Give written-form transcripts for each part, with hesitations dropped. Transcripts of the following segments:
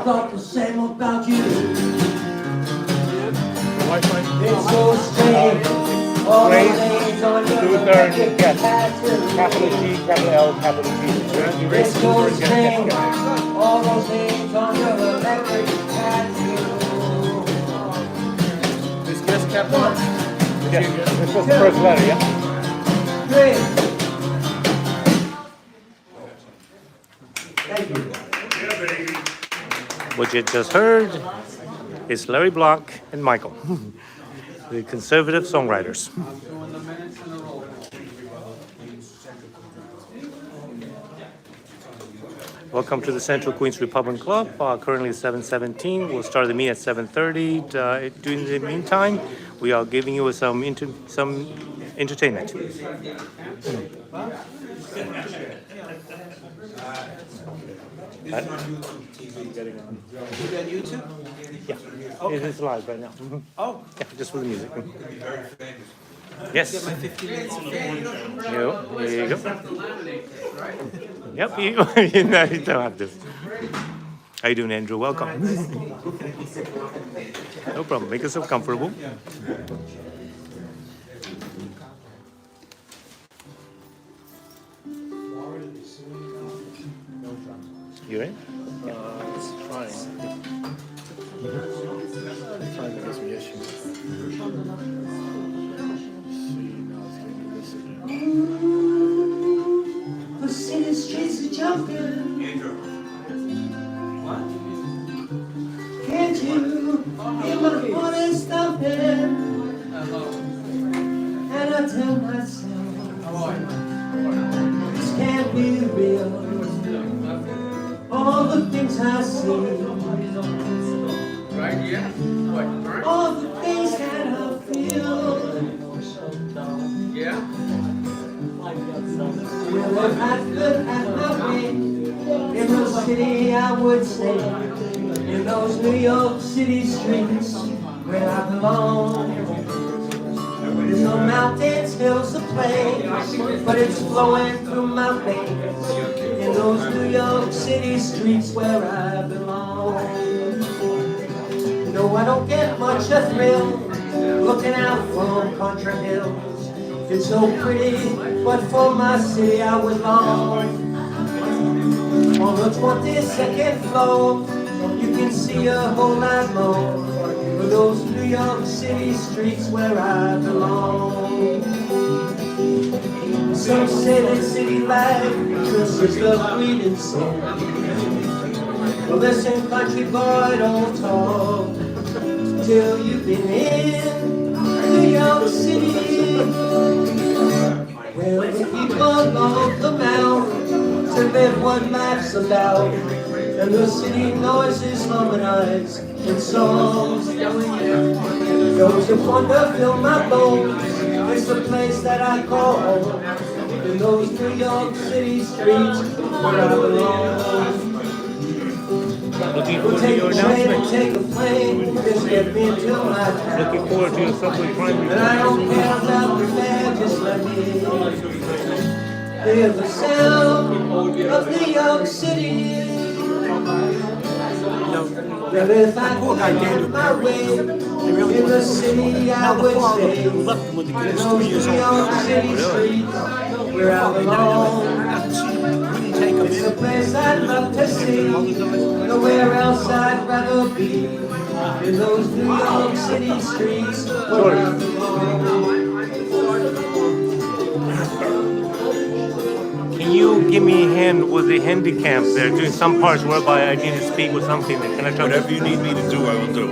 thought the same about you. It's so strange. All the names on your record. Capital G, capital L, capital G. It's so strange. All those names on your electric tattoo. This just kept on. Yes, this was the first letter, yeah? Great. Thank you. What you just heard is Larry Block and Michael, the conservative songwriters. Welcome to the Central Queens Republican Club. Currently 7:17. We'll start the meeting at 7:30. During the meantime, we are giving you some entertainment. Is it on YouTube? Yeah, Okay. it is live right now. Oh, Yeah, just for the music. Yes. get my 15 minutes of fame. Here you go. Yep, you don't have this. How you doing, Andrew? Welcome. No problem. Make yourself comfortable. You in? It's trying. Trying to get some issues. The city streets are jumping. Can't you hear my heart is stomping? And I tell myself, this can't be real. All the things I see, Right, yeah? What, burn? all the things that I feel. Yeah? Well, if I could have my way in the city, I would stay in those New York City streets where I belong. There's no mountains, hills, or plains, but it's flowing through my veins in those New York City streets where I belong. No, I don't get much a thrill looking out from country hills. It's so pretty, but for my city I would long. On the 22nd floor, you can see a whole lot more for those New York City streets where I belong. Some say that city life is the greed and sin. Well, listen, country boy, don't talk till you've been in New York City. Well, the people love the mouth to live what life's about, and the city noises harmonize in songs. Those of wonder fill my bones. It's the place that I call home. In those New York City streets where I belong. Looking forward to your announcement. Take a plane, just get me to my town. Looking forward to your subway primary. And I don't care about the fare, just let me hear the sound of New York City. Well, if I could find my way in the city, I would stay in those New York City streets where I belong. It's a place I'd love to see, nowhere else I'd rather be, in those New York City streets where I belong. Can you give me a hand with the handicap there, doing some parts whereby I need to speak with something? Can I try Whatever you need me to do, I will do.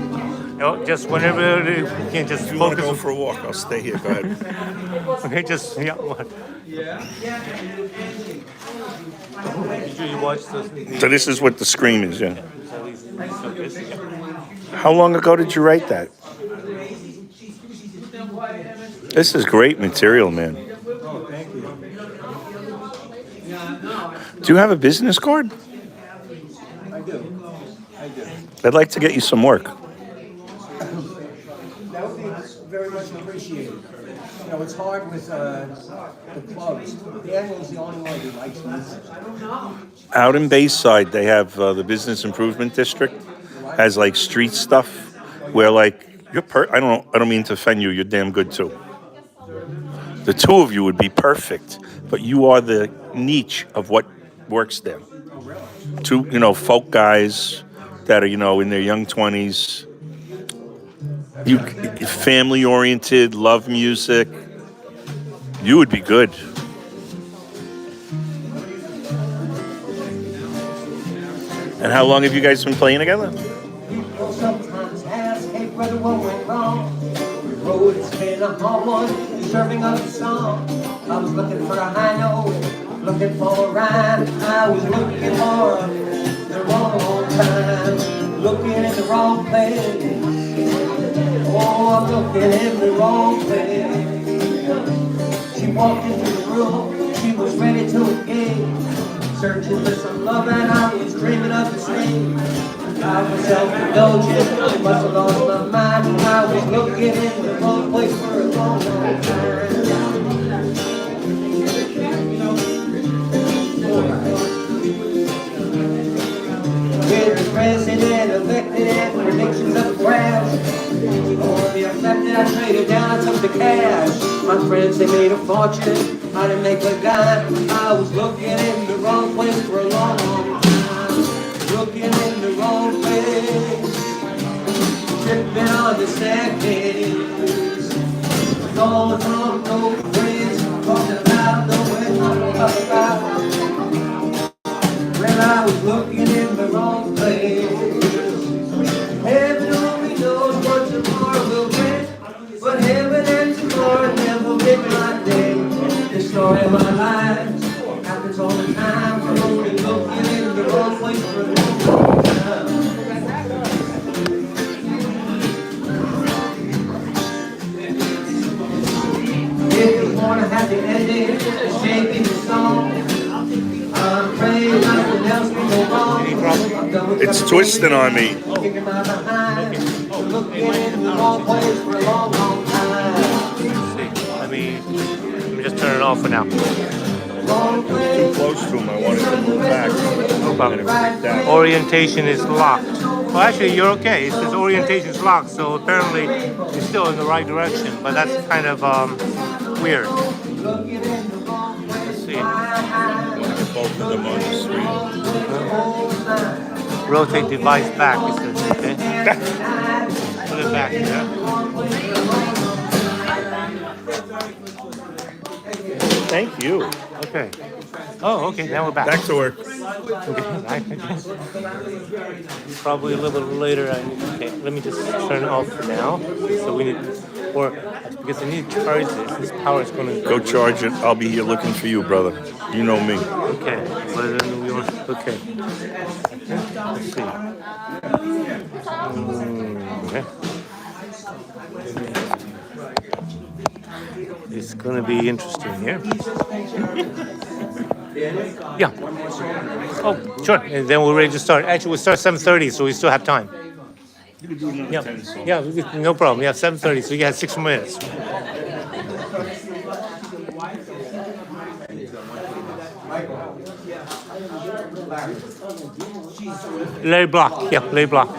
No, just whenever you can just If you want to focus. go for a walk, I'll stay here. Go ahead. Okay, just, yeah. What? Did you watch So this is what the screen is, yeah. How long ago did you write that? This is great material, man. Do you have a business card? I do. I'd like to get you some work. it's very much appreciated. You know, it's hard with the clubs. Daniel's the only one who likes music. Out in Bayside, they have the Business Improvement District has like street stuff where like I don't mean to offend you. You're damn good too. The two of you would be perfect, but you are the niche of what works there. Two, folk guys that are, in their young 20s. You family oriented, love music. You would be good. And how long have you guys been playing together? People sometimes ask, hey brother, what went wrong? The road has been a hard one, deserving of a song. I was looking for a high note, looking for a rhyme. I was looking for the wrong time, looking in the wrong place. Oh, I'm looking in the wrong place. She walked into the room, she was ready to engage. Searching for some love and I was dreaming of the same. I was self-indulgent, must have lost my mind. I was looking in the wrong place for a long, long time. With the president elected and predictions of crash, for the affected I traded down, I took the cash. My friends, they made a fortune, I didn't make a dime. I was looking in the wrong place for a long, long time. Looking in the wrong place, tripping on the staircase. Going from no place, talking about nowhere, talking about. Well, I was looking in the wrong place. Heaven only knows what tomorrow will bring, but heaven and tomorrow never make my day. The story of my life happens all the time. I'm only looking in the wrong place for a long time. If you want a happy ending, the shape in the song. I'm praying nothing else will go wrong. It's twisting on me. Kicking my behind, looking in the wrong place for a long, long time. Let me just turn it off for now. Too close to him. I wanted to move back. No problem. Orientation is locked. Well, actually, you're okay. It says orientation is locked, so apparently you're still in the right direction. But that's kind of weird. Let's see. Both of them on the screen. Rotate device back. It says, okay. Put it back. Yeah. Thank you. Okay. Oh, okay. Now we're back. Back to work. Okay. Probably a little bit later. Okay. Let me just turn it off for now. So we need, or because I need to charge this. This power is going to Go charge it. I'll be here looking for you, brother. You know me. Okay. But then we want. Okay. Let's see. Okay. It's going to be interesting here. Yeah. Oh, sure. And then we're ready to start. Actually, we'll start 7:30, so we still have time. Yeah. Yeah, no problem. Yeah, 7:30, so you got 6 minutes. Lay block. Yeah, lay block.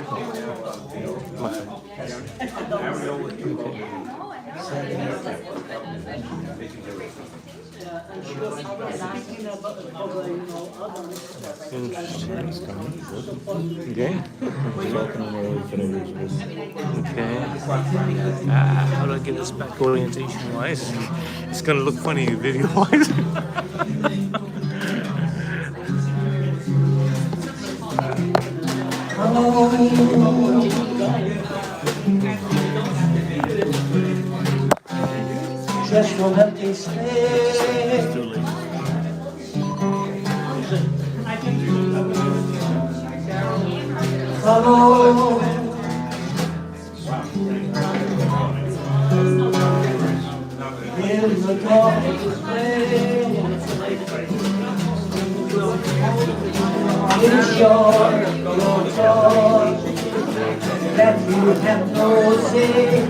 Okay. Okay. How do I get this back orientation wise? It's gonna look funny video wise. Just one empty space. Hello. In the darkest place, it's your thought that you have no say.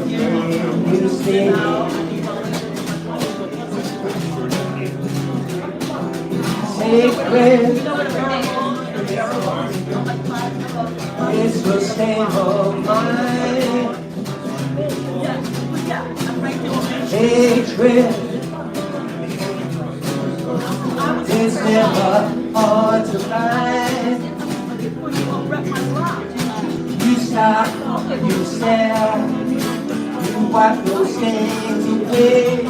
you see. Sacred, it's the same of mine. Hatred, it's never hard to find. You stop, you stare, you wipe those things away.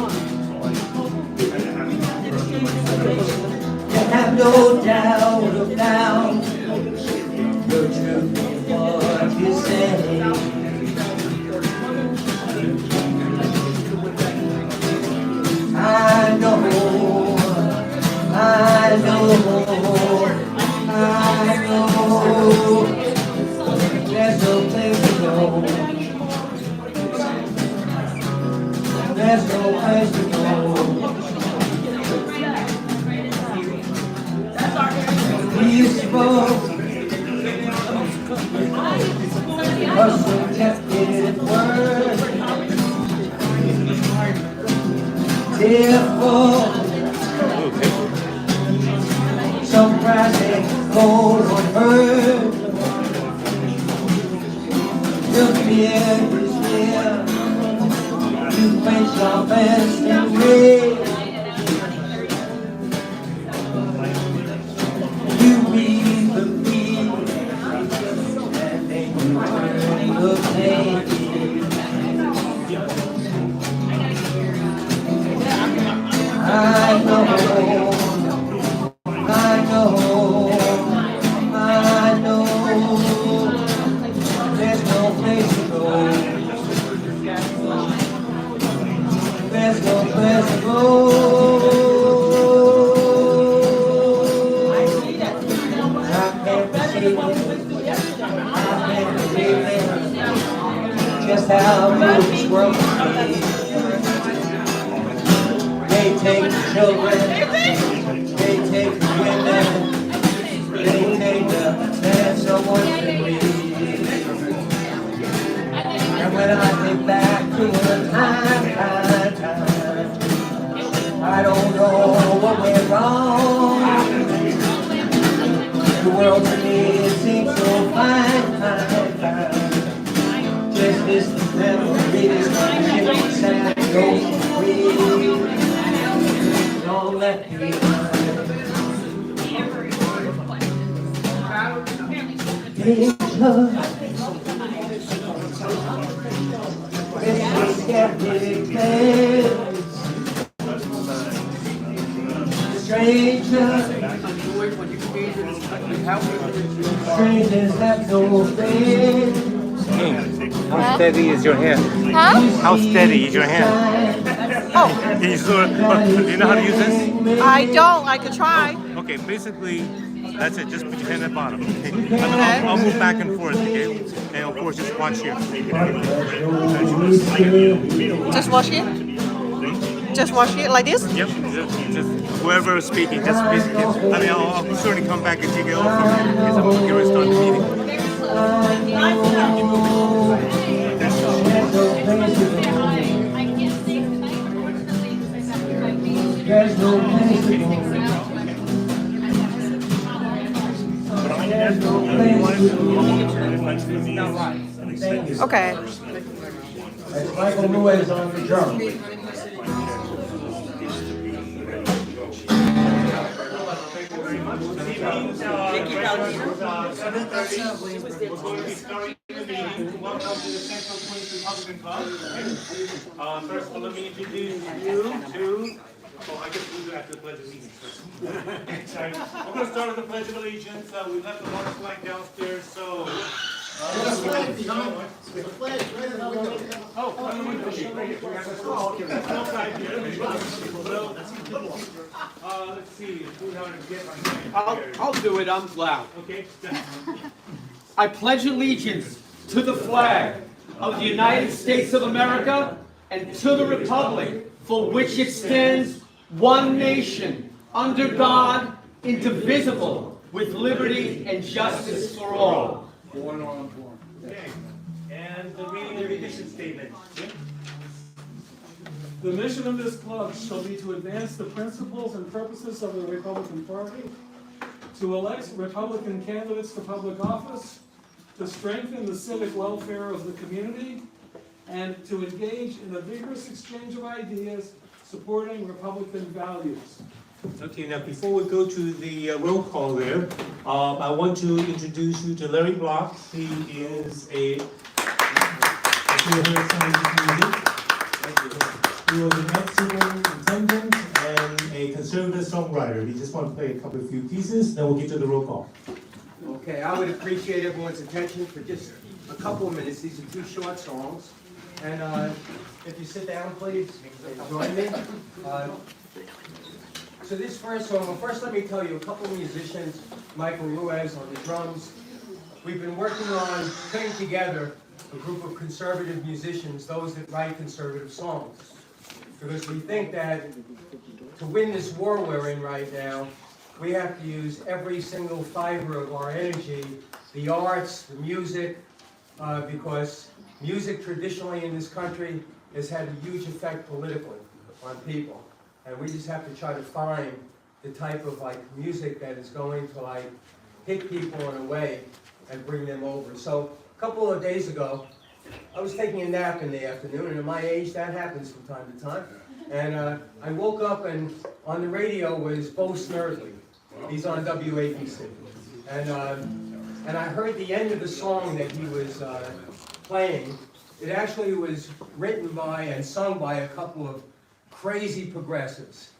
You have no doubt about the truth of what you say. I know, I know, I know. There's no place to go. There's no place to go. Peaceful, a suggested word. Tearful, surprising, goes unheard. The fear is here. You quench your best and rage. You read the peace, and then you turn the page. I know, I know, I know. There's no place to go. There's no place to go. I can't believe it. I can't believe it. Just how good this world can be. They take the children, they take the women, they take the man someone can read. And when I think back to the time, I don't know what went wrong. The world to me it seems so fine. Just this memory, this sad goes free. Don't let me strangers have no faith. How steady is your hand? Huh? How steady is your hand? Oh, Do you know how to use this? I don't. I could try. Okay, basically, that's it. Just put your hand at the bottom. Okay? And then I'll move back and forth, okay? And of course, just watch here. Just wash it? Just wash it like this? Yep, just whoever is speaking, just basically, I mean, I'll certainly come back and take it over because I'm going to start the meeting. There's no place to go. There's no place to go. Okay. That's Michael Ruiz on the drum. Welcome to the Central Queens Republican Club. First of all, let me introduce you to. Oh, I guess we'll do after the Pledge of Allegiance first. Sorry. I'm going to start with the Pledge of Allegiance. We left the water flag downstairs, so. Let's see. I'll do it. I'm loud. Okay. I pledge allegiance to the flag of the United States of America and to the republic for which it stands, one nation, under God, indivisible, with liberty and justice for all. And the reading of the mission statement. The mission of this club shall be to advance the principles and purposes of the Republican Party, to elect Republican candidates to public office, to strengthen the civic welfare of the community, and to engage in a vigorous exchange of ideas supporting Republican values. Okay, now before we go to the roll call there, I want to introduce you to Larry Block. He is He was an ex-civil attendant and a conservative songwriter. We just want to play a couple of few pieces, then we'll get to the roll call. Okay, I would appreciate everyone's attention for just a couple of minutes. These are two short songs. And if you sit down, please, join me. So this first song, well, first let me tell you, a couple of musicians, Michael Ruiz on the drums, we've been working on putting together a group of conservative musicians, those that write conservative songs. Because we think that to win this war we're in right now, we have to use every single fiber of our energy, the arts, the music, because music traditionally in this country has had a huge effect politically on people. And we just have to try to find the type of music that is going to hit people in a way and bring them over. So a couple of days ago, I was taking a nap in the afternoon, and at my age that happens from time to time. And I woke up and on the radio was Bo Snerdley. He's on WABC. And I heard the end of the song that he was playing. It actually was written by and sung by a couple of crazy progressives.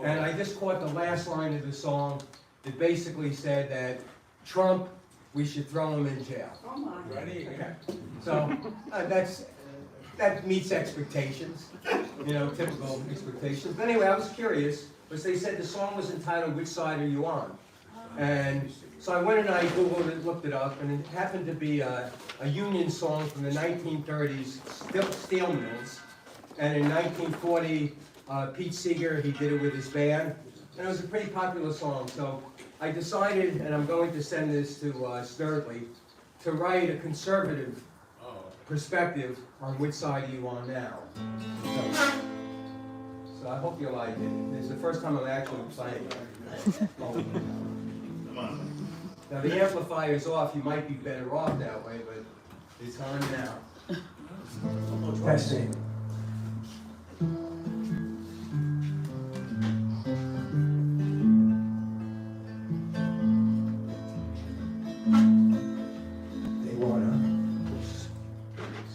And I just caught the last line of the song that basically said that Trump, we should throw him in jail. Oh my. Okay. So that meets expectations, typical expectations. But anyway, I was curious, because they said the song was entitled, "Which Side Are You On?" And so I went and I Googled it, looked it up, and it happened to be a Union song from the 1930s, steel mills. And in 1940, Pete Seeger, he did it with his band, and it was a pretty popular song. So I decided, and I'm going to send this to Snerdley, to write a conservative perspective on which side are you on now. So I hope you like it. This is the first time I'm actually playing it. Now the amplifier's off, you might be better off that way, but it's on now. Testing.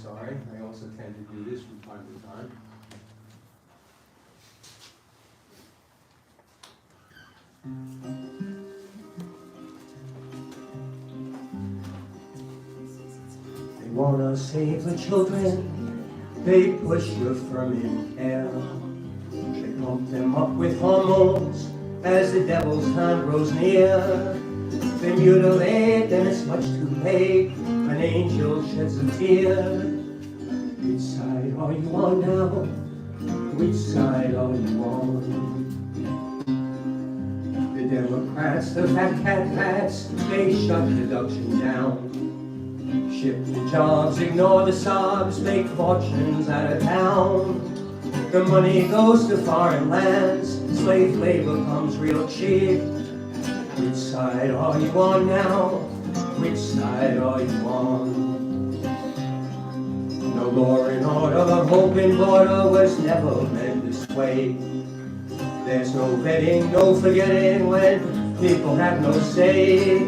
Sorry, I also tend to do this from time to time. They wanna save the children, they push your firm in hell. They pump them up with hormones as the devil's time grows near. They mutilate, then it's much too late. An angel sheds a tear. Which side are you on now? Which side are you on? The Democrats, the fat cat rats, they shut deduction down. Ship the jobs, ignore the sobs, make fortunes out of town. The money goes to foreign lands, slave labor comes real cheap. Which side are you on now? Which side are you on? No law and order, hope and border was never meant this way. There's no vetting, no forgetting when people have no say.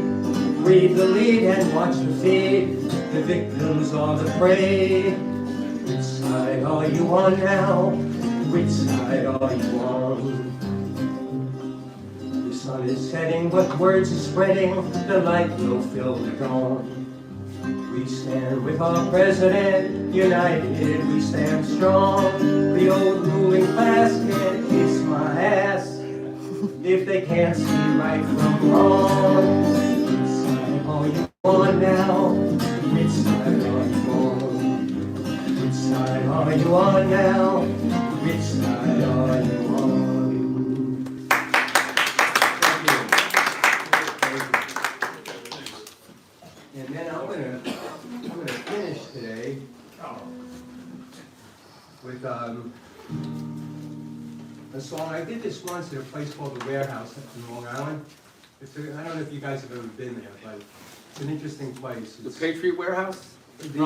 Read the lead and watch the feed, the victims are the prey. Which side are you on now? Which side are you on? The sun is setting, but words are spreading, the light will fill the dawn. We stand with our president, united we stand strong. The old ruling class can't kiss my ass if they can't see right from wrong. Which side are you on now? Which side are you on? Which side are you on now? Which side are you on? And then I'm gonna finish today a song. I did this once at a place called The Warehouse in Long Island. I don't know if you guys have ever been there, but it's an interesting place. The It's Patriot Warehouse? the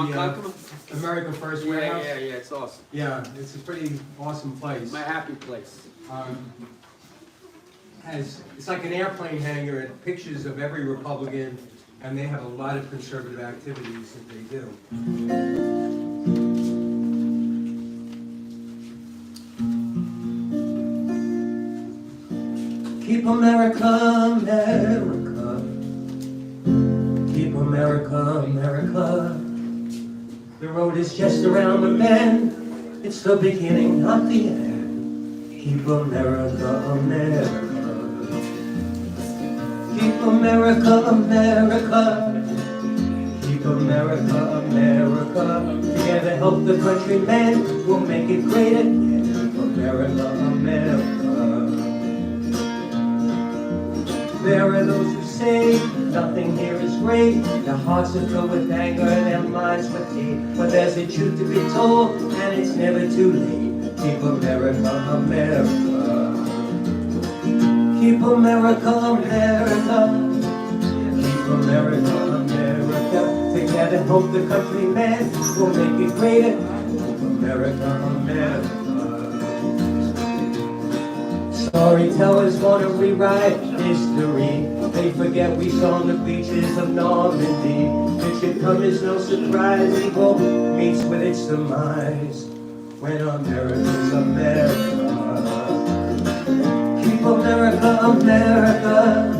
American First Warehouse. Yeah, it's awesome. Yeah, it's a pretty awesome place. My happy place. It's like an airplane hangar and pictures of every Republican, and they have a lot of conservative activities that they do. Keep America, America. Keep America, America. The road is just around the bend. It's the beginning, not the end. Keep America, America. Keep America, America. Keep America, America. Together help the countrymen. We'll make it great again. Keep America, America. There are those who say nothing here is great. Their hearts are filled with anger and their minds with hate. But there's a truth to be told, and it's never too late. Keep America, America. Keep America, America. Keep America, America. Together help the countrymen. We'll make it greater. Keep America, America. Storytellers want to rewrite history. They forget we saw on the beaches of Normandy. It should come as no surprise. Evil meets with its demise when America's America. Keep America, America.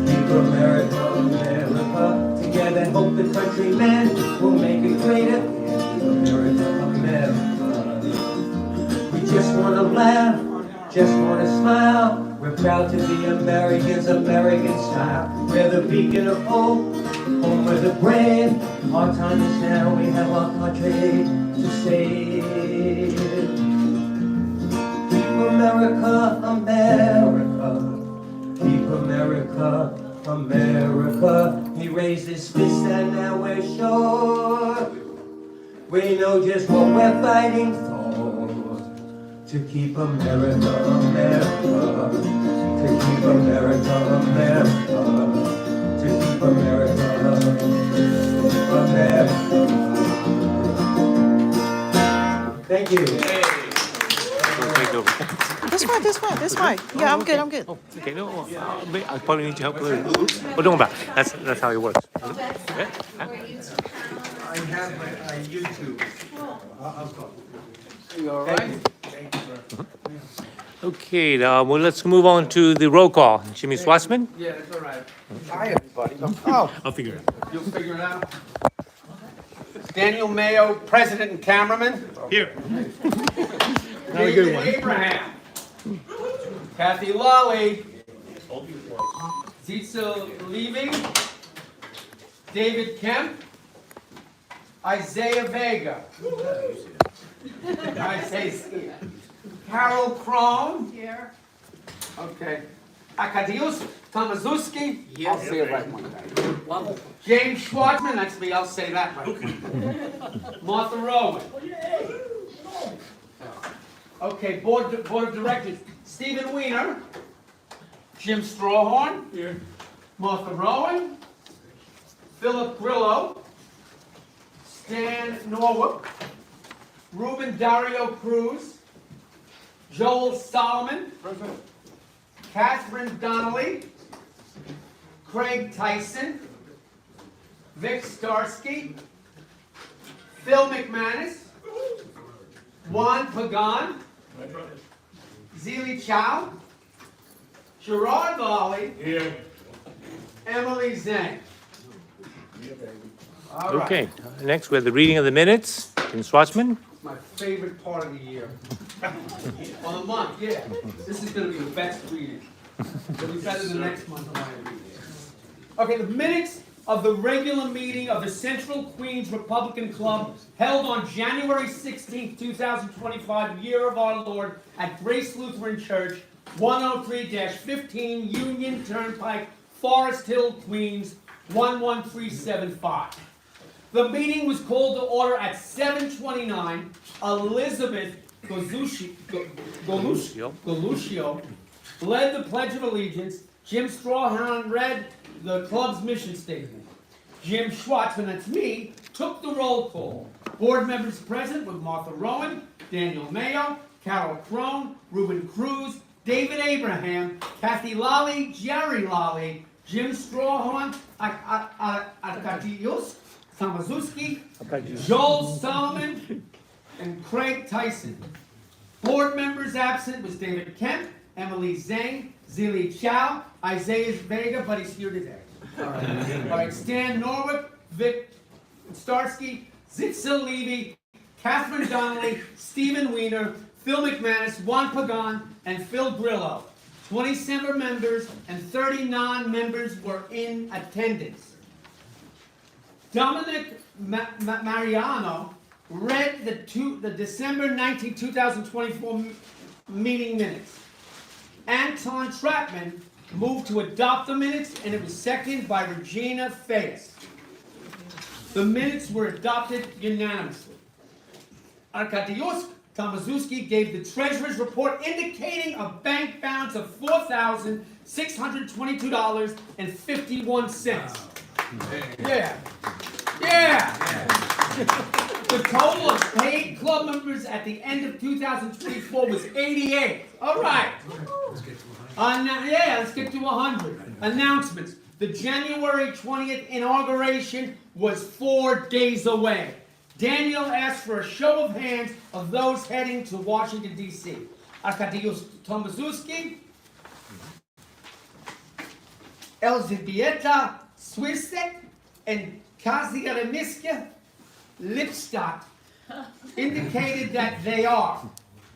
Keep America, America. Together help the countrymen. We'll make it greater. Keep America, America. We just want to laugh. Just want to smile. We're proud to be Americans, American style. We're the beacon of hope, home of the brave. Our time is now, we have our country to save. Keep America, America. Keep America, America. He raised his fist and now we're sure. We know just what we're fighting for. To keep America, America. To keep America, America. To keep America, America. Thank you. This way. Yeah, I'm good. Okay, no, I probably need your help a little. Oh, don't worry about it. That's how it works. I have my YouTube. I'll talk. You all right? Okay, well, let's move on to the roll call. Jimmy Swassman? Yeah, that's all right. Hi, everybody. Oh, I'll figure it out. You'll figure it out. Daniel Mayo, president and cameraman. Here. Nathan Abraham. Kathy Lawley. Zitza Levy. David Kemp. Isaiah Vega. Carol Crone. Here. Okay. Akadius Tomazuski. Yes. I'll say it right one time. James Schwartzman. That's me. I'll say that right. Martha Rowan. Okay. Board of Directors. Stephen Weiner. Jim Strawhorn. Here. Martha Rowan. Philip Grillo. Stan Norwood. Ruben Dario Cruz. Joel Solomon. Present. Catherine Donnelly. Craig Tyson. Vic Starsky. Phil McManus. Juan Pagan. Zelie Chow. Gerard Volley. Here. Emily Zhang. All right. Okay, next we have the reading of the minutes. Jim Swassman? My favorite part of the year. Well, the month, yeah. This is gonna be the best reading. It'll be better than next month when I read it. Okay, the minutes of the regular meeting of the Central Queens Republican Club held on January 16th, 2025, year of our Lord, at Grace Lutheran Church, 103-15 Union Turnpike, Forest Hill, Queens, 11375. The meeting was called to order at 7:29. Elizabeth Galuscio led the Pledge of Allegiance. Jim Strawhan read the club's mission statement. Jim Schwartz, and that's me, took the roll call. Board members present were Martha Rowan, Daniel Mayo, Carol Crone, Ruben Cruz, David Abraham, Kathy Lally, Jerry Lally, Jim Strawhan, Arkadiusz Samazuski, Joel Solomon, and Craig Tyson. Board members absent was David Kemp, Emily Zhang, Zili Chow, Isaiah Vega, but he's here today. All right, Stan Norwick, Vic Starsky, Zitzel Levy, Catherine Donnelly, Stephen Weiner, Phil McManus, Juan Pagan, and Phil Grillo. 27 members and 30 non-members were in attendance. Dominic Mariano read the December 19, 2024 meeting minutes. Anton Trapman moved to adopt the minutes, and it was seconded by Regina Fayes. The minutes were adopted unanimously. Arkadiusz Tomazuski gave the treasurer's report indicating a bank balance of $4,622.51. Yeah. The total of paid club members at the end of 2024 was 88. All right. Let's get to 100. Announcements. The January 20th inauguration was 4 days away. Daniel asked for a show of hands of those heading to Washington, D.C. Arkadiusz Tomazuski, Elżbieta Swisek, and Kazieremiska Lipstadt indicated that they are.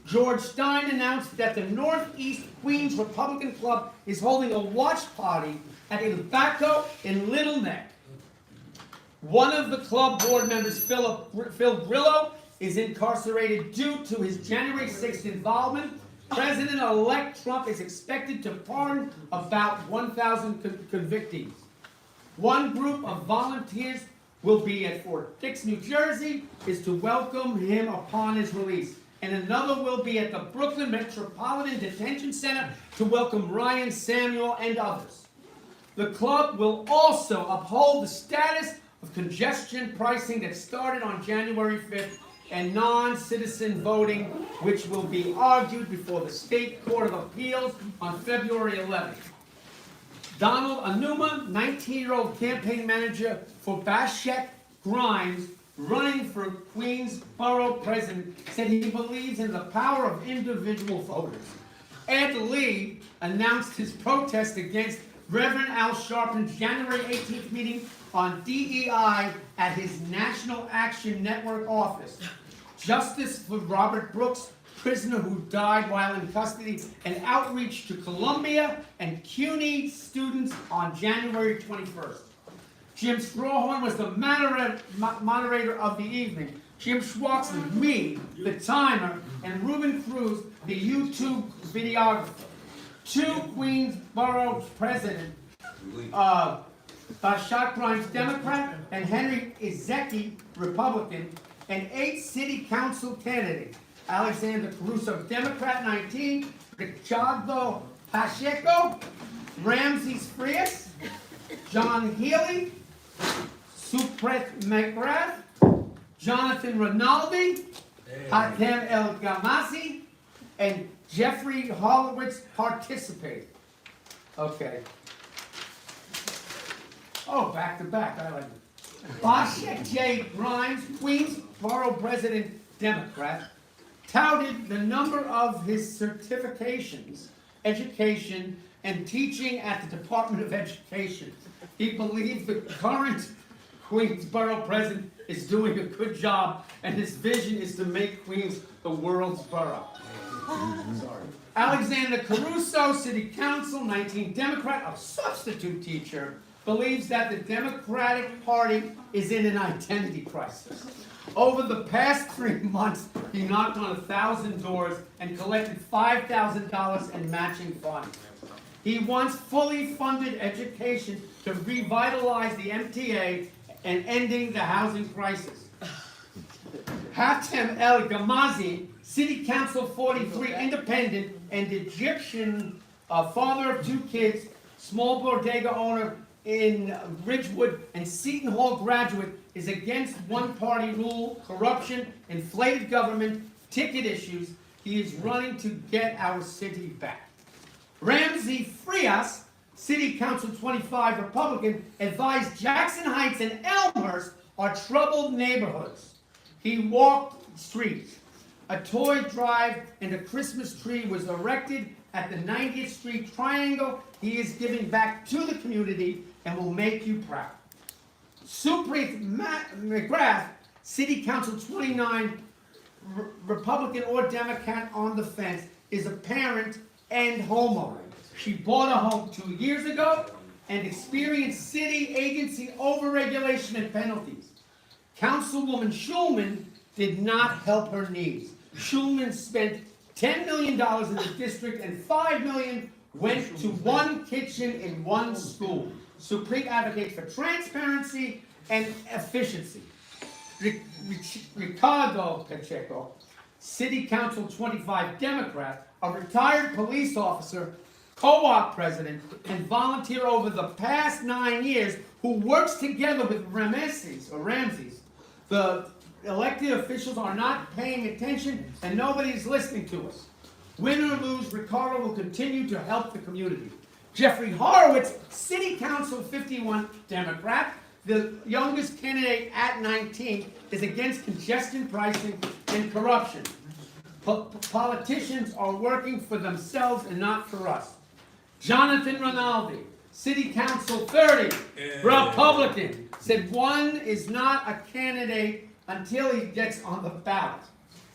George Stein announced that the Northeast Queens Republican Club is holding a watch party at El Baco in Little Neck. One of the club board members, Phil Grillo, is incarcerated due to his January 6th involvement. President-elect Trump is expected to pardon about 1,000 convictees. One group of volunteers will be at Fort Dix, New Jersey, is to welcome him upon his release. And another will be at the Brooklyn Metropolitan Detention Center to welcome Ryan Samuel and others. The club will also uphold the status of congestion pricing that started on January 5th and non-citizen voting, which will be argued before the State Court of Appeals on February 11th. Donald Anuma, 19-year-old campaign manager for Bashek Grimes, running for Queens Borough President, said he believes in the power of individual voters. Ed Lee announced his protest against Reverend Al Sharpton's January 18th meeting on DEI at his National Action Network office. Justice for Robert Brooks, prisoner who died while in custody, and outreach to Columbia and CUNY students on January 21st. Jim Strawhorn was the moderator of the evening. Jim Schwartz, me, the timer, and Ruben Cruz, the YouTube videographer. 2 Queensboro president, Bashak Grimes, Democrat, and Henry Izeki, Republican, and 8 city council candidates. Alexander Caruso, Democrat, 19, Ricardo Pacheco, Ramses Frias, John Healy, Supret McGrath, Jonathan Rinaldi, Hatem El Gamasi, and Jeffrey Horowitz participated. Okay. Oh, back to back. I like it. Bashek J. Grimes, Queens Borough President, Democrat, touted the number of his certifications, education, and teaching at the Department of Education. He believes the current Queens Borough President is doing a good job, and his vision is to make Queens the world's borough. Sorry. Alexander Caruso, City Council, 19 Democrat, a substitute teacher, believes that the Democratic Party is in an identity crisis. Over the past 3 months, he knocked on 1,000 doors and collected $5,000 in matching funds. He wants fully funded education to revitalize the MTA and ending the housing crisis. Hatem El Gamazi, City Council 43, independent and Egyptian father of 2 kids, small bodega owner in Ridgewood and Seton Hall graduate, is against one-party rule, corruption, inflated government, ticket issues. He is running to get our city back. Ramsey Frias, City Council 25, Republican, advised Jackson Heights and Elmhurst are troubled neighborhoods. He walked streets. A toy drive and a Christmas tree was erected at the 90th Street Triangle. He is giving back to the community and will make you proud. Supreet McGrath, City Council 29, Republican or Democrat on the fence, is a parent and homeowner. She bought a home 2 years ago and experienced city agency overregulation and penalties. Councilwoman Schulman did not help her needs. Schulman spent $10 million in the district and $5 million went to 1 kitchen in 1 school. Supreet advocates for transparency and efficiency. Ricardo Pacheco, City Council 25 Democrat, a retired police officer, co-op president, and volunteer over the past 9 years, who works together with Ramses. The elected officials are not paying attention and nobody's listening to us. Win or lose, Ricardo will continue to help the community. Jeffrey Horowitz, City Council 51 Democrat, the youngest candidate at 19, is against congestion pricing and corruption. Politicians are working for themselves and not for us. Jonathan Rinaldi, City Council 30, Republican, said one is not a candidate until he gets on the ballot.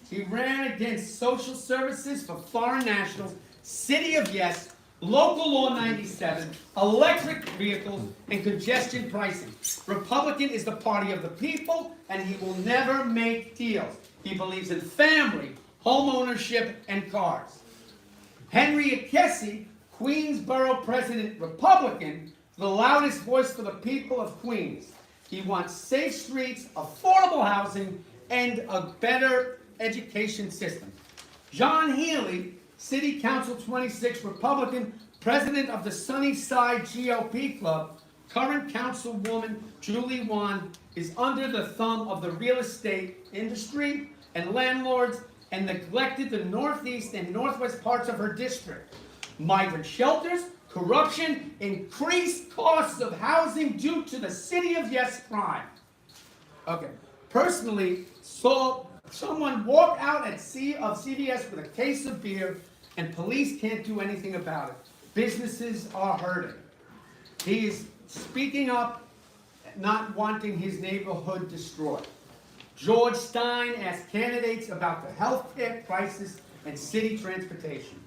He ran against social services for foreign nationals, City of Yes, Local Law 97, electric vehicles, and congestion pricing. Republican is the party of the people, and he will never make deals. He believes in family, home ownership, and cars. Henry Akesi, Queensborough President, Republican, the loudest voice for the people of Queens. He wants safe streets, affordable housing, and a better education system. John Healy, City Council 26, Republican, President of the Sunnyside GOP Club, current Councilwoman Julie Wan is under the thumb of the real estate industry and landlords and neglected the northeast and northwest parts of her district. Migrant shelters, corruption, increased costs of housing due to the City of Yes crime. Okay, personally saw someone walk out at CVS with a case of beer and police can't do anything about it. Businesses are hurting. He is speaking up, not wanting his neighborhood destroyed. George Stein asked candidates about the health care crisis and city transportation.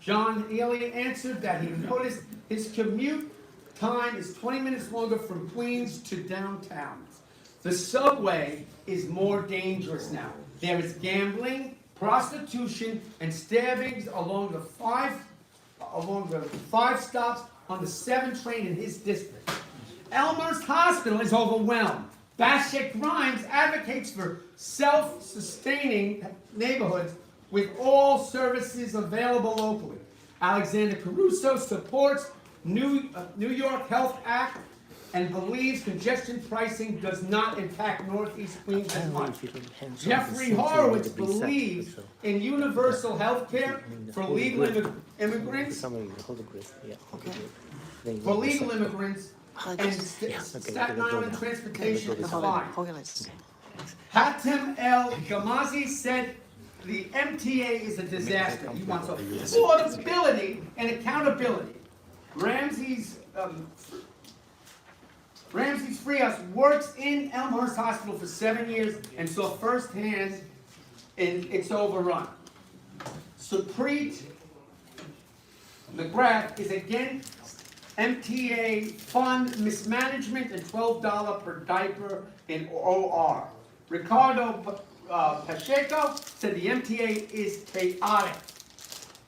John Ely answered that he noticed his commute time is 20 minutes longer from Queens to downtown. The subway is more dangerous now. There is gambling, prostitution, and stabbings along the five stops on the 7 train in his district. Elmhurst Hospital is overwhelmed. Bashek Grimes advocates for self-sustaining neighborhoods with all services available locally. Alexander Caruso supports New York Health Act and believes congestion pricing does not impact Northeast Queens as much. Jeffrey Horowitz believes in universal health care for legal immigrants, and Staten Island transportation is fine. Hatem El Gamazi said the MTA is a disaster. He wants affordability and accountability. Ramses Frias works in Elmhurst Hospital for 7 years and saw firsthand its overrun. Supreet McGrath is against MTA fund mismanagement and $12 per diaper in OR. Ricardo Pacheco said the MTA is chaotic.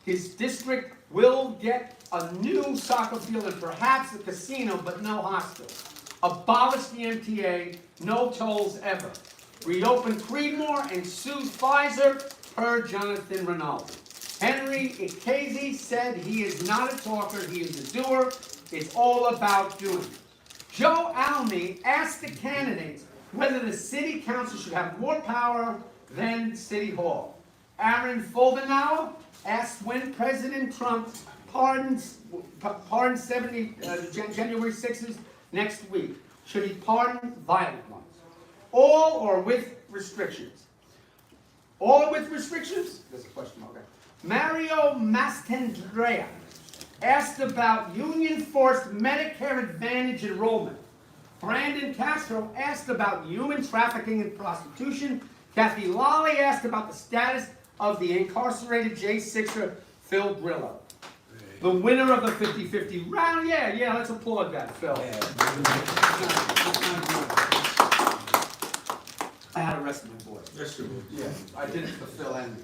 His district will get a new soccer field and perhaps a casino, but no hospital. abolished the MTA, no tolls ever, reopened Creedmoor and sued Pfizer per Jonathan Rinaldi. Henry Ikezi said he is not a talker, he is a doer. It's all about doing. Joe Almy asked the candidates whether the city council should have more power than City Hall. Aaron Foldenauer asked when President Trump pardons January 6th next week. Should he pardon violent ones? All or with restrictions? All with restrictions? There's a question mark there. Mario Mastandrea asked about union-forced Medicare Advantage enrollment. Brandon Castro asked about human trafficking and prostitution. Kathy Lolly asked about the status of the incarcerated J6er Phil Grillo. The winner of the 50-50 round, yeah, let's applaud that, Phil. I had to rest my voice. Yes, you Yeah, I did it for Phil and me.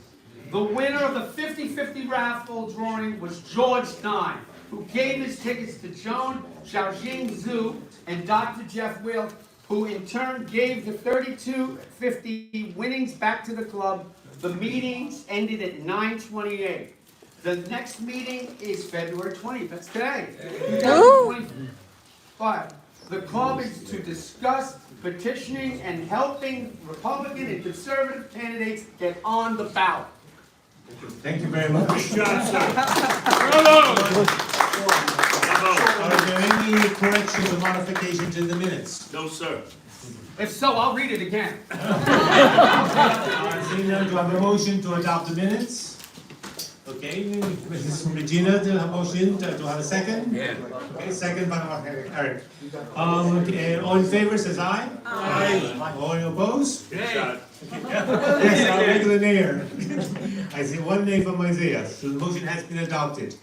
The winner of the 50-50 raffle drawing was George Dine, who gave his tickets to Joan Xiaojing Zhu and Dr. Jeff Will, who in turn gave the 3250 winnings back to the club. The meetings ended at 9:28. The next meeting is February 20th. That's today. 2025. The club is to discuss petitioning and helping Republican and conservative candidates get on the ballot. Thank you very much. Good job, sir. Bravo! Are there any corrections or modifications in the minutes? No, sir. If so, I'll read it again. Seeing none, do I have a motion to adopt the minutes? Okay, Mrs. Regina, do I have a motion? Do I have a second? Yeah. Okay, second by Eric. Okay, all in favor says aye? Aye. All opposed? Good shot. Yes, our regular mayor. I see one name from Isaiah, so the motion has been adopted.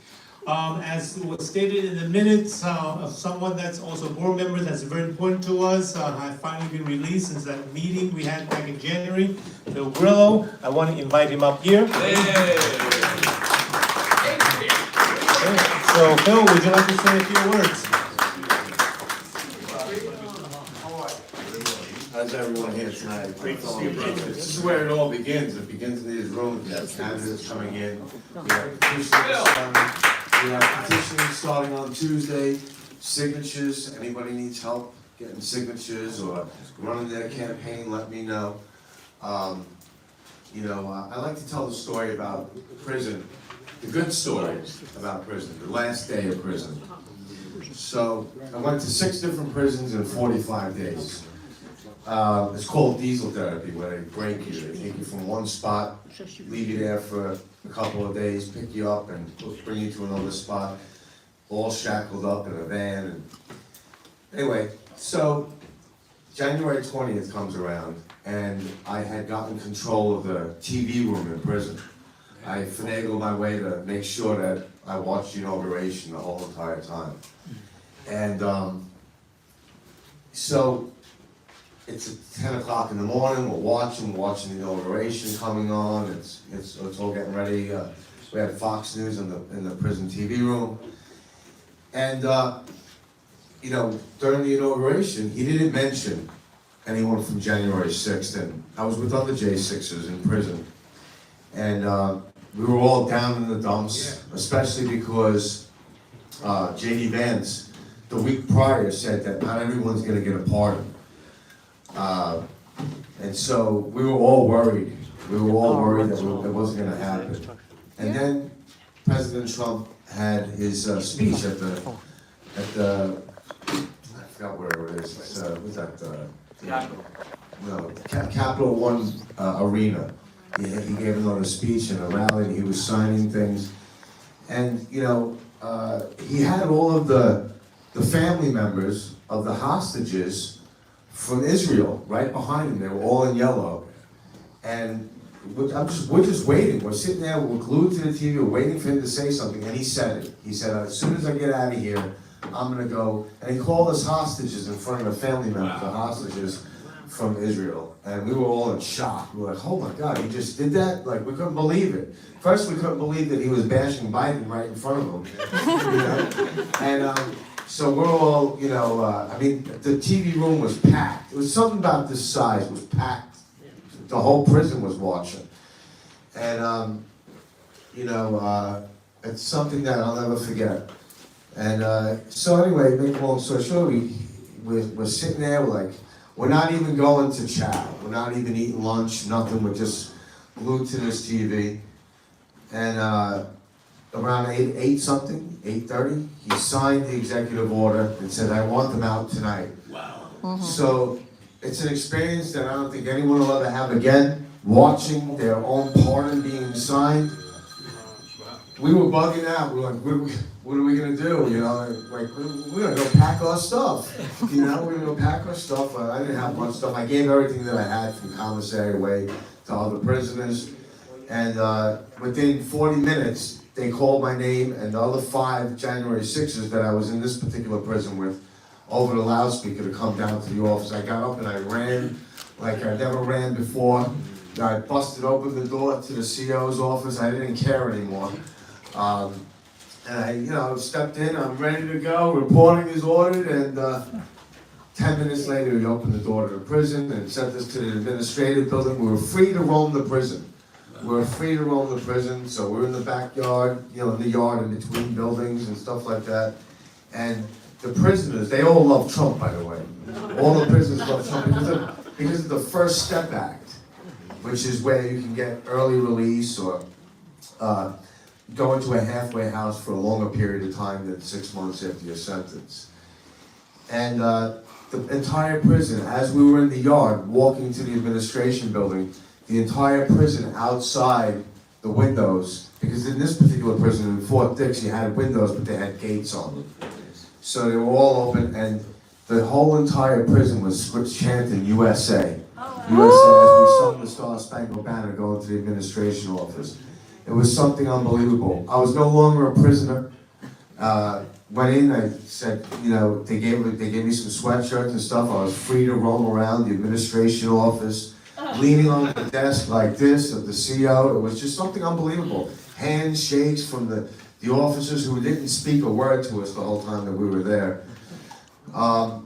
As was stated in the minutes, of someone that's also a board member that's very important to us, has finally been released since that meeting we had back in January. Phil Grillo, I want to invite him up here. So Phil, would you like to say a few words? How's everyone here tonight? This is where it all begins. It begins in these rooms. We have candidates coming in. We have petitioning starting on Tuesday. Signatures. Anybody needs help getting signatures or running their campaign, let me know. I like to tell the story about prison, the good story about prison, the last day of prison. So I went to 6 different prisons in 45 days. It's called diesel therapy, where they break you. They take you from one spot, leave you there for a couple of days, pick you up, and bring you to another spot, all shackled up in a van. And anyway, so January 20th comes around, and I had gotten control of the TV room in prison. I finagled my way to make sure that I watched the inauguration the whole entire time. And so it's at 10 o'clock in the morning, we're watching the inauguration coming on, it's all getting ready. We had Fox News in the prison TV room. And during the inauguration, he didn't mention anyone from January 6th, and I was with other J6ers in prison. And we were all down in the dumps, especially because J.D. Vance, the week prior, said that not everyone's gonna get a pardon. And so we were all worried. We were all worried that it wasn't gonna happen. And then President Trump had his speech at the I forgot where it is. What's that? Capital One Arena. He gave another speech and a rally, and he was signing things. And he had all of the family members of the hostages from Israel right behind him. They were all in yellow. And we're just waiting. We're sitting there, we're glued to the TV, we're waiting for him to say something, and he said it. He said, as soon as I get out of here, I'm gonna go. And he called us hostages in front of the family members, the hostages from Israel. And we were all in shock. We were like, oh my God, he just did that? Like, we couldn't believe it. First, we couldn't believe that he was bashing Biden right in front of him. And So we're all, you know, I mean, the TV room was packed. It was something about this size, it was packed. The whole prison was watching. And, you know, it's something that I'll never forget. And so anyway, make a long story short, we're sitting there, we're not even going to chow. We're not even eating lunch, nothing. We're just glued to this TV. And around 8:30, he signed the executive order and said, I want them out tonight. Wow. So it's an experience that I don't think anyone will ever have again, watching their own pardon being signed. We were bugging out. We were like, what are we going to do? You know, like, we're going to go pack our stuff. You know, we're going to go pack our stuff. I didn't have much stuff. I gave everything that I had from commissary away to other prisoners. And within 40 minutes, they called my name and the other 5 January 6ers that I was in this particular prison with over the loudspeaker to come down to the office. I got up and I ran like I never ran before. I busted open the door to the CO's office. I didn't care anymore. And I, you know, stepped in, I'm ready to go, reporting is ordered, and 10 minutes later he opened the door to the prison and sent us to the administrative building. We were free to roam the prison. We were free to roam the prison, so we're in the backyard, you know, in the yard in between buildings and stuff like that. And the prisoners, they all love Trump, by the way. All the prisoners love Trump because of the First Step Act, which is where you can get early release or go into a halfway house for a longer period of time than 6 months after your sentence. And the entire prison, as we were in the yard walking to the administration building, the entire prison outside the windows, because in this particular prison in Fort Dix, you had windows, but they had gates on them. So they were all open, and the whole entire prison was chanting USA. USA, as we sung the Star Spangled Banner going to the administration office. It was something unbelievable. I was no longer a prisoner. Went in, I said, you know, they gave me some sweatshirts and stuff. I was free to roam around the administration office, leaning on the desk like this of the CO. It was just something unbelievable. Handshakes from the officers who didn't speak a word to us the whole time that we were there. There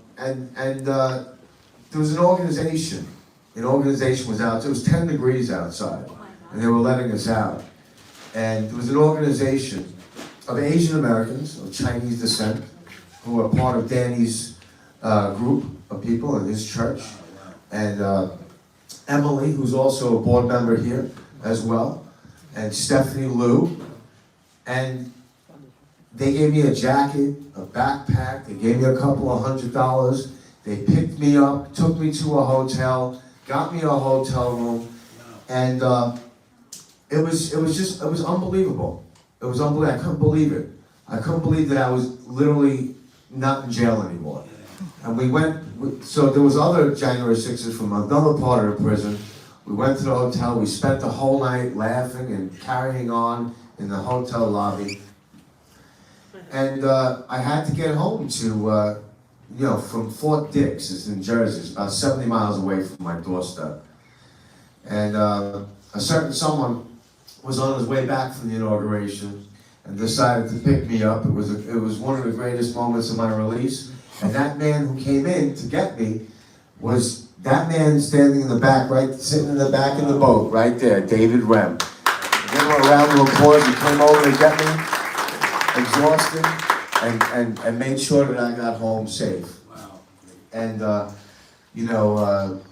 was an organization. An organization was out. It was 10 degrees outside, and they were letting us out. And there was an organization of Asian Americans of Chinese descent who were part of Danny's group of people in his church. And Emily, who's also a board member here as well, and Stephanie Liu. And they gave me a jacket, a backpack, they gave me a couple of $100. They picked me up, took me to a hotel, got me a hotel room, and it was unbelievable. It was unbelievable. I couldn't believe it. I couldn't believe that I was literally not in jail anymore. And we went, so there was other January 6ers from another part of the prison. We went to the hotel, we spent the whole night laughing and carrying on in the hotel lobby. And I had to get home to, you know, from Fort Dix, it's in Jersey, it's about 70 miles away from my doorstep. And a certain someone was on his way back from the inauguration and decided to pick me up. It was one of the greatest moments of my release. And that man who came in to get me was that man standing in the back, right, sitting in the back of the boat, right there, David Rem. Give him a round of applause. He came over to get me, exhausted, and made sure that I got home safe. Wow. And you know,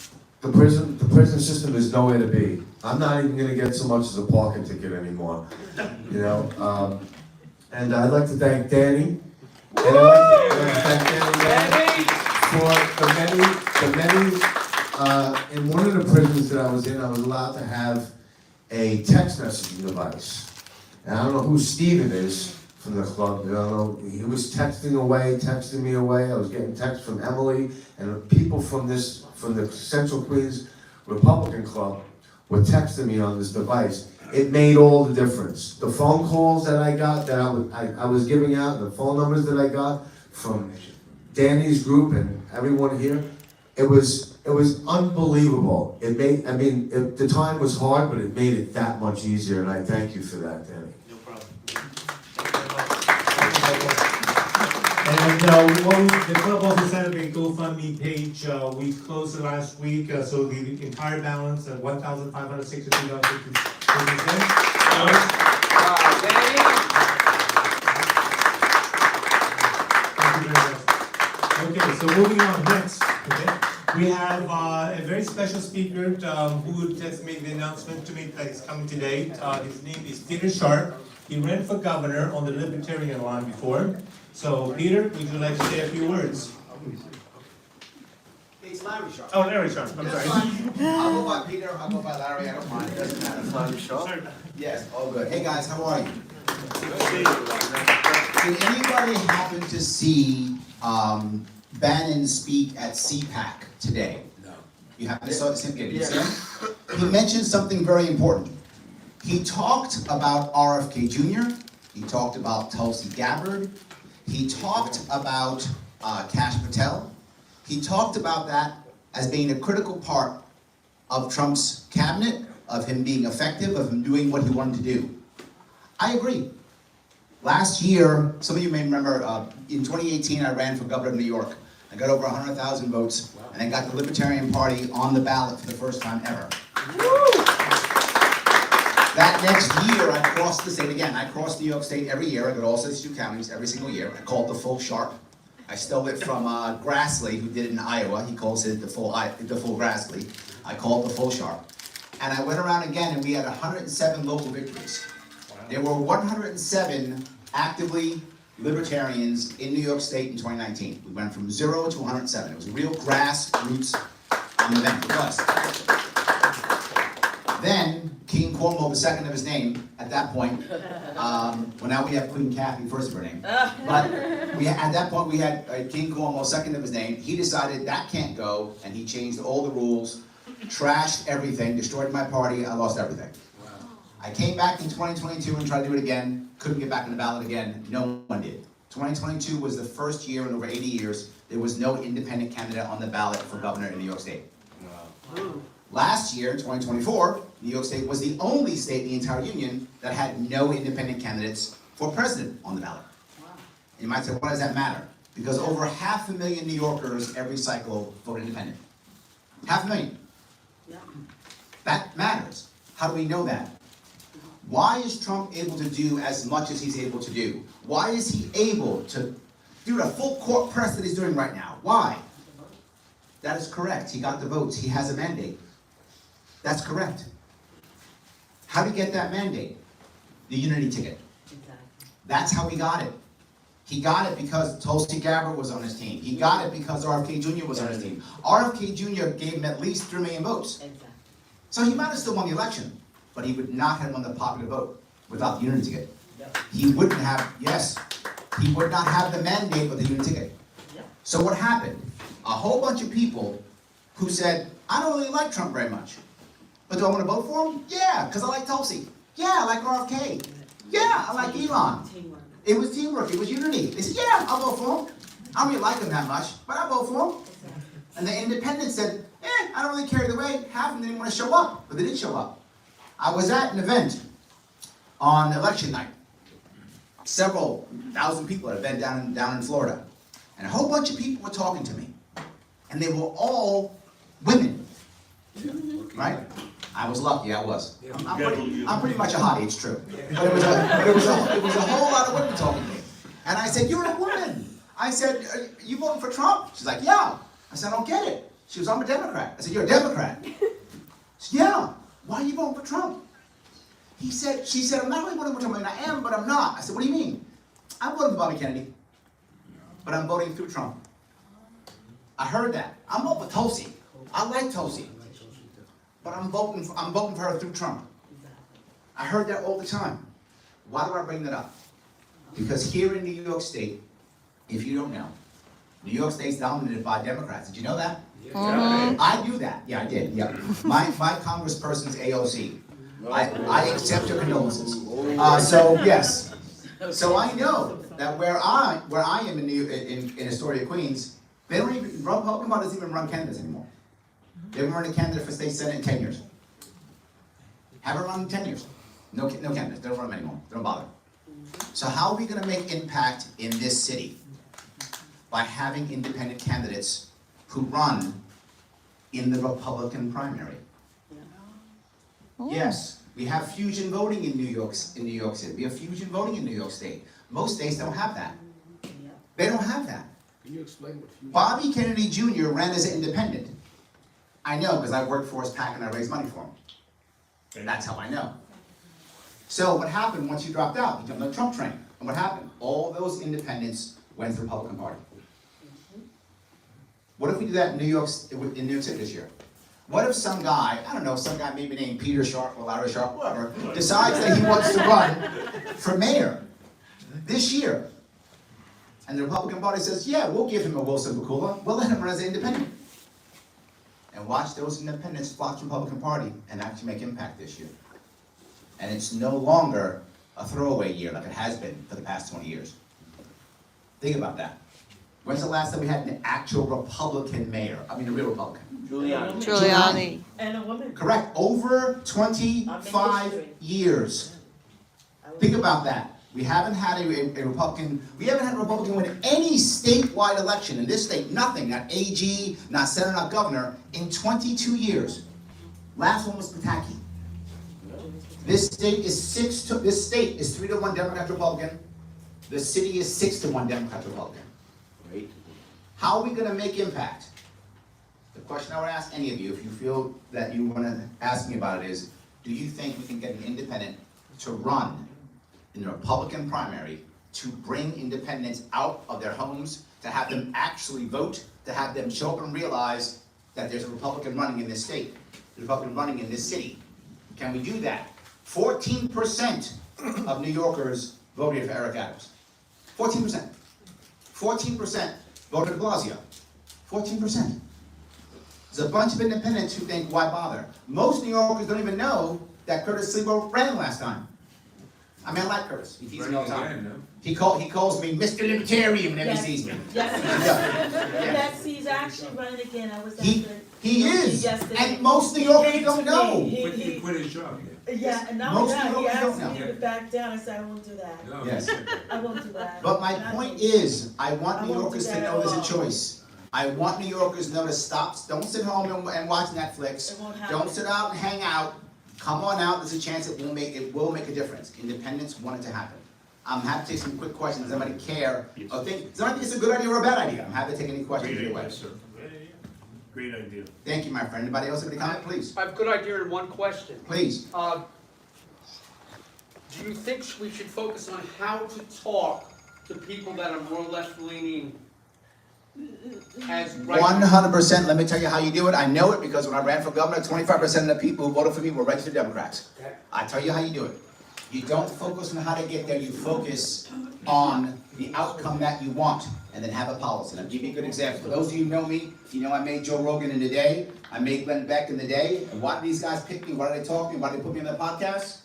the prison system is nowhere to be. I'm not even going to get so much as a parking ticket anymore. You know, and I'd like to thank Danny. And I'd like to thank Danny for the many. In one of the prisons that I was in, I was allowed to have a text messaging device. And I don't know who Steven is from the club. I don't know. He was texting me away. I was getting texts from Emily and people from the Central Queens Republican Club were texting me on this device. It made all the difference. The phone calls that I got, that I was giving out, the phone numbers that I got from Danny's group and everyone here, it was unbelievable. It made, I mean, the time was hard, but it made it that much easier, and I thank you for that, Danny. No problem. And the club also set up a GoFundMe page. We closed it last week, so the entire balance of $1,563.50. Thank you very much. Okay, so moving on next. Okay, we have a very special speaker who just made the announcement to me that he's coming today. His name is Peter Sharpe. He ran for governor on the Libertarian line before. So, Peter, would you like to say a few words? It's Larry Sharpe. Oh, Larry Sharpe, I'm sorry. I'll go by Peter, I'll go by Larry, I don't mind, it doesn't matter. Larry Sharpe? Yes, all good. Hey guys, how are you? Did anybody happen to see Bannon speak at CPAC today? No. You happen to see him? Did you see him? He mentioned something very important. He talked about RFK Jr., he talked about Tulsi Gabbard, he talked about Kash Patel. He talked about that as being a critical part of Trump's cabinet, of him being effective, of him doing what he wanted to do. I agree. Last year, some of you may remember, in 2018 I ran for governor of New York. I got over 100,000 votes, and I got the Libertarian Party on the ballot for the first time ever. That next year, I crossed the state again. I crossed New York State every year. I go to all 62 counties every single year. I call it the full Sharpe. I stole it from Grassley, who did it in Iowa. He calls it the full Grassley. I call it the full Sharpe. And I went around again, and we had 107 local victories. Wow. There were 107 actively libertarians in New York State in 2019. We went from 0 to 107. It was a real grassroots event for us. Then, King Cuomo, the second of his name, at that point, well now we have Queen Kathy, first of her name, but at that point we had King Cuomo, second of his name. He decided that can't go, and he changed all the rules, trashed everything, destroyed my party, I lost everything. Wow. I came back in 2022 and tried to do it again, couldn't get back on the ballot again, no one did. 2022 was the first year in over 80 years there was no independent candidate on the ballot for governor in New York State. Wow. Last year, 2024, New York State was the only state in the entire union that had no independent candidates for president on the ballot. Wow. And you might say, why does that matter? Because over 500,000 New Yorkers every cycle vote independent. 500,000. Yeah. That matters. How do we know that? Why is Trump able to do as much as he's able to do? Why is he able to do the full court press that he's doing right now? Why? That is correct. He got the votes. He has a mandate. That's correct. How did he get that mandate? The unity ticket. Exactly. That's how he got it. He got it because Tulsi Gabbard was on his team. He got it because RFK Jr. was on his team. RFK Jr. gave him at least 3 million votes. Exactly. So he might have still won the election, but he would not have won the popular vote without the unity ticket. Yep. He wouldn't have, yes, he would not have the mandate with the unity ticket. Yep. So what happened? A whole bunch of people who said, I don't really like Trump very much. But do I want to vote for him? Yeah, because I like Tulsi. Yeah, I like RFK. Yeah, I like Elon. It was teamwork. It was unity. They said, yeah, I'll vote for him. I don't really like him that much, but I'll vote for him. And the independents said, I don't really carry the weight. Half of them didn't want to show up, but they did show up. I was at an event on election night. Several thousand people at an event down in Florida. And a whole bunch of people were talking to me. And they were all women. Right? I was lucky, I was. I'm pretty much a hottie, it's true. But it was a whole lot of women talking to me. And I said, you're a woman. I said, are you voting for Trump? She's like, yeah. I said, I don't get it. She was, I'm a Democrat. I said, you're a Democrat? She said, yeah. Why are you voting for Trump? She said, I'm not really voting for Trump. I mean, I am, but I'm not. I said, what do you mean? I'm voting for Bobby Kennedy, but I'm voting through Trump. I heard that. I'm voting for Tulsi. I like Tulsi. But I'm voting for her through Trump. I heard that all the time. Why do I bring that up? Because here in New York State, if you don't know, New York State's dominated by Democrats. Did you know that? Yeah. I knew that. Yeah, I did. Yeah. My congressperson's AOC. I accept your condolences. So yes. So I know that where I am in Astoria, Queens, they don't even Republican doesn't even run candidates anymore. They haven't run a candidate for state senate in 10 years. Haven't run in 10 years. No candidates. They don't run them anymore. They don't bother. So how are we going to make impact in this city? by having independent candidates who run in the Republican primary. Yes, we have fusion voting in New York City. We have fusion voting in New York State. Most states don't have that. They don't have that. Can you explain what fusion? Bobby Kennedy Jr. ran as an independent. I know because I worked for his PAC and I raised money for him. That's how I know. So what happened once you dropped out? You jumped on the Trump train. And what happened? All those independents went to the Republican Party. What if we do that in New York City this year? What if some guy, I don't know, some guy maybe named Peter Sharpe or Larry Sharpe, whatever, decides that he wants to run for mayor this year? And the Republican Party says, yeah, we'll give him a Wilson Bakula. We'll let him run as an independent. And watch those independents flock to the Republican Party and actually make impact this year. And it's no longer a throwaway year like it has been for the past 20 years. Think about that. When's the last time we had an actual Republican mayor? I mean, a real Republican. Giuliani. And a woman. Correct. Over 25 years. Think about that. We haven't had a Republican, win any statewide election in this state, nothing, not AG, not Senator, not governor, in 22 years. Last one was Pataki. This state is 3-1 Democrat Republican. The city is 6-1 Democrat Republican. Right? How are we gonna make impact? The question I would ask any of you, if you feel that you wanna ask me about it is, do you think we can get an independent to run in the Republican primary to bring independents out of their homes, to have them actually vote, to have them show up and realize that there's a Republican running in this state, a Republican running in this city? Can we do that? 14% of New Yorkers voted for Eric Adams. 14%. 14% voted for Blasio. 14%. There's a bunch of independents who think, why bother? Most New Yorkers don't even know that Curtis Sligo ran last time. I mean, I like Curtis. He teases me all the time. He calls me Mr. Libertarian whenever he sees me. Yes, he's actually running again. I was He is, and most New Yorkers don't know. He quit his job. Yeah, and not only that, he asked me to back down. I said, I won't do that. No. Yes. I won't do that. But my point is, I want New Yorkers to know there's a choice. I want New Yorkers to know to stop. Don't sit home and watch Netflix. Don't sit out and hang out. Come on out. There's a chance it will make a difference. Independence want it to happen. I'm happy to take some quick questions. Does anybody care? Or think it's a good idea or a bad idea? I'm happy to take any questions either way. Great idea. Thank you, my friend. Anybody else have any comment, please? I have a good idea and one question. Please. Do you think we should focus on how to talk to people that are more left-leaning as right? 100%. Let me tell you how you do it. I know it because when I ran for governor, 25% of the people who voted for me were registered Democrats. Okay. I tell you how you do it. You don't focus on how to get there. You focus on the outcome that you want, and then have a policy. And I'll give you a good example. For those of you who know me, you know I made Joe Rogan in the day. I made Glenn Beck in the day. And why do these guys pick me? Why do they talk to me? Why do they put me on their podcast?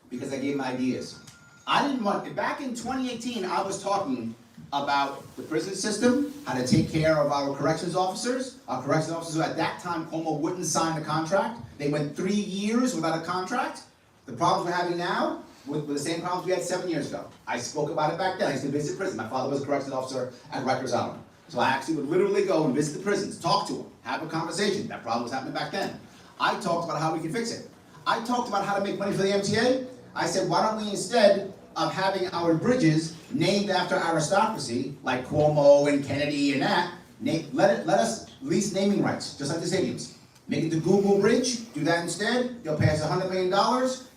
Because I gave them ideas. Back in 2018, I was talking about the prison system, how to take care of our corrections officers. Our corrections officers who at that time, Cuomo wouldn't sign the contract. They went 3 years without a contract. The problems we're having now, with the same problems we had 7 years ago. I spoke about it back then. I used to visit prison. My father was a corrections officer at Rikers Island. So I actually would literally go and visit the prisons, talk to them, have a conversation. That problem was happening back then. I talked about how we can fix it. I talked about how to make money for the MTA. I said, why don't we, instead of having our bridges named after aristocracy, like Cuomo and Kennedy and that, let us lease naming rights, just like the stadiums. Make it the Google Bridge, do that instead. They'll pay us $100 million.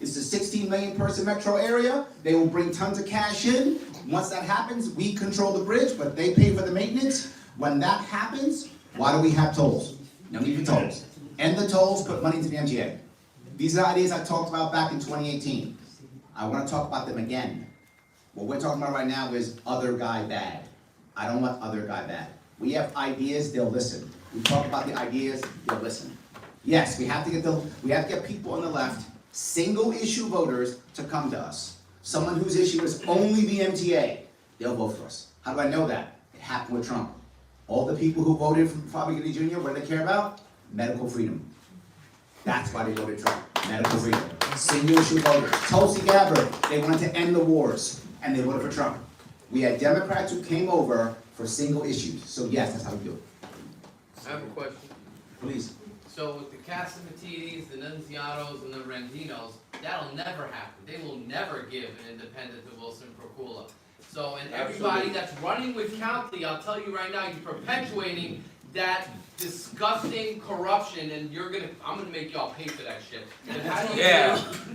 It's a 16 million person metro area. They will bring tons of cash in. Once that happens, we control the bridge, but they pay for the maintenance. When that happens, why do we have tolls? No need for tolls. End the tolls, put money into the MTA. These are ideas I talked about back in 2018. I want to talk about them again. What we're talking about right now is other guy bad. I don't want other guy bad. We have ideas, they'll listen. We talk about the ideas, they'll listen. Yes, we have to get people on the left, single issue voters, to come to us. Someone whose issue is only the MTA, they'll vote for us. How do I know that? It happened with Trump. All the people who voted for Bobby Kennedy Jr., what do they care about? Medical freedom. That's why they voted Trump. Medical freedom. Single issue voters. Tulsi Gabbard, they wanted to end the wars, and they voted for Trump. We had Democrats who came over for single issues. So yes, that's how we do it. I have a question. Please. So with the Casamatides, the Nunziatos, and the Rendinos, that'll never happen. They will never give an independent to Wilson Procula. So, and everybody that's running with county, I'll tell you right now, you're perpetuating that disgusting corruption, and I'm gonna make y'all pay for that shit. And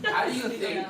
how do you think,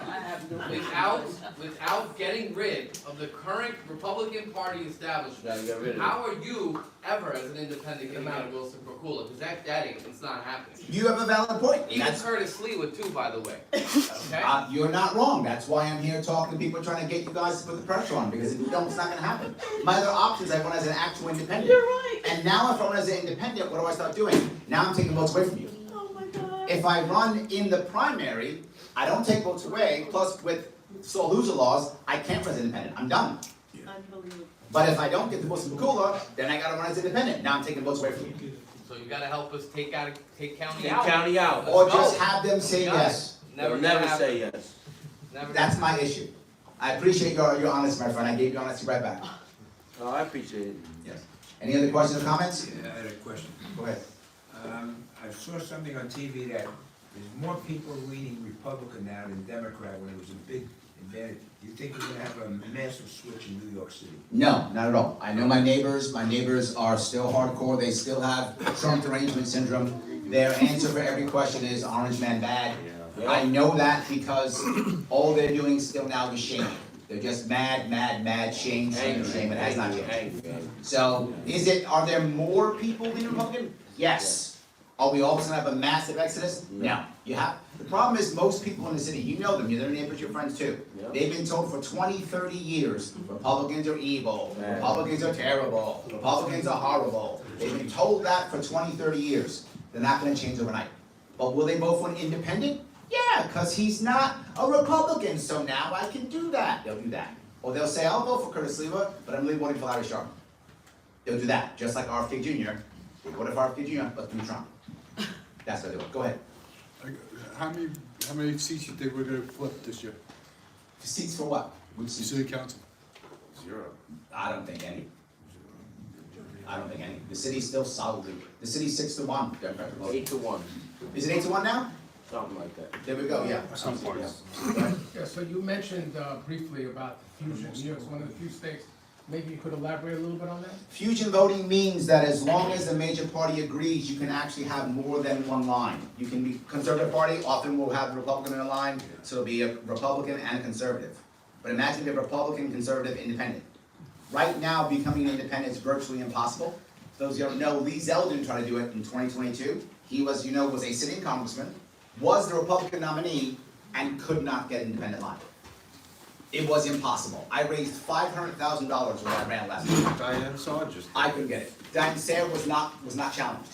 without getting rid of the current Republican Party establishment, how are you ever, as an independent, getting out of Wilson Procula? Because that ain't, it's not happening. You have a valid point. Even Curtis Lee would too, by the way. Okay? You're not wrong. That's why I'm here talking to people, trying to get you guys to put the pressure on, because if you don't, it's not gonna happen. My other options, I run as an actual independent. You're right. And now if I run as an independent, what do I start doing? Now I'm taking votes away from you. Oh my God. If I run in the primary, I don't take votes away, plus with sole loser laws, I can't run as independent. I'm done. Unbelievable. But if I don't get the votes from Kula, then I gotta run as independent. Now I'm taking votes away from you. So you gotta help us take county Take out. county out. Or Let's just go. have them say Got it. yes. Never gonna happen. say yes. Never That's gonna my issue. I appreciate your honesty, my friend. I gave you honesty right back. Oh, I appreciate it. Yes. Any other questions or comments? Yeah, I had a question. Go ahead. I saw something on TV that there's more people leaning Republican now than Democrat when it was a big advantage. Do you think we're gonna have a massive switch in New York City? No, not at all. I know my neighbors. My neighbors are still hardcore. They still have Trump derangement syndrome. Their answer for every question is orange man bad. I know that because all they're doing still now is shaming. They're just mad, shame. It has not changed. So, are there more people being Republican? Yes. Are we all of a sudden have a massive exodus? No. The problem is most people in the city, you know them, you're their neighbors, your friends too. They've been told for 20, 30 years, Republicans are evil, Republicans are terrible, Republicans are horrible. They've been told that for 20, 30 years. They're not gonna change overnight. But will they vote for an independent? Yeah, because he's not a Republican, so now I can do that. They'll do that. Or they'll say, I'll vote for Curtis Lewa, but I'm really voting for Larry Sharpe. They'll do that, just like RFK Jr. They voted for RFK Jr., but through Trump. That's what they'll do. Go ahead. How many seats you think we're gonna flip this year? Seats for what? Which seats? City council. 0. I don't think any. The city's still solidly, the city's 6-1. 8-1. Is it 8-1 now? Something like that. There we go, yeah. Some parts. Yeah, so you mentioned briefly about the fusion. New York's one of the few states. Maybe you could elaborate a little bit on that? Fusion voting means that as long as the major party agrees, you can actually have more than one line. You can be conservative party, often we'll have a Republican in a line, so it'll be a Republican and a conservative. But imagine if a Republican, conservative, independent. Right now, becoming an independent is virtually impossible. Those who don't know, Lee Zeldin tried to do it in 2022. He was, was a sitting congressman, was the Republican nominee, and could not get an independent line. It was impossible. I raised $500,000 when I ran last year. Diane saw it just. I couldn't get it. Diane Sayre was not challenged.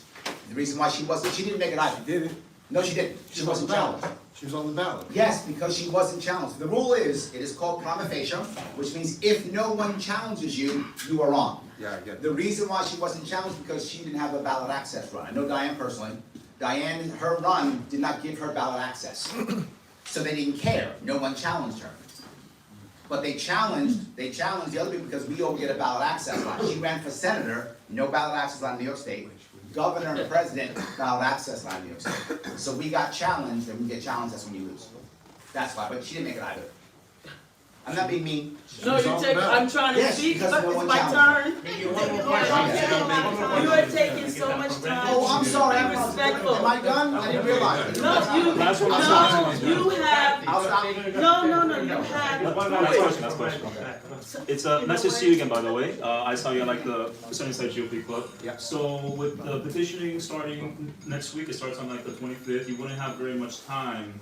The reason why she didn't make it either. She did it. No, she didn't. She wasn't challenged. She was on the ballot. Yes, because she wasn't challenged. The rule is, it is called prima facie, which means if no one challenges you, you are on. Yeah, I get it. The reason why she wasn't challenged because she didn't have a ballot access run. I know Diane personally. Diane, her run did not give her ballot access. So they didn't care. No one challenged her. But they challenged the other people because we all get a ballot access line. She ran for senator, no ballot access line in New York State. Governor and president, ballot access line in New York State. So we got challenged, and we get challenged, that's when you lose. That's why, but she didn't make it either. I'm not being mean. No, I'm trying to Yes, speak, because but no it's one my challenged. turn. You are taking so much time. Oh, I'm sorry, Be respectful. Am I done? I didn't realize. No, you have, you have. Last question. It's nice to see you again, by the way. I saw you at the Sunnyside GOP Club. Yeah. So with the petitioning starting next week, it starts on the 25th. You wouldn't have very much time.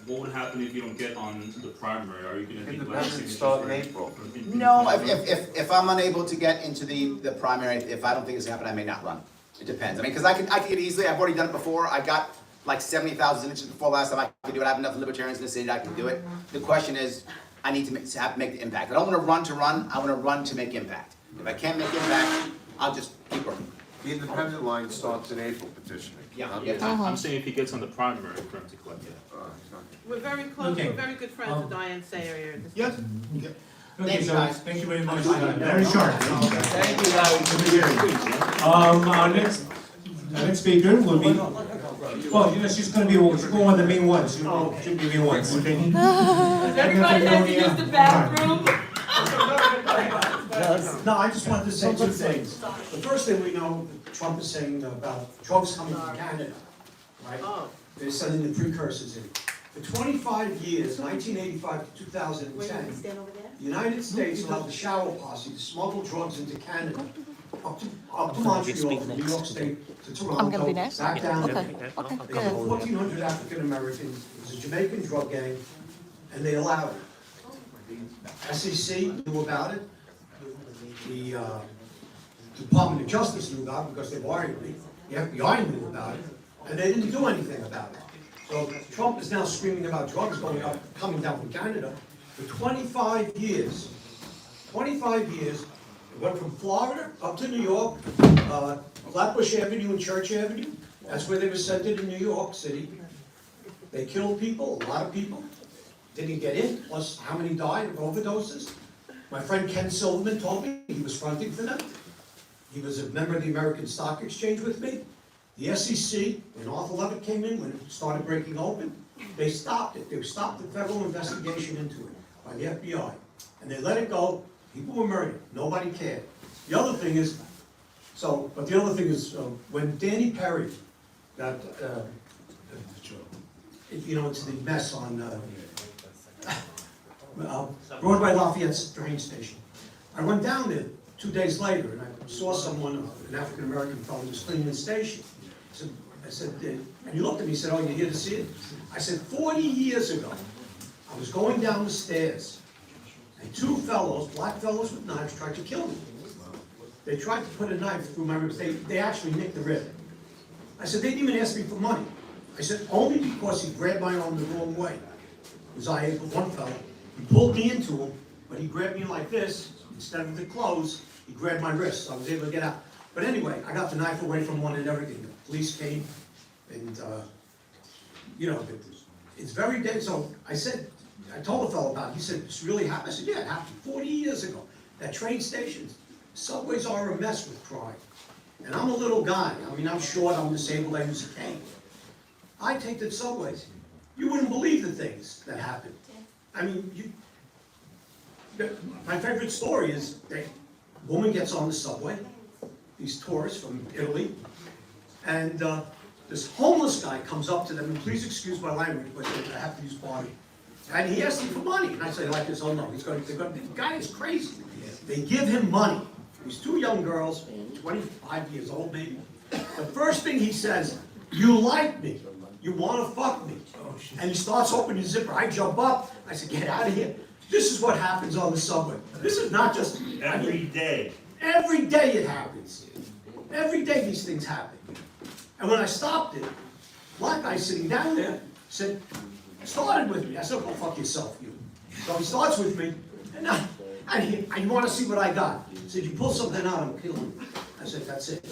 What would happen if you don't get on the primary? Are you going to Independents start in April. No, if I'm unable to get into the primary, if I don't think it's gonna happen, I may not run. It depends. I mean, because I could get easily. I've already done it before. I got like 70,000 signatures before last time I could do it. I have enough libertarians in the city that I can do it. The question is, I need to make the impact. I don't want to run to run. I want to run to make impact. If I can't make impact, I'll just keep working. The independent line starts in April petitioning. Yeah. I'm saying if he gets on the primary for him to collect it. We're very close, we're very good friends with Diane Sayre. Yes. Okay, Thank you, so, guys. thank you very much, very sharp. Thank you, guys. Our next speaker will be, well, you know, she's gonna be, she's going one of the main ones, she'll be the main ones, okay? Everybody has to use the bathroom. No, I just wanted to say two things. The first thing we know, Trump is saying about drugs coming from Canada, right? They're sending the precursors in. For 25 years, 1985 to 2010, the United States allowed the shower posse to smuggle drugs into Canada, up to Montreal, from New York State to Toronto, I'm gonna be next? back down. Okay, okay, They good. killed 1,400 African Americans. It was a Jamaican drug gang, and they allowed it. SEC knew about it. The Department of Justice knew about it because they worried me. The FBI knew about it, and they didn't do anything about it. So Trump is now screaming about drugs coming down from Canada. For 25 years, it went from Florida up to New York, Flatbush Avenue and Church Avenue. That's where they were sent in New York City. They killed people, a lot of people. Didn't get in, plus how many died of overdoses. My friend Ken Silverman told me he was fronting for them. He was a member of the American Stock Exchange with me. The SEC, when Arthur Levitt came in, when it started breaking open, they stopped it. They stopped the federal investigation into it by the FBI. And they let it go. People were murdered. Nobody cared. The other thing is, when Danny Perry got, into the mess on Broadway Lafayette train station, I went down there 2 days later and I saw someone, an African-American fellow, who was cleaning the station. I said, and he looked at me and said, "Oh, you're here to see it?" I said, 40 years ago, I was going down the stairs, and two fellows, black fellows with knives, tried to kill me. They tried to put a knife through my ribs. They actually nicked the rib. I said, they didn't even ask me for money. I said, only because he grabbed my arm the wrong way. One fellow, he pulled me into him, but he grabbed me like this. Instead of the clothes, he grabbed my wrist, so I was able to get out. But anyway, I got the knife away from one and everything. The police came, and, it's very dead. So I told the fellow about it. He said, "This really happened?" I said, "Yeah, it happened 40 years ago. That train stations, subways are a mess with crime. And I'm a little guy. I mean, I'm short, I'm disabled, I use a cane. I take the subways. You wouldn't believe the things that happen. I mean, my favorite story is that a woman gets on the subway, these tourists from Italy, and this homeless guy comes up to them, and please excuse my language, but I have to use body. And he asks them for money, and I say like this, "Oh no, the guy is crazy." They give him money. These two young girls, 25 years old maybe. The first thing he says, "You like me, you want to fuck me." And he starts opening his zipper. I jump up, I said, "Get out of here." This is what happens on the subway. This is not just every day. Every day it happens. Every day these things happen. And when I stopped it, black guy sitting down there said, started with me. I said, "Go fuck yourself, you." So he starts with me, and you want to see what I got. He said, "You pull something out, I'm killing you." I said, "That's it."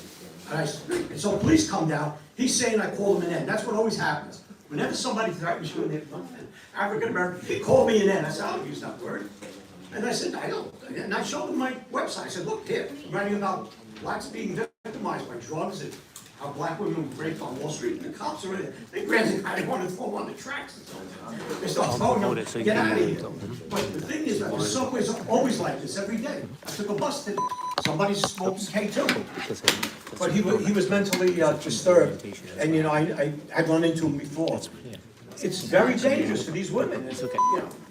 And so police come down. He's saying I called him an N. That's what always happens. Whenever somebody threatens you, African American, they call me an N. I said, "I don't use that word." And I said, "I don't." And I showed him my website. I said, "Look here, I'm writing about blacks being victimized by drugs and how black women were raped on Wall Street." And the cops are in there. They grabbed the guy, they wanted to throw him on the tracks. They start telling him, "Get out of here." But the thing is that the subways are always like this every day. I took a bus today. Somebody smoked K2. But he was mentally disturbed. And, I run into him before. It's very dangerous for these women. It's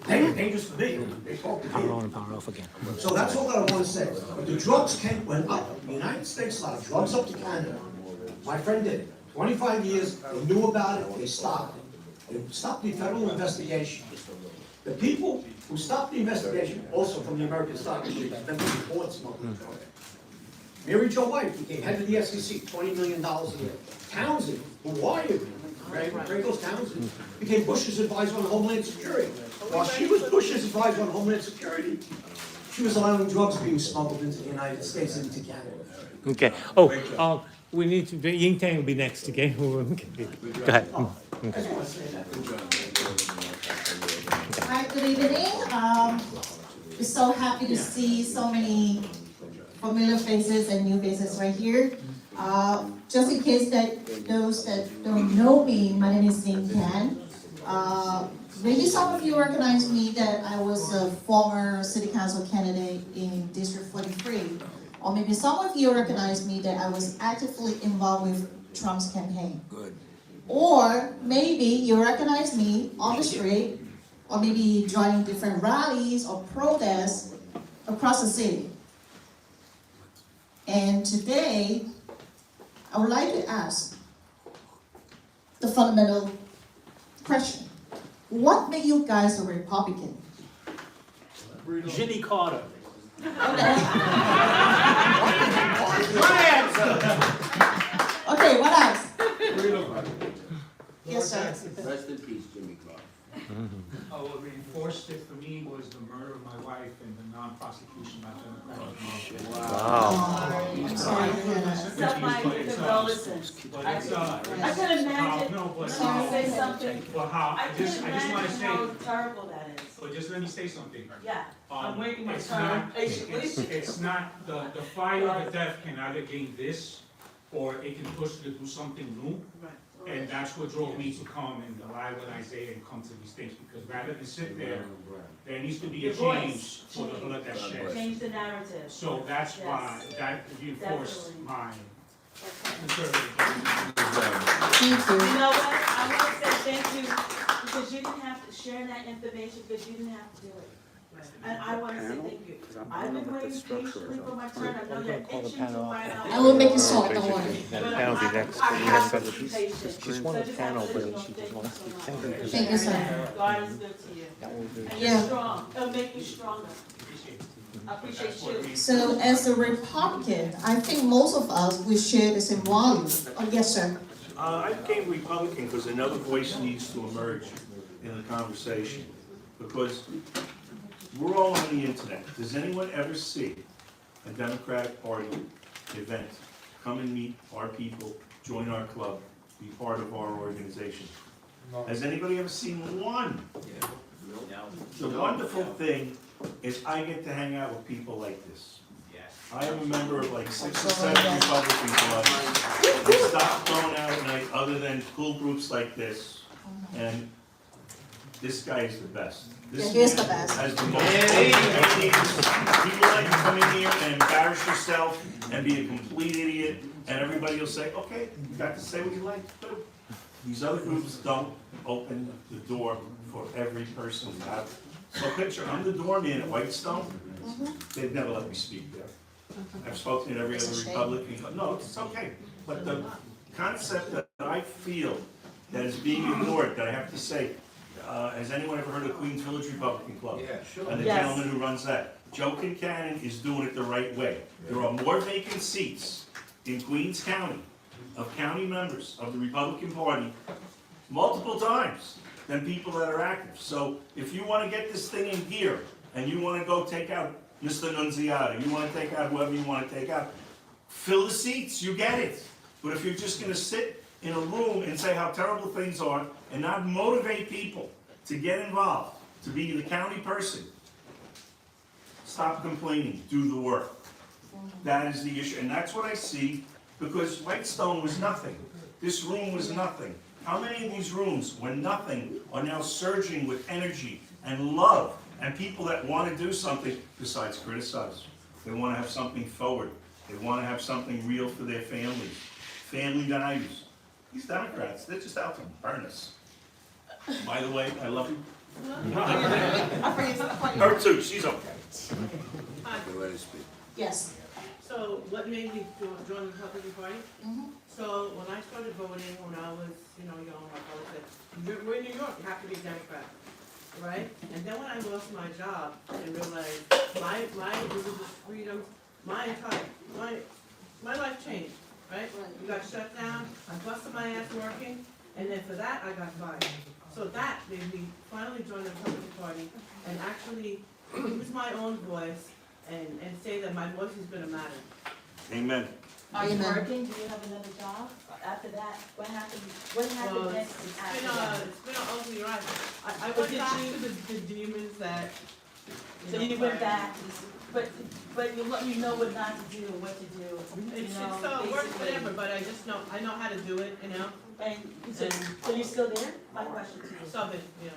dangerous for me. They talk to me. Power on and power off again. So that's all that I want to say. The drugs went up. The United States allowed drugs up to Canada. My friend did it. 25 years, they knew about it, they stopped it. They stopped the federal investigation. The people who stopped the investigation, also from the American Stock Exchange, then the report smuggling drugs. Mary Jo White became head of the SEC, $20 million a year. Townsend, who wired Franco's Townsend, became Bush's advisor on Homeland Security. While she was Bush's advisor on Homeland Security, she was allowing drugs being smuggled into the United States and into Canada. Okay. Oh, we need to. Ying Tang will be next. Okay. Go ahead. Okay. Hi, good evening. We're so happy to see so many familiar faces and new faces right here. Just in case that those that don't know me, my name is Ying. Maybe some of you recognize me that I was a former city council candidate in District 43. Or maybe some of you recognize me that I was actively involved with Trump's campaign. Good. Or maybe you recognize me on the street, or maybe joining different rallies or protests across the city. And today, I would like to ask the fundamental question. What made you guys a Republican? Jimmy Carter. Okay, what else? Yes, sir. Rest in peace, Jimmy Carter. Oh, what reinforced it for me was the murder of my wife and the non-prosecution by Democratic. Wow. I'm sorry to hear that. Accept my condolences. I can imagine, No, but can you say something? But how, I I just can want to imagine say, how terrible that is. but just let me say something. Yeah, I'm waiting my It's turn not, patiently. it's not, the fire of the death can either gain this, or it can push you to do something new. And that's what drove me to come and ally with Isaiah and come to these things, because rather than sit there, there needs to be a Your voice. change for the blood that's shed. Change the narrative. So that's why, Yes. that reinforced Definitely. my conservative. You know what, I want to say thank you, because you didn't have to share that information, because you didn't have to do it. And I want to say thank you. I've been waiting patiently for my turn, I know you're itching to find out. I will make it short, don't worry. But I have to be patient. She's one of the panel, but she just wants to thank you. Thank you, sir. God is good to you. And you're Yeah. strong, it'll make you stronger. I appreciate you. So as a Republican, I think most of us, we share the same values. Oh, yes, sir. I became Republican because another voice needs to emerge in the conversation. Because we're all on the internet. Does anyone ever see a Democratic Party event? Come and meet our people, join our club, be part of our organization. Has anybody ever seen one? The wonderful thing is I get to hang out with people like this. I am a member of like 6 or 7 Republican clubs. I stopped going out at night other than cool groups like this. And this guy is the best. This Yeah, he is the man best. has the most people like to come in here and embarrass yourself and be a complete idiot, and everybody will say, okay, you got to say what you like to do. These other groups don't open the door for every person. So picture, I'm the doorman at Whitestone. They've never let me speak there. I've spoken at every other Republican club. No, it's okay. But the concept that I feel that is being ignored, that I have to say, has anyone ever heard of Queens Village Republican Club? Yeah, sure. And the Yes. gentleman who runs that. Joe Kincannon is doing it the right way. There are more vacant seats in Queens County of county members of the Republican Party multiple times than people that are active. So if you want to get this thing in gear and you want to go take out Mr. Nunziata, you want to take out whoever you want to take out, fill the seats, you get it. But if you're just going to sit in a room and say how terrible things are and not motivate people to get involved, to be the county person, stop complaining, do the work. That is the issue, and that's what I see, because Whitestone was nothing. This room was nothing. How many of these rooms, when nothing, are now surging with energy and love, and people that want to do something besides criticize? They want to have something forward. They want to have something real for their families. Family values. These Democrats, they're just out to burn us. By the way, I love you. Her too, she's okay. Yes. So what made me join the Republican Party? So when I started voting, when I was, young, my father said, we're in New York, you have to be a Democrat, right? And then when I lost my job and realized my religious freedoms, my life changed, right? We got shut down, I busted my ass working, and then for that I got fired. So that made me finally join the Republican Party and actually use my own voice and say that my voice is gonna matter. Amen. Are you working? Do you have another job? After that, what happened? What happened Well, next after that? it's been an ugly ride. I went back to the demons that So you went back, but you let me know what not to do and what to do, It's, you know, work, basically. whatever, but I just know, I know how to do it, you know? And so you're still there? My question to you. Subbing, yeah.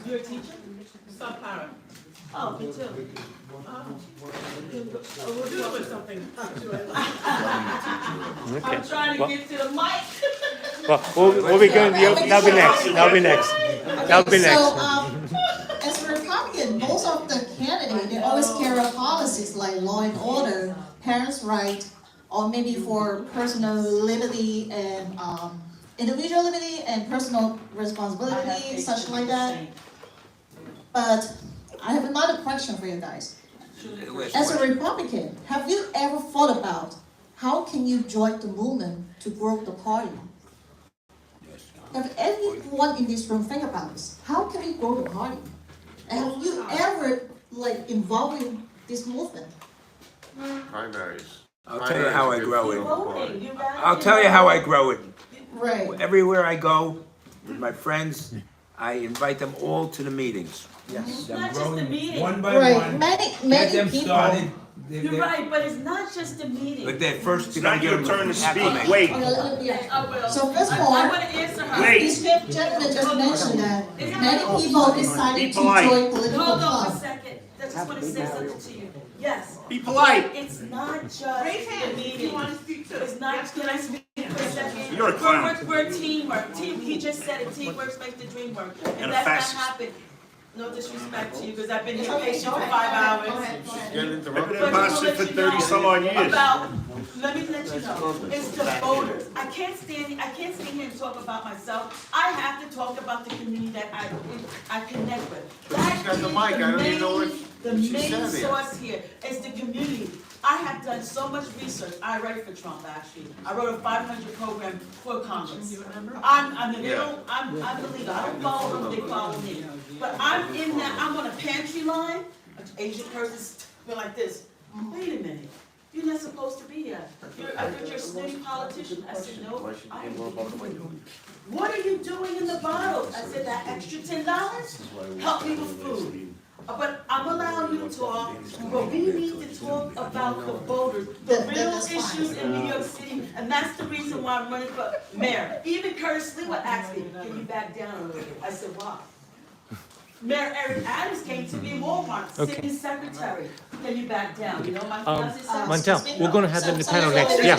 You're a teacher? Sub-para. Oh, me too. We'll do it with something. I'm trying to get to the mic. Well, we'll be going, that'll be next, that'll be next. That'll be next. So, as a Republican, most of the candidates, they always carry out policies like law and order, parents' right, or maybe for personal liberty and individual liberty and personal responsibility, such like that. But I have another question for you guys. As a Republican, have you ever thought about how can you join the movement to grow the party? Have everyone in this room think about this? How can we grow the party? And have you ever involved in this movement? Primaries. I'll tell you how I grow it. Voting, I'll tell you how I grow it. Right. Everywhere I go with my friends, I invite them all to the meetings. It's I'm not just the growing meeting. one by Right. one. Many Get them people. started. You're right, but it's not just the meeting. But then first It's you not gotta your get turn them to speak, acclimated. wait. I will. So first of I all, want to answer her. Wait. this gentleman just mentioned that many people decided Be to polite. join political Hold on for a clubs. second. I just want to say something to you. Yes. Be polite. It's not just Raise the hands if you meeting. want to speak too. It's not, can I speak for a second? You're a clown. We're teamwork. He just said it, teamwork makes the dream work. And And a that's fascist. not happened. No disrespect to you, because I've been here Okay, patient go for ahead, 5 go hours. ahead, go ahead. Getting I've been interrupted. in Boston for 30 some odd years. About, let me let you know, it's the voters. I can't stand here and talk about myself. I have to talk about the community that I connect with. That got the is mic. I don't even know what the she main said here. source here is the community. I have done so much research. I write for Trump, actually. I wrote a 500 program for Congress. I'm the leader. I don't follow them, they follow me. But I'm in that, I'm on a pantry line, an Asian person's been like this. Wait a minute, you're not supposed to be here. I think you're a snooty politician. I said, no, I am. What are you doing in the bottles? I said, that extra $10, help me with food. But I'm allowing you to talk, but we need to talk about the voters, the real issues in New York City, and that's the reason why I'm running for mayor. Even Curtis Lee would ask me, can you back down a little bit? I said, why? Mayor Eric Adams came to me in Walmart, city secretary. Can you back down? You know, my fiance said. Montell, we're gonna have the panel next, yeah.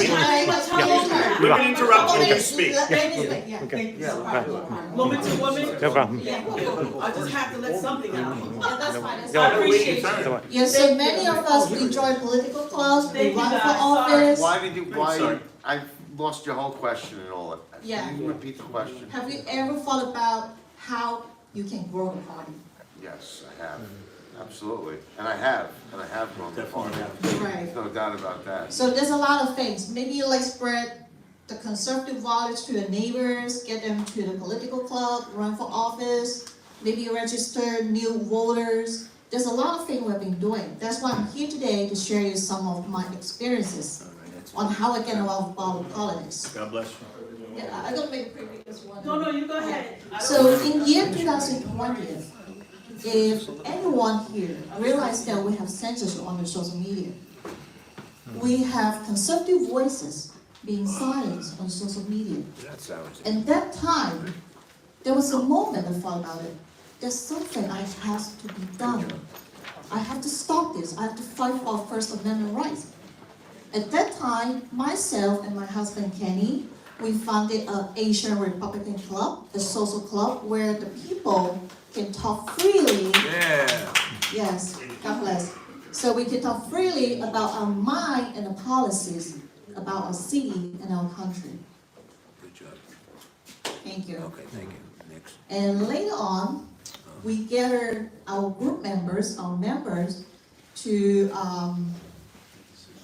We're gonna interrupt you, you speak. Woman to woman? No problem. I just have to let something out. That's fine. That's I fine. appreciate you. Yes, so many of us, we join political clubs, we Thank you, run for guys. office. Why did you, sorry. I lost your whole question and all of that. Yeah. Can you repeat the question? Have you ever thought about how you can grow the party? Yes, I have. Absolutely. And I have grown the party. Right. There's no doubt about that. So there's a lot of things. Maybe you spread the conservative voters to your neighbors, get them to the political club, run for office. Maybe you register new voters. There's a lot of things we've been doing. That's why I'm here today to share you some of my experiences on how I get involved with politics. God bless you. Yeah, I'm gonna make a pretty this one. No, you go ahead. So in year 2020, if anyone here realized that we have censorship on the social media, we have conservative voices being silenced on social media. That sounds. And that time, there was a moment I thought about it. There's something that has to be done. I have to stop this. I have to fight for First Amendment rights. At that time, myself and my husband Kenny, we founded an Asian Republican Club, a social club where the people can talk freely. Yeah. Yes, God bless. So we can talk freely about our mind and the policies about our city and our country. Good job. Thank you. Okay, thank you. Next. And later on, we gathered our group members, our members, to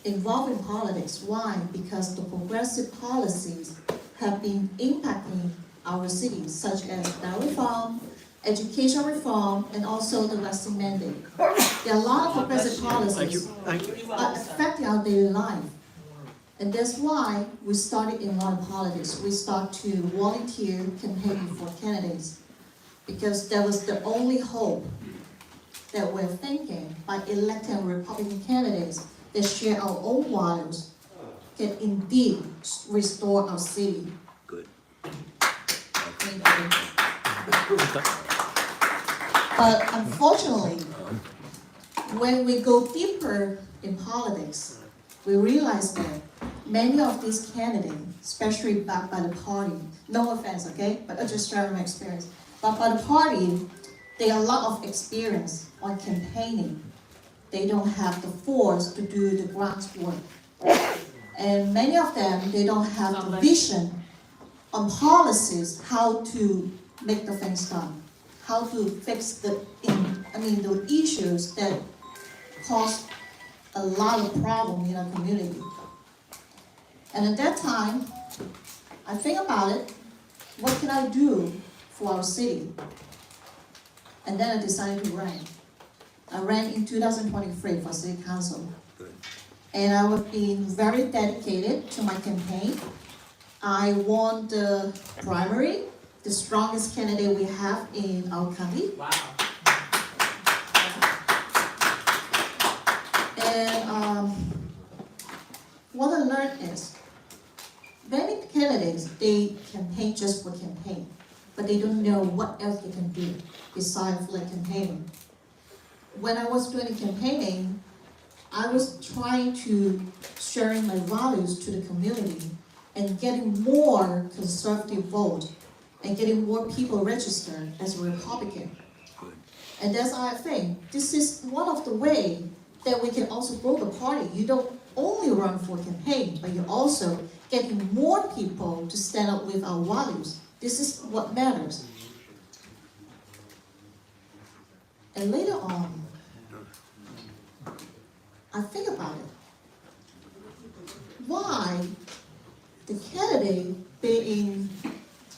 involve in politics. Why? Because the progressive policies have been impacting our cities, such as bail reform, education reform, and also the vaccine mandate. There are a lot of progressive policies affecting our daily life. And that's why we started in modern politics. We started to volunteer campaigning for candidates because that was the only hope that we're thinking by electing Republican candidates that share our own values can indeed restore our city. Good. Thank you. But unfortunately, when we go deeper in politics, we realize that many of these candidates, especially backed by the party, no offense, okay, but I just share my experience, but by the party, they have a lot of experience on campaigning. They don't have the force to do the groundwork. And many of them, they don't have the vision on policies, how to make the things done, how to fix the issues that cause a lot of problem in our community. And at that time, I think about it, what can I do for our city? And then I decided to run. I ran in 2023 for city council. And I was being very dedicated to my campaign. I won the primary, the strongest candidate we have in our county. Wow. And what I learned is, many candidates, they campaign just for campaign, but they don't know what else they can do besides like campaigning. When I was doing the campaigning, I was trying to share my values to the community and getting more conservative vote and getting more people registered as a Republican. And that's why I think this is one of the ways that we can also grow the party. You don't only run for campaign, but you're also getting more people to stand up with our values. This is what matters. And later on, I think about it. Why the candidate being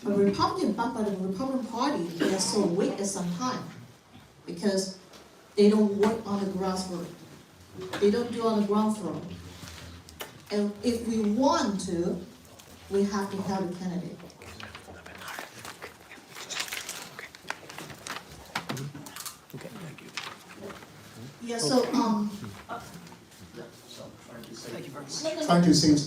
a Republican backed by the Republican Party, they are so weak at some time? Because they don't work on the grassroots. They don't do on the ground floor. And if we want to, we have to have a candidate. Okay, thank you. Yeah, so, trying to save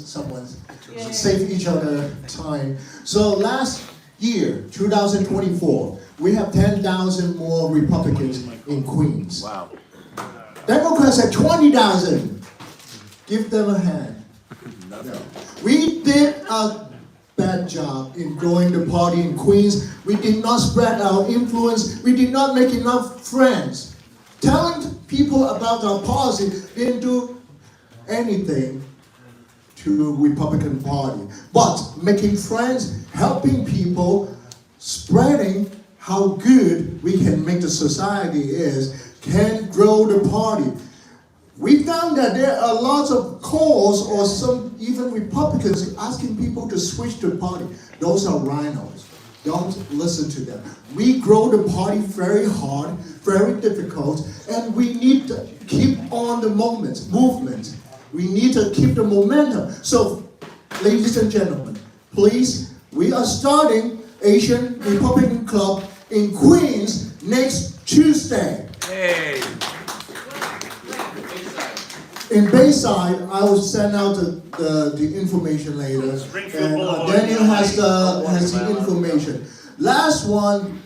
save each other time. So last year, 2024, we have 10,000 more Republicans in Queens. Wow. Democrats at 20,000. Give them a hand. No. We did a bad job in growing the party in Queens. We did not spread our influence. We did not make enough friends. Telling people about our policy didn't do anything to Republican Party. But making friends, helping people, spreading how good we can make the society is, can grow the party. We found that there are lots of calls or some even Republicans asking people to switch the party. Those are rhinos. Don't listen to them. We grow the party very hard, very difficult, and we need to keep on the movement. We need to keep the momentum. So, ladies and gentlemen, please, we are starting Asian Republican Club in Queens next Tuesday. Hey. In Bayside, I will send out the information later, and Daniel has the information. Last one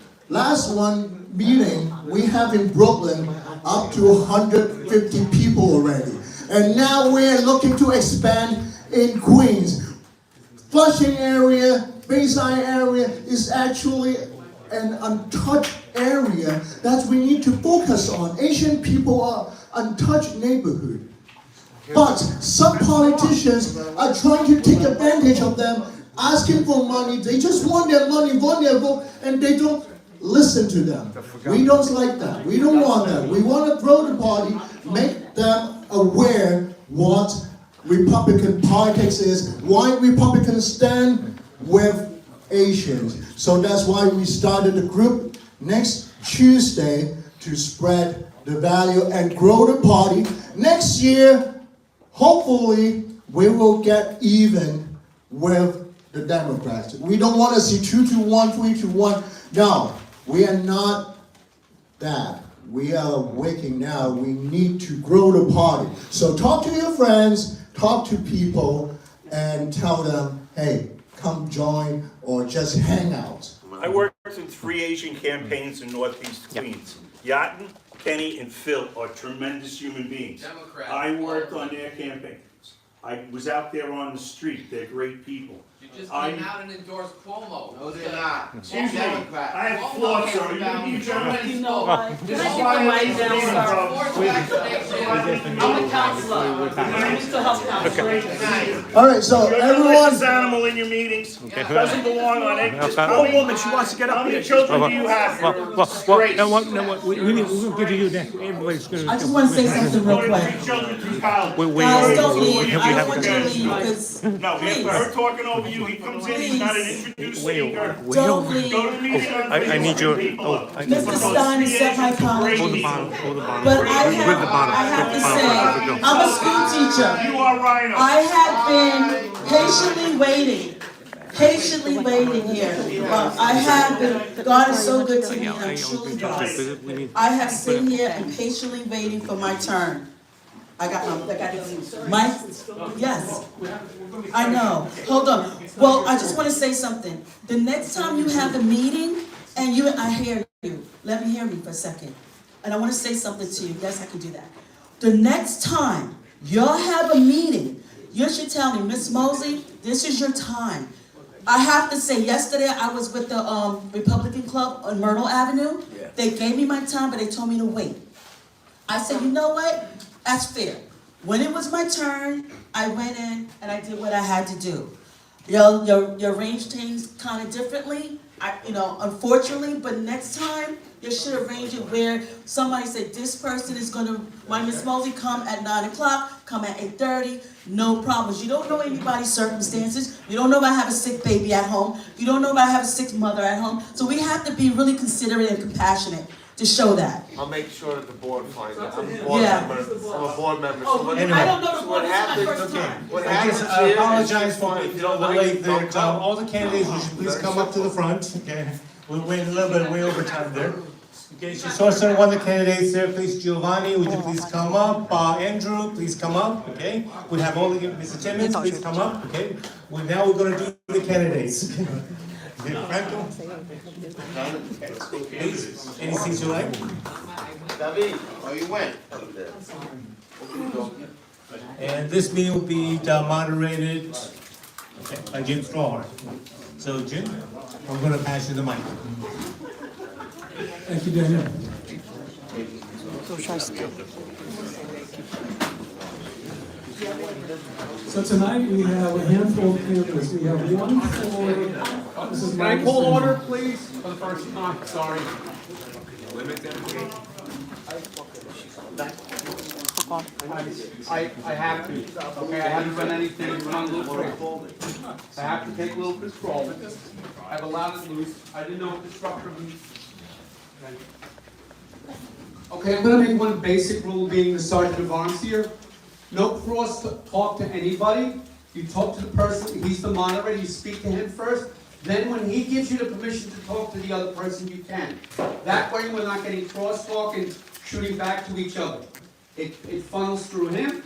meeting we have in Brooklyn, up to 150 people already, and now we're looking to expand in Queens. Flushing area, Bayside area is actually an untouched area that we need to focus on. Asian people are untouched neighborhood. But some politicians are trying to take advantage of them, asking for money. They just want their money, want their vote, and they don't listen to them. We don't like that. We don't want that. We want to grow the party, make them aware what Republican politics is, why Republicans stand with Asians. So that's why we started the group next Tuesday to spread the value and grow the party. Next year, hopefully, we will get even with the Democrats. We don't want to see 2-1, 3-1. No, we are not that. we are waking now. We need to grow the party. So talk to your friends, talk to people, and tell them, hey, come join or just hang out. I worked in 3 Asian campaigns in Northeast Queens. Yatin, Kenny, and Phil are tremendous human beings. Democrat. I worked on their campaigns. I was out there on the street. They're great people. You just came out and endorsed Cuomo. No, they're not. Excuse me, Democrat. I have flaws, sir. Are you gonna be a journalist? You know why? This Can is I why get I the mic down, sir? I'm a counselor. I'm a mental health counselor. All right, so You're gonna let everyone. this animal in your meetings. Doesn't belong on it. This Oh, poor woman, she wants to get up How many here. children do you have? Disgrace. We need, we're gonna give you that, everybody's gonna. I just want to say something real quick. Three children through college. Guys, don't leave. I don't want you to leave, because, No, please. her talking over you, he comes in, he's not an introduced speaker. Don't leave. Go to the meeting on I need you, people up. Mr. Stein has said my apologies. hold the bottom, hold the bottom. But I have to say, I'm a school teacher. You are Rhino. I have been patiently waiting here. I have been, God is so good to me, I'm truly blessed. I have sitting here and patiently waiting for my turn. Yes, I know, hold on. Well, I just want to say something. The next time you have a meeting, and I hear you, let me hear me for a second. And I want to say something to you, yes, I can do that. The next time y'all have a meeting, you should tell me, Miss Moseley, this is your time. I have to say, yesterday I was with the Republican Club on Myrtle Avenue. They gave me my time, but they told me to wait. I said, you know what? That's fair. When it was my turn, I went in and I did what I had to do. You arrange things kind of differently, unfortunately, but next time, you should arrange it where somebody said, this person is gonna, my Miss Moseley, come at 9 o'clock, come at 8:30, no problems. You don't know anybody's circumstances. You don't know if I have a sick baby at home. You don't know if I have a sick mother at home. So we have to be really considerate and compassionate to show that. I'll make sure that the board finds out. I'm a board member. I'm a board member. Oh, So what, I don't know the so board, what this is my happens? first time. What I happens guess here I is apologize you for find- if you the don't like late it, don't there. come. All the candidates, would you please come up to the front, okay? We went a little bit way over time there. Okay, so source one of the candidates there, please. Giovanni, would you please come up? Andrew, please come up, okay? We have all the, Mr. Timmins, please come up, okay? Now we're gonna do the candidates. Okay, Franco? Please, any seats you like? David, oh, you went. And this meeting will be moderated by Jim Strawhart. So Jim, I'm gonna pass you the mic. Thank you, Daniel. So tonight we have a handful of candidates. We have one for, this is Can my I call order, understanding. please, for the first time? Sorry. I have to, okay, I haven't done anything, run a little free. I have to take a little control. I've allowed it loose, I didn't know what the structure of the. Okay, I'm gonna make one basic rule being the sergeant of arms here. No cross talk to anybody. You talk to the person, he's the moderator, you speak to him first. Then when he gives you the permission to talk to the other person, you can. That way we're not getting crosstalk and shooting back to each other. It funnels through him,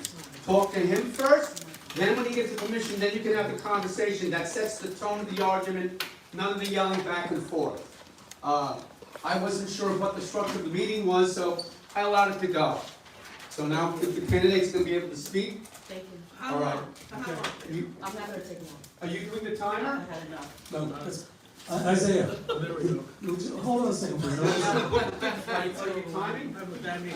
talk to him first, then when he gives the permission, then you can have the conversation. That sets the tone of the argument, none of the yelling back and forth. I wasn't sure what the structure of the meeting was, so I allowed it to go. So now the candidate's gonna be able to speak. Thank you. All right. I'm not gonna take long. Are you doing the timer? I had enough. No, Isaiah, hold on a second, please. Are you timing?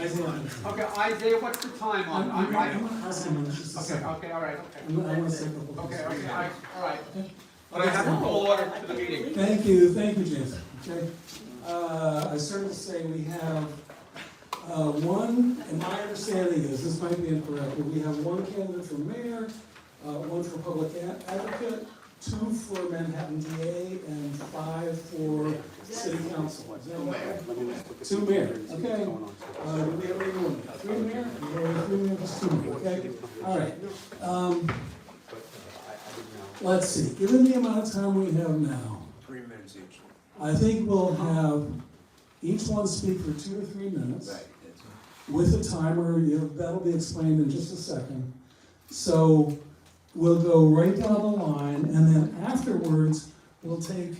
Isaiah. Okay, Isaiah, what's the time on? I'm gonna ask him in just a Okay, second. okay, all right, I want to say a couple of things. okay, all right. But I have to call order to the meeting. Thank you, James. Okay, I certainly say we have one, and my understanding is, this might be incorrect, but we have one candidate for mayor, one for public advocate, 2 for Manhattan DA, and 5 for city council. Is that right? 2 mayor, okay. Do we have anyone? 3 mayor? We have 3 mayor, plus 2 mayor, okay? All right. Let's see, given the amount of time we have now, 3 minutes each. I think we'll have each one speak for 2 or 3 minutes. With a timer, that'll be explained in just a second. So we'll go right down the line, and then afterwards, we'll take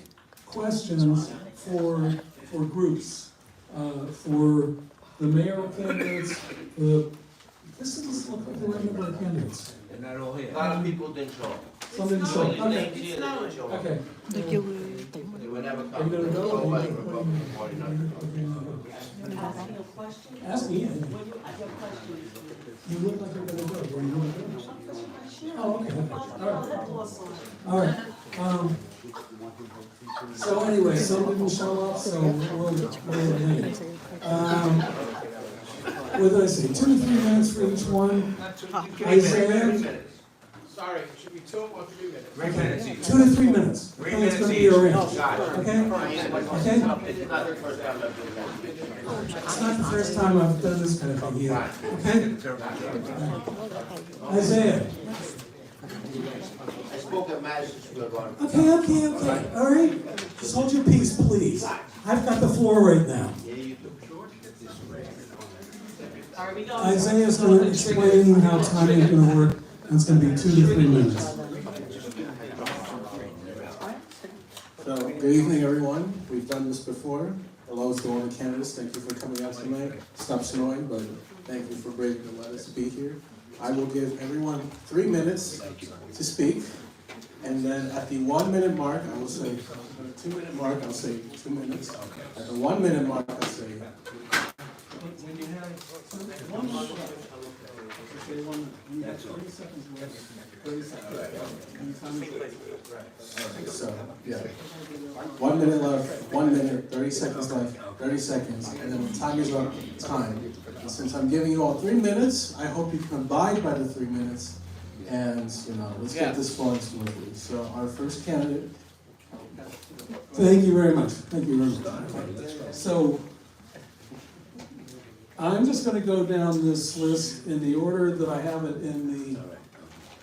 questions for groups, for the mayoral candidates, this doesn't look like the right number of candidates. They're not all here. A lot of people didn't show up. Some didn't show up. Only Okay. names here that didn't show up. Okay. They were never Are you coming. gonna go? Nobody Republican Party, not Asking a question? Ask me. When you, your question is. You look like you're gonna go. Where you wanna go? Oh, okay. All right. So anyway, some didn't show up, so we'll wait. What did I say? 2 to 3 minutes for each one. Isaiah? Sorry, it should be 2 or 3 minutes. 3 minutes each. 2 to 3 minutes. 3 Okay, it's minutes gonna be each. arranged. Got it. Okay? Okay? It's not the first time I've done that. It's not the first time I've done this kind of thing yet. Okay? Isaiah? I spoke at Madison Square Garden. Okay. All right. Just hold your peace, please. I've got the floor right now. Isaiah's going to explain how timing is going to work, and it's going to be 2 to 3 minutes. So, good evening, everyone. We've done this before. Hello to all the candidates. Thank you for coming out tonight. Stop snowing, but thank you for braving to let us be here. I will give everyone 3 minutes to speak, and then at the 1 minute mark, I will say, at the 2 minute mark, I'll say 2 minutes. At the 1 minute mark, I'll say, when you have 1 minute left, say 1 minute. You have 30 seconds left. 30 seconds left. So, yeah. 1 minute left, 1 minute, 30 seconds left, 30 seconds, and then when time is up, time. And since I'm giving you all 3 minutes, I hope you can abide by the 3 minutes, and, let's get this flowing smoothly. So, our first candidate. Thank you very much. Thank you very much. So, I'm just going to go down this list in the order that I have it in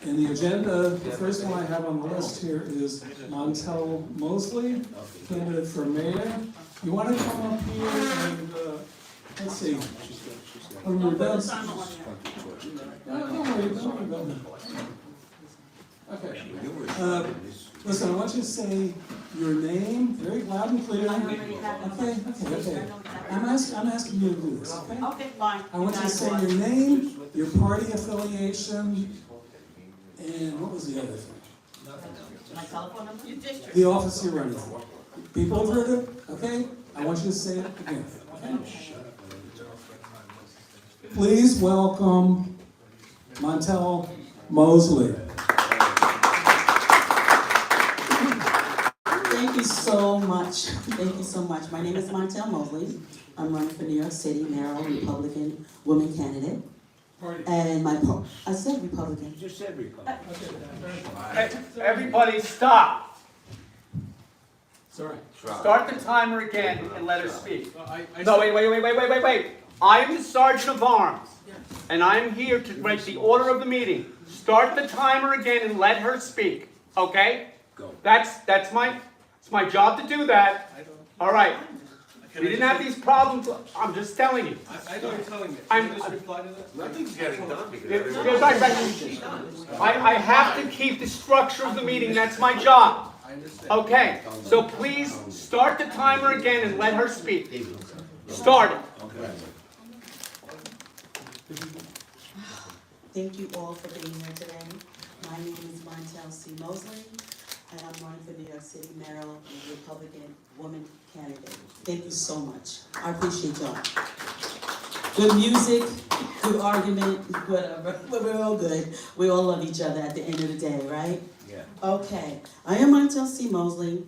the agenda. The first one I have on the list here is Montell Moseley, candidate for mayor. You want to come up here and, let's see. When we're done. Don't worry about it. Okay. Listen, I want you to say your name very loud and clear. Okay. I'm asking you to do this, okay? Okay, fine. I want you to say your name, your party affiliation, and what was the other thing? My telephone number? Your district. The office you're running for. People have heard it, okay? I want you to say it again, okay? Please welcome Montell Moseley. Thank you so much. Thank you so much. My name is Montell Moseley. I'm running for New York City mayoral Republican woman candidate. And I said Republican. You just said Republican. Everybody stop. Sorry. Start the timer again and let her speak. No, wait. I am the Sergeant of Arms, and I'm here to break the order of the meeting. Start the timer again and let her speak, okay? Go. It's my job to do that. All right. We didn't have these problems. I'm just telling you. I know you're telling me. I'm just reply to that? Nothing's getting done because I have to keep the structure of the meeting. That's my job. Okay, so please start the timer again and let her speak. Start it. Thank you all for being here today. My name is Montell C. Moseley, and I'm running for New York City mayoral Republican woman candidate. Thank you so much. I appreciate y'all. Good music, good argument, whatever. We're all good. We all love each other at the end of the day, right? Yeah. Okay. I am Montell C. Moseley.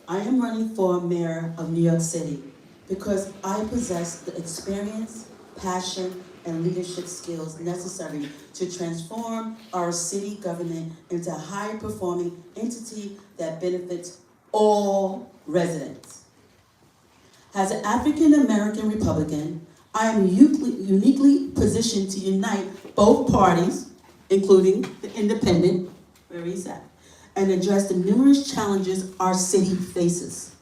I am running for mayor of New York City because I possess the experience, passion, and leadership skills necessary to transform our city government into a high-performing entity that benefits all residents. As an African-American Republican, I am uniquely positioned to unite both parties, including the independent, where he's at, and address the numerous challenges our city faces.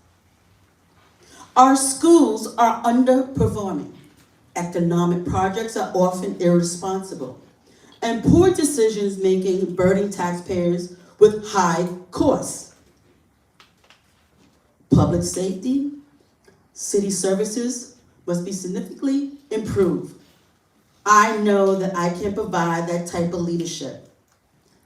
Our schools are underperforming. Economic projects are often irresponsible. And poor decisions making burden taxpayers with high costs. Public safety, city services must be significantly improved. I know that I can provide that type of leadership.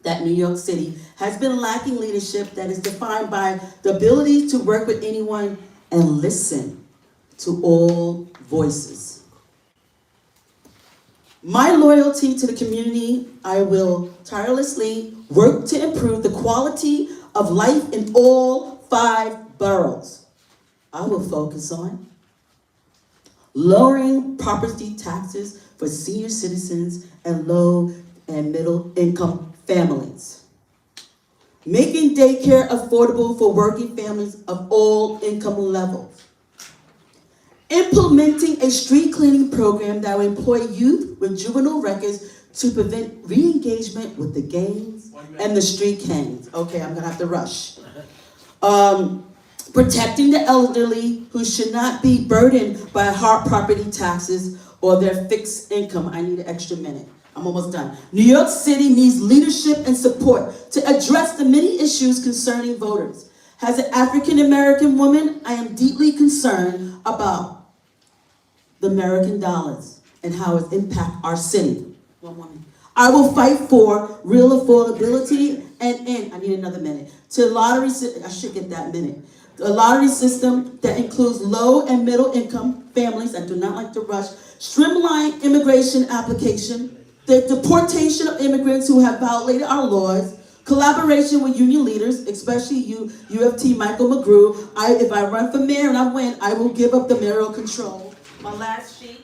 That New York City has been lacking leadership that is defined by the ability to work with anyone and listen to all voices. My loyalty to the community, I will tirelessly work to improve the quality of life in all 5 boroughs. I will focus on lowering property taxes for senior citizens and low and middle income families. Making daycare affordable for working families of all income levels. Implementing a street cleaning program that will employ youth with juvenile records to prevent re-engagement with the gangs and the street gangs. Okay, I'm gonna have to rush. Protecting the elderly who should not be burdened by hard property taxes or their fixed income. I need an extra minute. I'm almost done. New York City needs leadership and support to address the many issues concerning voters. As an African American woman, I am deeply concerned about the American dollars and how it impacts our city. I will fight for real affordability and I need another minute. To lottery, I should get that minute. A lottery system that includes low and middle income families, I do not like to rush, streamline immigration application, the deportation of immigrants who have violated our laws, collaboration with union leaders, especially UFT Michael McGrew. If I run for mayor and I win, I will give up the mayoral control. My last sheet.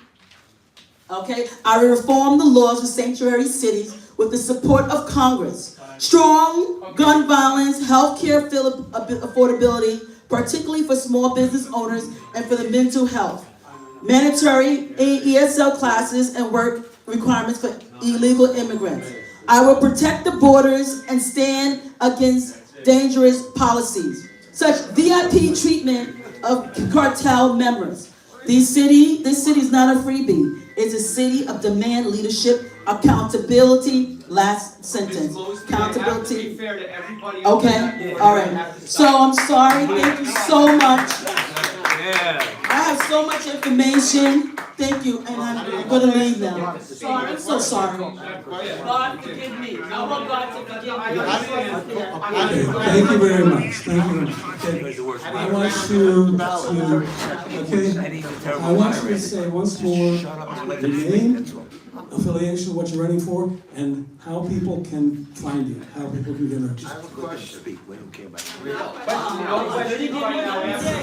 Okay, I will reform the laws of sanctuary cities with the support of Congress. Strong gun violence, healthcare affordability, particularly for small business owners and for the mental health. Mandatory ESL classes and work requirements for illegal immigrants. I will protect the borders and stand against dangerous policies, such VIP treatment of cartel members. This city is not a freebie. It's a city of demand, leadership, accountability. Last sentence. Accountability. Okay, all right. So I'm sorry. Thank you so much. I have so much information. Thank you, and I'm going to leave now. Sorry, I'm so sorry. God forgive me. I want God to forgive me. Okay, thank you very much. Thank you very much. Okay. I want you to say once more your name, affiliation, what you're running for, and how people can find you, how people can get in touch. I have a question. We don't care about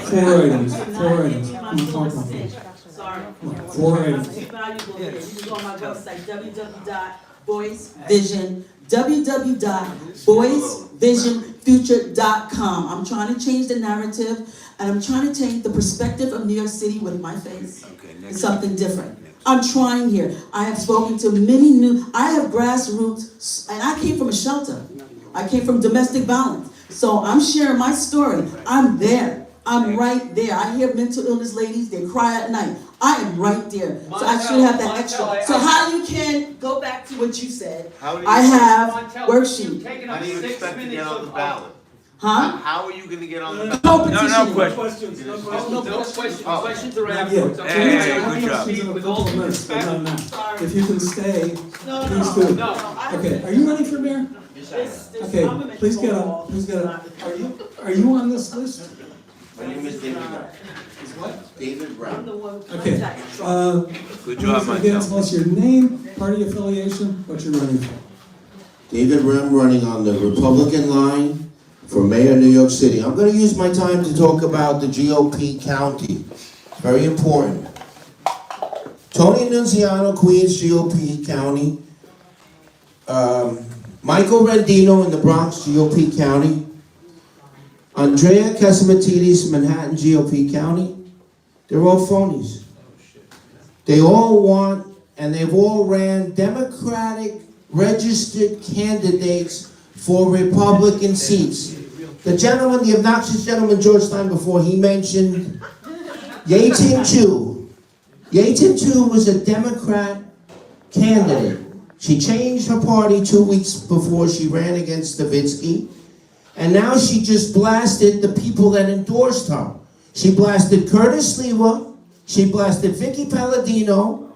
Four items. Talk about it. Sorry. 4 items. It's valuable here. You can go on my website, www.voicevisionfuture.com. I'm trying to change the narrative, and I'm trying to change the perspective of New York City with my face. It's something different. I'm trying here. I have spoken to I have grassroots, and I came from a shelter. I came from domestic violence. So I'm sharing my story. I'm there. I'm right there. I hear mental illness ladies, they cry at night. I am right there. So I should have that extra. So how you can go back to what you said. I have worksheet. How do you expect to get on the ballot? Huh? How are you going to get on the ballot? No questions. No questions. Oh. Questions are Not after. yet. Hey, good job. With all due respect. If you can stay, No, please do. no. Okay, are you running for mayor? Okay, please get up. Please get up. Are you on this list? My name is David Brown. What? David Brown. Okay. Good job, please again, Montell. tell us your name, party affiliation, what you're running for. David Rem, running on the Republican line for mayor of New York City. I'm going to use my time to talk about the GOP county. Very important. Tony Annunziano, Queens GOP county. Michael Rendino in the Bronx GOP county. Andrea Casamatidis, Manhattan GOP county. They're all phonies. They all want, and they've all ran Democratic registered candidates for Republican seats. The gentleman, the obnoxious gentleman, George Stein, before he mentioned Yetim Chu. Yetim Chu was a Democrat candidate. She changed her party 2 weeks before she ran against Stavitsky. And now she just blasted the people that endorsed her. She blasted Curtis Sliwa, she blasted Vicky Palladino,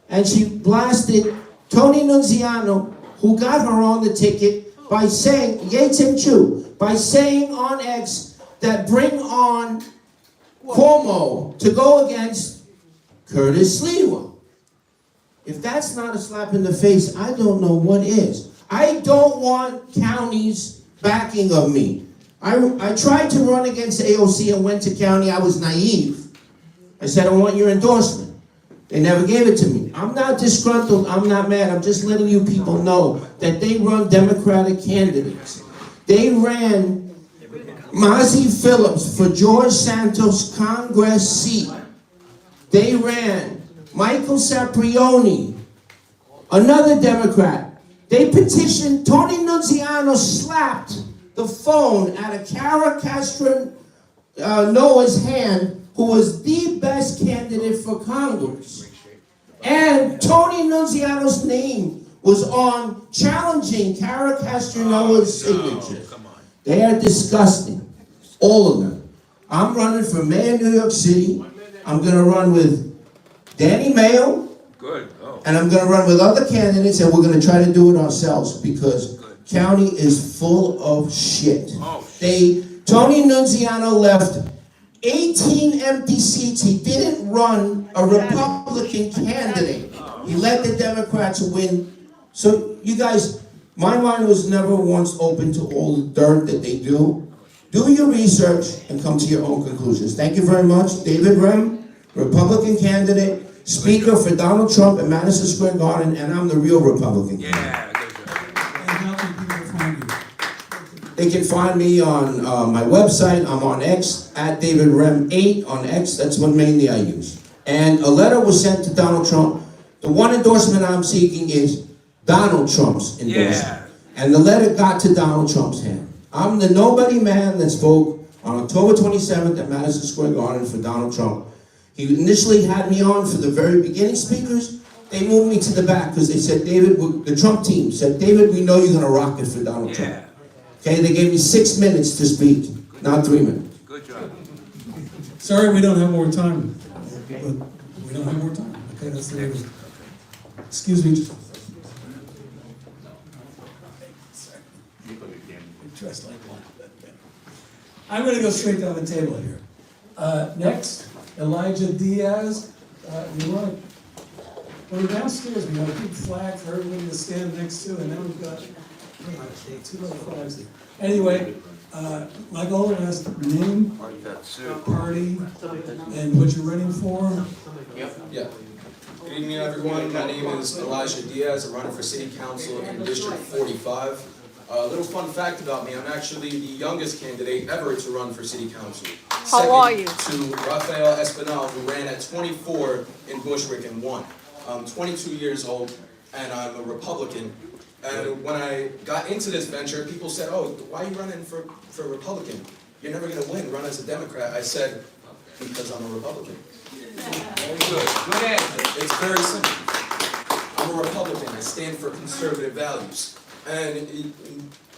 and she blasted Tony Nunziano, who got her on the ticket by saying, Yetim Chu, by saying on X that bring on Cuomo to go against Curtis Sliwa. If that's not a slap in the face, I don't know what is. I don't want counties backing of me. I tried to run against AOC and went to county. I was naive. I said, I want your endorsement. They never gave it to me. I'm not disgruntled. I'm not mad. I'm just letting you people know that they run Democratic candidates. They ran Mazi Phillips for George Santos' Congress seat. They ran Michael Saprioni, another Democrat. They petitioned, Tony Nunziano slapped the phone out of Cara Castro Noah's hand, who was the best candidate for Congress. And Tony Nunziano's name was on challenging Cara Castro Noah's signature. They are disgusting, all of them. I'm running for mayor of New York City. I'm going to run with Danny Mayo. Good. Oh. And I'm going to run with other candidates, and we're going to try to do it ourselves because county is full of shit. Tony Nunziano left 18 empty seats. He didn't run a Republican candidate. He let the Democrats win. So you guys, my mind was never once open to all the dirt that they do. Do your research and come to your own conclusions. Thank you very much. David Rem, Republican candidate, speaker for Donald Trump at Madison Square Garden, and I'm the real Republican. Yeah. They can find me on my website. I'm on X, at DavidRem8 on X. That's what mainly I use. And a letter was sent to Donald Trump. The one endorsement I'm seeking is Donald Trump's endorsement. Yeah. And the letter got to Donald Trump's hand. I'm the nobody man that spoke on October 27th at Madison Square Garden for Donald Trump. He initially had me on for the very beginning speakers. They moved me to the back because they said, David, the Trump team said, David, we know you're going to rock it for Donald Trump. Okay, they gave me 6 minutes to speak, not 3 minutes. Good job. Sorry we don't have more time. But we don't have more time. Okay, that's the way it is. Excuse me. Dressed like one. I'm going to go straight down the table here. Next, Elijah Diaz. We're downstairs. We got a big flag for everybody to stand next to, and then we've got 2 other flags there. Anyway, like all of us, name, party, and what you're running for. Yeah. Good evening, everyone. My name is Elijah Diaz. I'm running for City Council in District 45. A little fun fact about me, I'm actually the youngest candidate ever to run for City Council. How are you? Second to Rafael Espinal, who ran at 24 in Bushwick and won. I'm 22 years old, and I'm a Republican. And when I got into this venture, people said, oh, why are you running for Republican? You're never going to win. Run as a Democrat. I said, because I'm a Republican. Very good. Good answer. It's very simple. I'm a Republican. I stand for conservative values. And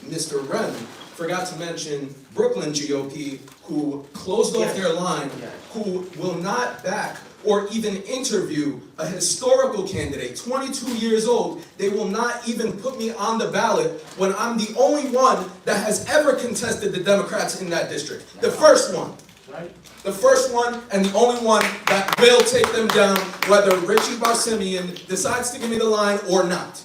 Mr. Wren forgot to mention Brooklyn GOP, who closed off their line, who will not back or even interview a historical candidate, 22 years old. They will not even put me on the ballot when I'm the only one that has ever contested the Democrats in that district. The first one. The first one and the only one that will take them down, whether Richie Barsimian decides to give me the line or not.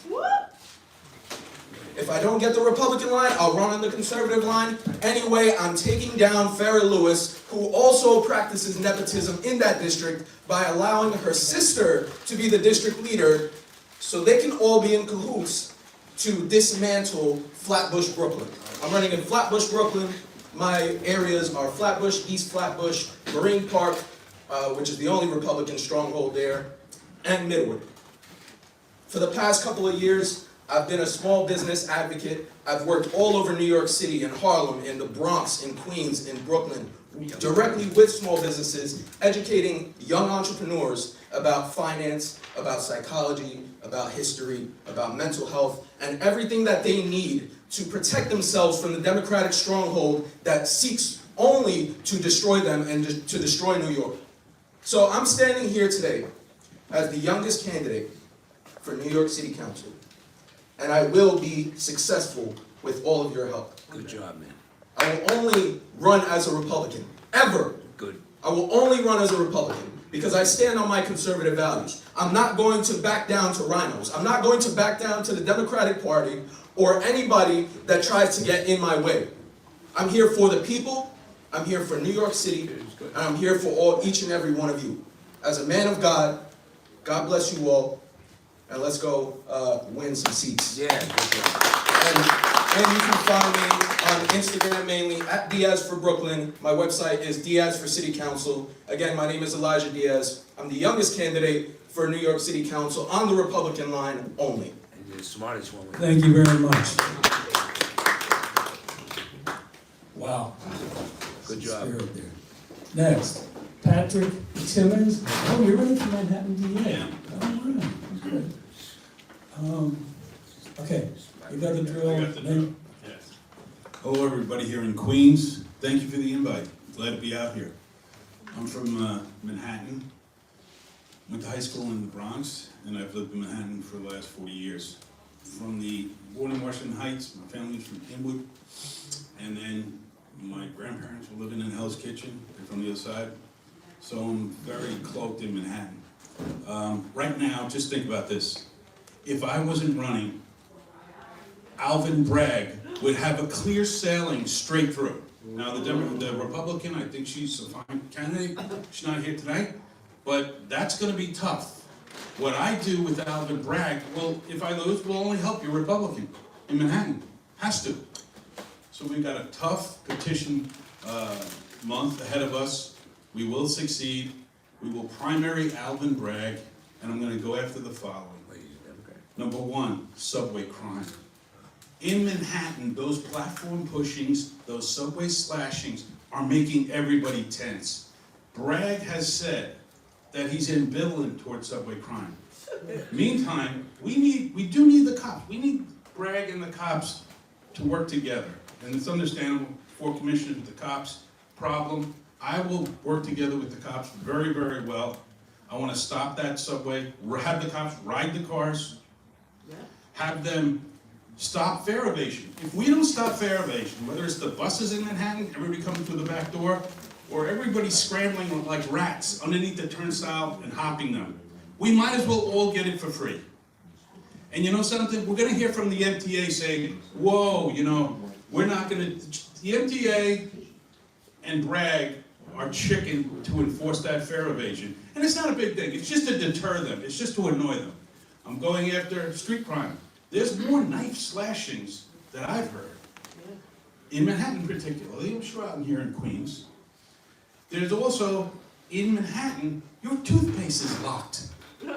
If I don't get the Republican line, I'll run on the conservative line. Anyway, I'm taking down Farrah Lewis, who also practices nepotism in that district by allowing her sister to be the district leader so they can all be in cahoots to dismantle Flatbush, Brooklyn. I'm running in Flatbush, Brooklyn. My areas are Flatbush, East Flatbush, Marine Park, which is the only Republican stronghold there, and Midwood. For the past couple of years, I've been a small business advocate. I've worked all over New York City, in Harlem, in the Bronx, in Queens, in Brooklyn, directly with small businesses, educating young entrepreneurs about finance, about psychology, about history, about mental health, and everything that they need to protect themselves from the Democratic stronghold that seeks only to destroy them and to destroy New York. So I'm standing here today as the youngest candidate for New York City Council, and I will be successful with all of your help. Good job, man. I will only run as a Republican, ever. Good. I will only run as a Republican because I stand on my conservative values. I'm not going to back down to rhinos. I'm not going to back down to the Democratic Party or anybody that tries to get in my way. I'm here for the people, I'm here for New York City, and I'm here for each and every one of you. As a man of God, God bless you all, and let's go win some seats. Yeah, good job. And you can find me on Instagram mainly at Diaz for Brooklyn. My website is Diaz for City Council. Again, my name is Elijah Diaz. I'm the youngest candidate for New York City Council on the Republican line only. And you're the smartest one. Thank you very much. Wow. Good job. Spirit there. Next, Patrick Timmins. Oh, you're running for Manhattan DA. All right, good. Okay, you got the drill. Name? Hello, everybody here in Queens. Thank you for the invite. Glad to be out here. I'm from Manhattan. Went to high school in the Bronx, and I've lived in Manhattan for the last 40 years. Born in Washington Heights, my family's from Inwood, and then my grandparents were living in Hell's Kitchen. They're from the other side, so I'm very cloaked in Manhattan. Right now, just think about this. If I wasn't running, Alvin Bragg would have a clear sailing straight through. Now, the Republican, I think she's a fine candidate. She's not here tonight, but that's going to be tough. What I do with Alvin Bragg, well, if I lose, will only help your Republican in Manhattan. Has to. So we've got a tough petition month ahead of us. We will succeed. We will primary Alvin Bragg, and I'm going to go after the following. Number one, subway crime. In Manhattan, those platform pushings, those subway slashings are making everybody tense. Bragg has said that he's ambivalent towards subway crime. Meantime, we do need the cops. We need Bragg and the cops to work together. And it's understandable, 4 commissioners with the cops, problem. I will work together with the cops very, very well. I want to stop that subway, have the cops ride the cars, have them stop fare evasion. If we don't stop fare evasion, whether it's the buses in Manhattan, everybody coming through the back door, or everybody scrambling like rats underneath the turnstile and hopping them, we might as well all get it for free. And you know something? We're going to hear from the MTA saying, whoa, you know, we're not going to... The MTA and Bragg are chicken to enforce that fare evasion. And it's not a big thing. It's just to deter them. It's just to annoy them. I'm going after street crime. There's more knife slashings that I've heard. In Manhattan particularly, I'm sure out here in Queens. There's also, in Manhattan, your toothpaste is locked.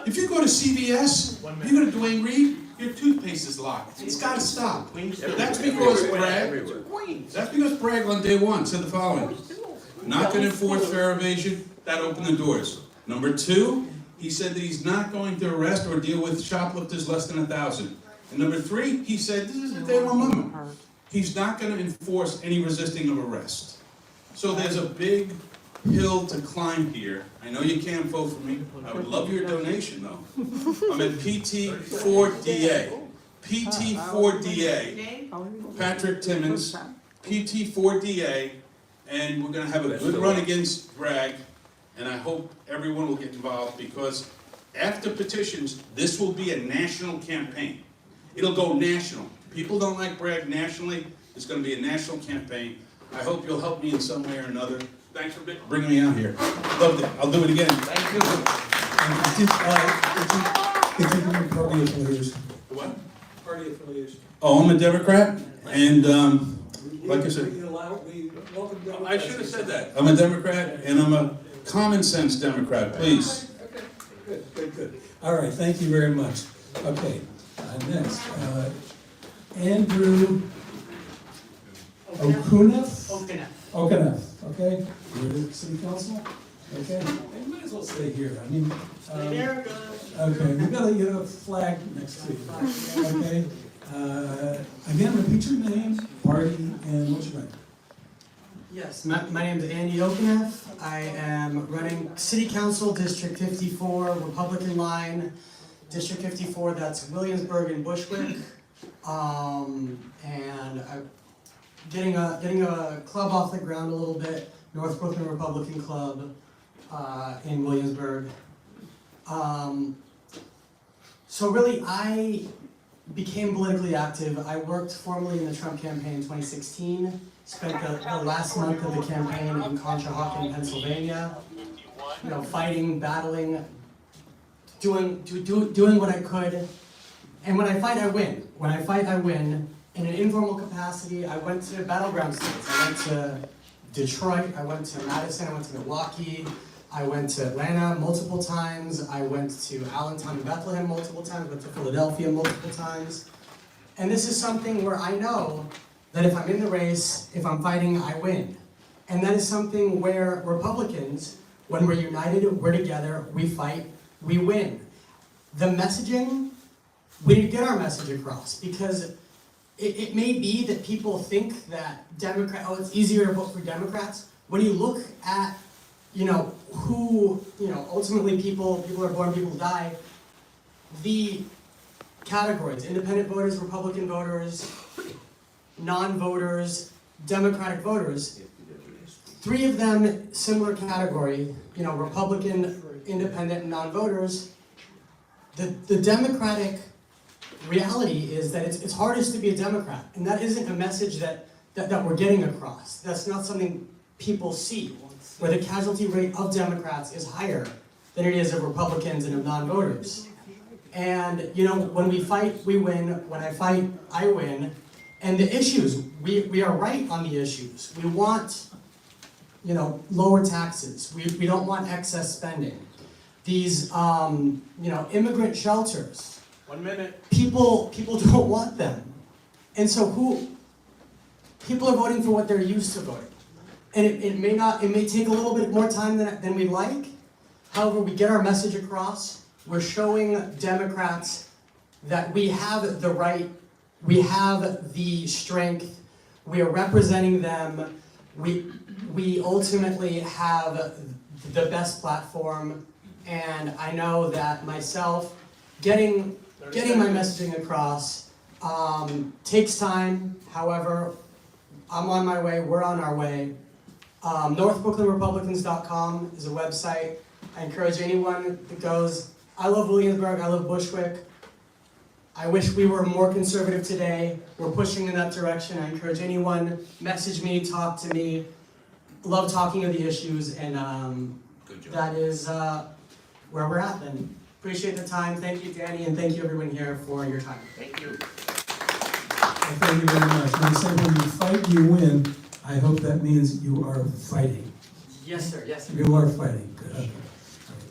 If you go to CVS, you go to Duane Reade, your toothpaste is locked. It's got to stop. That's because Bragg on day one said the following. Not going to enforce fare evasion, that opened the doors. Number 2, he said that he's not going to arrest or deal with shoplifters less than 1,000. And number 3, he said, this is the day one moment. He's not going to enforce any resisting of arrest. So there's a big hill to climb here. I know you can't vote for me. I would love your donation, though. I'm at PT4DA. PT4DA. Patrick Timmins. PT4DA. And we're going to have a good run against Bragg. And I hope everyone will get involved because after petitions, this will be a national campaign. It'll go national. People don't like Bragg nationally. It's going to be a national campaign. I hope you'll help me in some way or another. Thanks for bringing me out here. Loved it. I'll do it again. Thank you. Did you bring party affiliation? What? Party affiliation. Oh, I'm a Democrat, and like I said, I should have said that. I'm a Democrat, and I'm a common sense Democrat, please. Okay, good. All right, thank you very much. Okay, Next, Andrew Okuneff? Okuneff, okay? You're the city council? Okay, you might as well stay here. I mean, okay, we gotta get a flag next to you, okay? Again, repeat your name, party, and what's your name? Yes, my name is Andy Okuneff. I am running City Council District 54, Republican line, District 54, that's Williamsburg and Bushwick. And I'm getting a club off the ground a little bit, North Brooklyn Republican Club in Williamsburg. So really, I became politically active. I worked formally in the Trump campaign in 2016. Spent the last month of the campaign in Conshohocken, Pennsylvania. You know, fighting, battling, doing what I could. And when I fight, I win. When I fight, I win. In an informal capacity, I went to battleground states. I went to Detroit, I went to Madison, I went to Milwaukee, I went to Atlanta multiple times, I went to Allentown and Bethlehem multiple times, went to Philadelphia multiple times. And this is something where I know that if I'm in the race, if I'm fighting, I win. And that is something where Republicans, when we're united, we're together, we fight, we win. The messaging, we need to get our message across, because it may be that people think that it's easier to vote for Democrats. When you look at, who, ultimately people are born, people die, the categories, independent voters, Republican voters, non-voters, Democratic voters, three of them similar category, Republican, independent, and non-voters. The Democratic reality is that it's hardest to be a Democrat, and that isn't a message that we're getting across. That's not something people see, where the casualty rate of Democrats is higher than it is of Republicans and of non-voters. And when we fight, we win. When I fight, I win. And the issues, we are right on the issues. We want, lower taxes. We don't want excess spending. These, immigrant shelters. 1 minute. People don't want them. And so people are voting for what they're used to voting. And it may take a little bit more time than we'd like. However, we get our message across. We're showing Democrats that we have the right, we have the strength, we are representing them, we ultimately have the best platform, and I know that myself, getting my messaging across takes time. However, I'm on my way, we're on our way. NorthBrooklynRepublicans.com is a website. I encourage anyone that goes. I love Williamsburg, I love Bushwick. I wish we were more conservative today. We're pushing in that direction. I encourage anyone, message me, talk to me. Love talking of the issues, and that is where we're at then. Appreciate the time. Thank you, Danny, and thank you everyone here for your time. Thank you. Well, thank you very much. When you say when you fight, you win, I hope that means you are fighting. Yes, sir. Yes, sir. You are fighting. Good. Okay.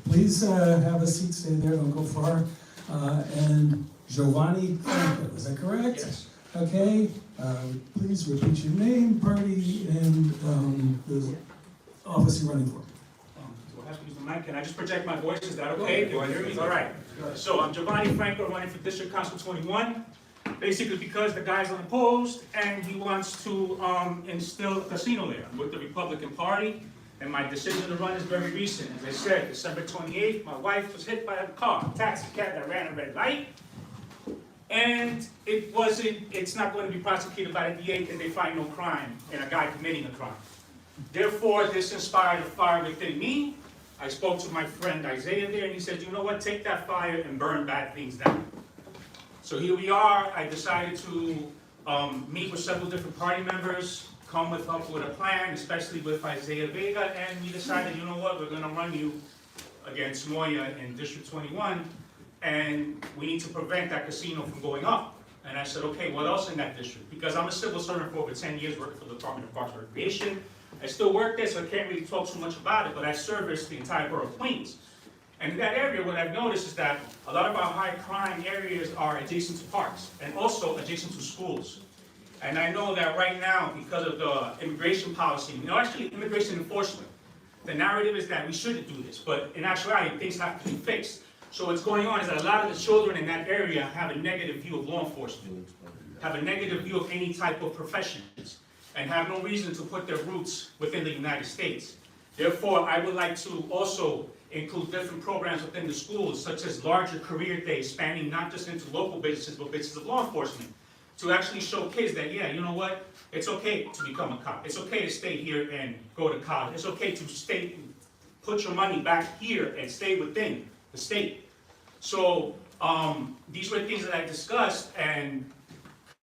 Please have a seat, stay there, don't go far. And Giovanni Franco, is that correct? Yes. Okay, please repeat your name, party, and the office you're running for. Do I have to use the mic? Can I just project my voice? Is that okay? Do you hear me? All right. So I'm Giovanni Franco, running for District Council 21. Basically because the guy's unopposed and he wants to instill a casino there with the Republican Party. And my decision to run is very recent. As I said, December 28th, my wife was hit by a car, a taxi cab that ran a red light. And it's not going to be prosecuted by the DA, and they find no crime in a guy committing a crime. Therefore, this inspired a fire within me. I spoke to my friend Isaiah there, and he said, you know what, take that fire and burn bad things down. So here we are. I decided to meet with several different party members, come up with a plan, especially with Isaiah Vega, and we decided, you know what, we're going to run you against Moya in District 21, and we need to prevent that casino from going up. And I said, okay, what else in that district? Because I'm a civil servant for over 10 years working for the Department of Parks and Recreation. I still work there, so I can't really talk too much about it, but I service the entire borough of Queens. And in that area, what I've noticed is that a lot of our high crime areas are adjacent to parks and also adjacent to schools. And I know that right now, because of the immigration policy, actually immigration enforcement, the narrative is that we shouldn't do this, but in actuality, things have to be fixed. So what's going on is that a lot of the children in that area have a negative view of law enforcement, have a negative view of any type of professions, and have no reason to put their roots within the United States. Therefore, I would like to also include different programs within the schools, such as larger career days, spanning not just into local businesses, but businesses of law enforcement, to actually show kids that, yeah, you know what, it's okay to become a cop. It's okay to stay here and go to college. It's okay to put your money back here and stay within the state. So these were things that I discussed, and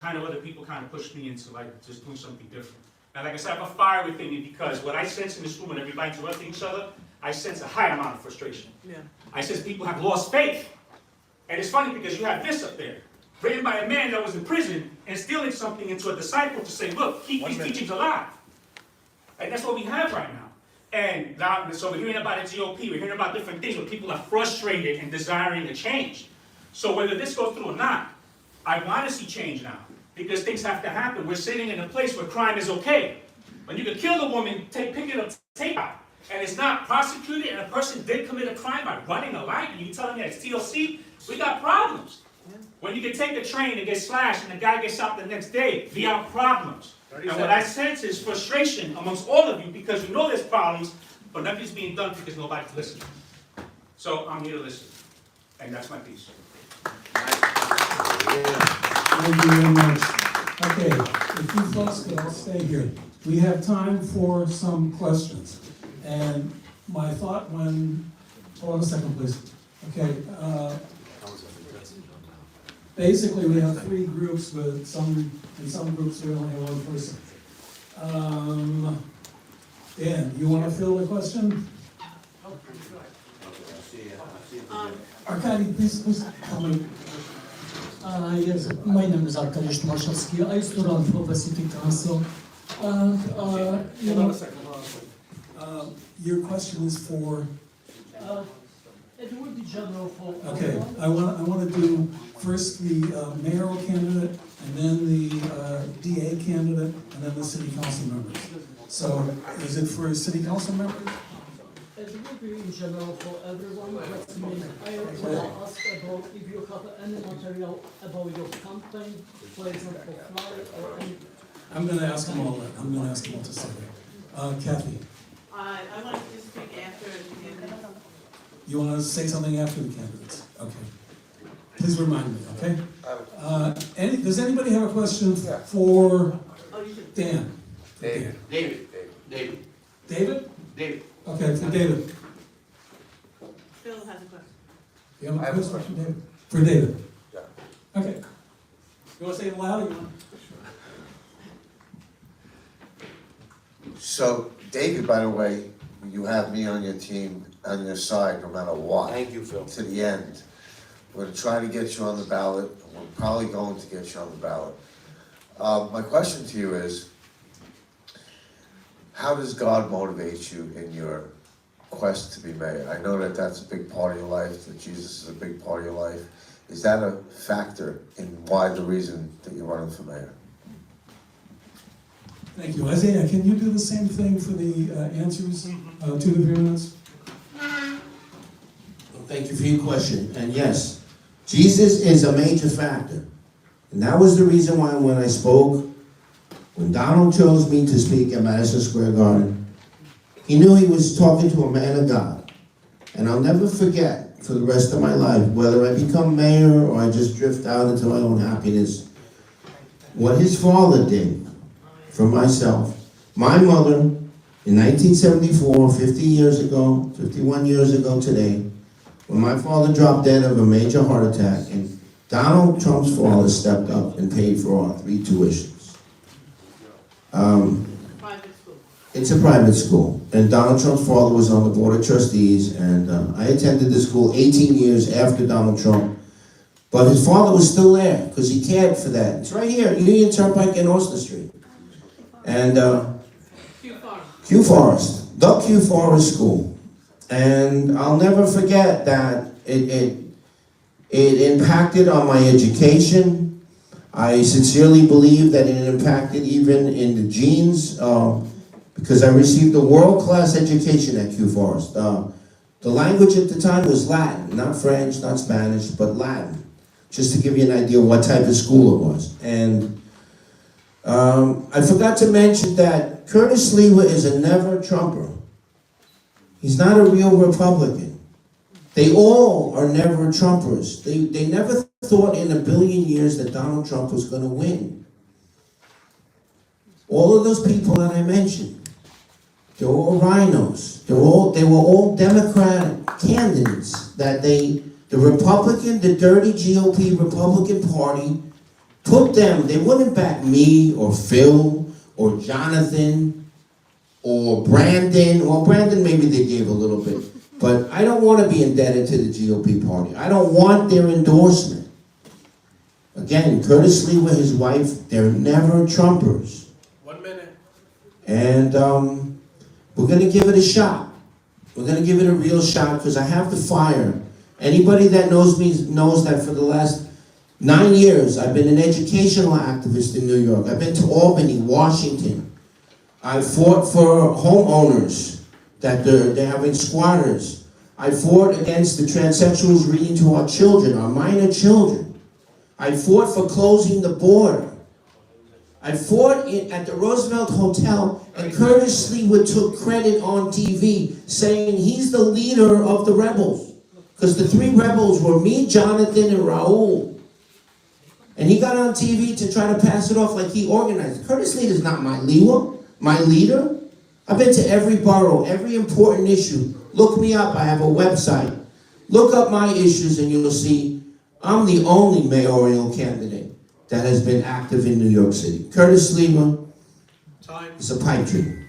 kind of other people kind of pushed me into like just doing something different. Now, like I said, I have a fire within me because what I sense in this room when everybody interrupting each other, I sense a high amount of frustration. Yeah. I sense people have lost faith. And it's funny because you have this up there, written by a man that was in prison, and instilling something into a disciple to say, look, keep these teachings alive. And that's what we have right now. And so we're hearing about the GOP, we're hearing about different things where people are frustrated and desiring a change. So whether this goes through or not, I want to see change now, because things have to happen. We're sitting in a place where crime is okay. When you can kill a woman, pick it up, take out, and it's not prosecuted, and a person did commit a crime by running a light, and you telling me it's TLC, we got problems. When you can take a train and get slashed, and the guy gets out the next day, we have problems. And what I sense is frustration amongst all of you, because you know there's problems, but nothing's being done because nobody's listening. So I'm here to listen, and that's my piece. Thank you very much. Okay, if you folks could all stay here. We have time for some questions. And my thought when, hold on a second, please. Okay, basically we have three groups, but in some groups we only have one person. Dan, you want to fill the question? Arkady, please comment. Yes, my name is Arkady Tomaszewski. I used to run for the city council. And, you know, your question is for? It would be general for. Okay, I want to do first the mayoral candidate, and then the DA candidate, and then the city council members. So, is it for city council members? It would be in general for everyone. That means I want to ask about if you have any material about your campaign, for example, flyer or any. I'm going to ask them all that. I'm going to ask them all to say that. Kathy, I want to speak after the candidate. you want to say something after the candidates? Okay. Please remind me, okay? Does anybody have a question for Dan? David. David? David. Okay, for David. Phil has a question. You have a question for David? For David? Yeah. Okay. You want to say it loud? Or you want? So, David, by the way, you have me on your team, on your side, no matter what. Thank you, Phil. To the end. We're going to try to get you on the ballot. We're probably going to get you on the ballot. My question to you is, how does God motivate you in your quest to be mayor? I know that that's a big part of your life, that Jesus is a big part of your life. Is that a factor in why the reason that you're running for mayor? Thank you. Isaiah, can you do the same thing for the answers, 2 to 3 minutes? Well, thank you for your question. And yes, Jesus is a major factor. And that was the reason why when I spoke, when Donald chose me to speak at Madison Square Garden, he knew he was talking to a man of God. And I'll never forget for the rest of my life, whether I become mayor or I just drift out into my own happiness, what his father did for myself. My mother, in 1974, 50 years ago, 51 years ago today, when my father dropped dead of a major heart attack, and Donald Trump's father stepped up and paid for our 3 tuitions. Private school. It's a private school, and Donald Trump's father was on the board of trustees, and I attended the school 18 years after Donald Trump, but his father was still there, because he cared for that. It's right here, Union Turnpike and Austin Street. And Q Forest, the Q Forest School. And I'll never forget that it impacted on my education. I sincerely believe that it impacted even in the genes, because I received a world-class education at Q Forest. The language at the time was Latin, not French, not Spanish, but Latin, just to give you an idea what type of school it was. And I forgot to mention that Curtis Lewa is a never-Trumper. He's not a real Republican. They all are never Trumpers. They never thought in a billion years that Donald Trump was going to win. All of those people that I mentioned, they're all rhinos. They were all Democratic candidates that the Republican, the dirty GOP Republican Party put them. They wouldn't back me or Phil or Jonathan or Brandon. Well, Brandon maybe they gave a little bit. But I don't want to be indebted to the GOP party. I don't want their endorsement. Again, Curtis Lewa, his wife, they're never Trumpers. 1 minute. And we're going to give it a shot. We're going to give it a real shot because I have to fire. Anybody that knows me knows that for the last 9 years, I've been an educational activist in New York. I've been to Albany, Washington. I fought for homeowners that they're having squatters. I fought against the transsexuals reading to our children, our minor children. I fought for closing the border. I fought at the Roosevelt Hotel, and Curtis Lewa took credit on TV, saying he's the leader of the rebels. Because the 3 rebels were me, Jonathan, and Raul. And he got on TV to try to pass it off like he organized. Curtis Lewa is not my leader. I've been to every borough, every important issue. Look me up, I have a website. Look up my issues and you'll see I'm the only mayoral candidate that has been active in New York City. Curtis Lewa is a pipe dream.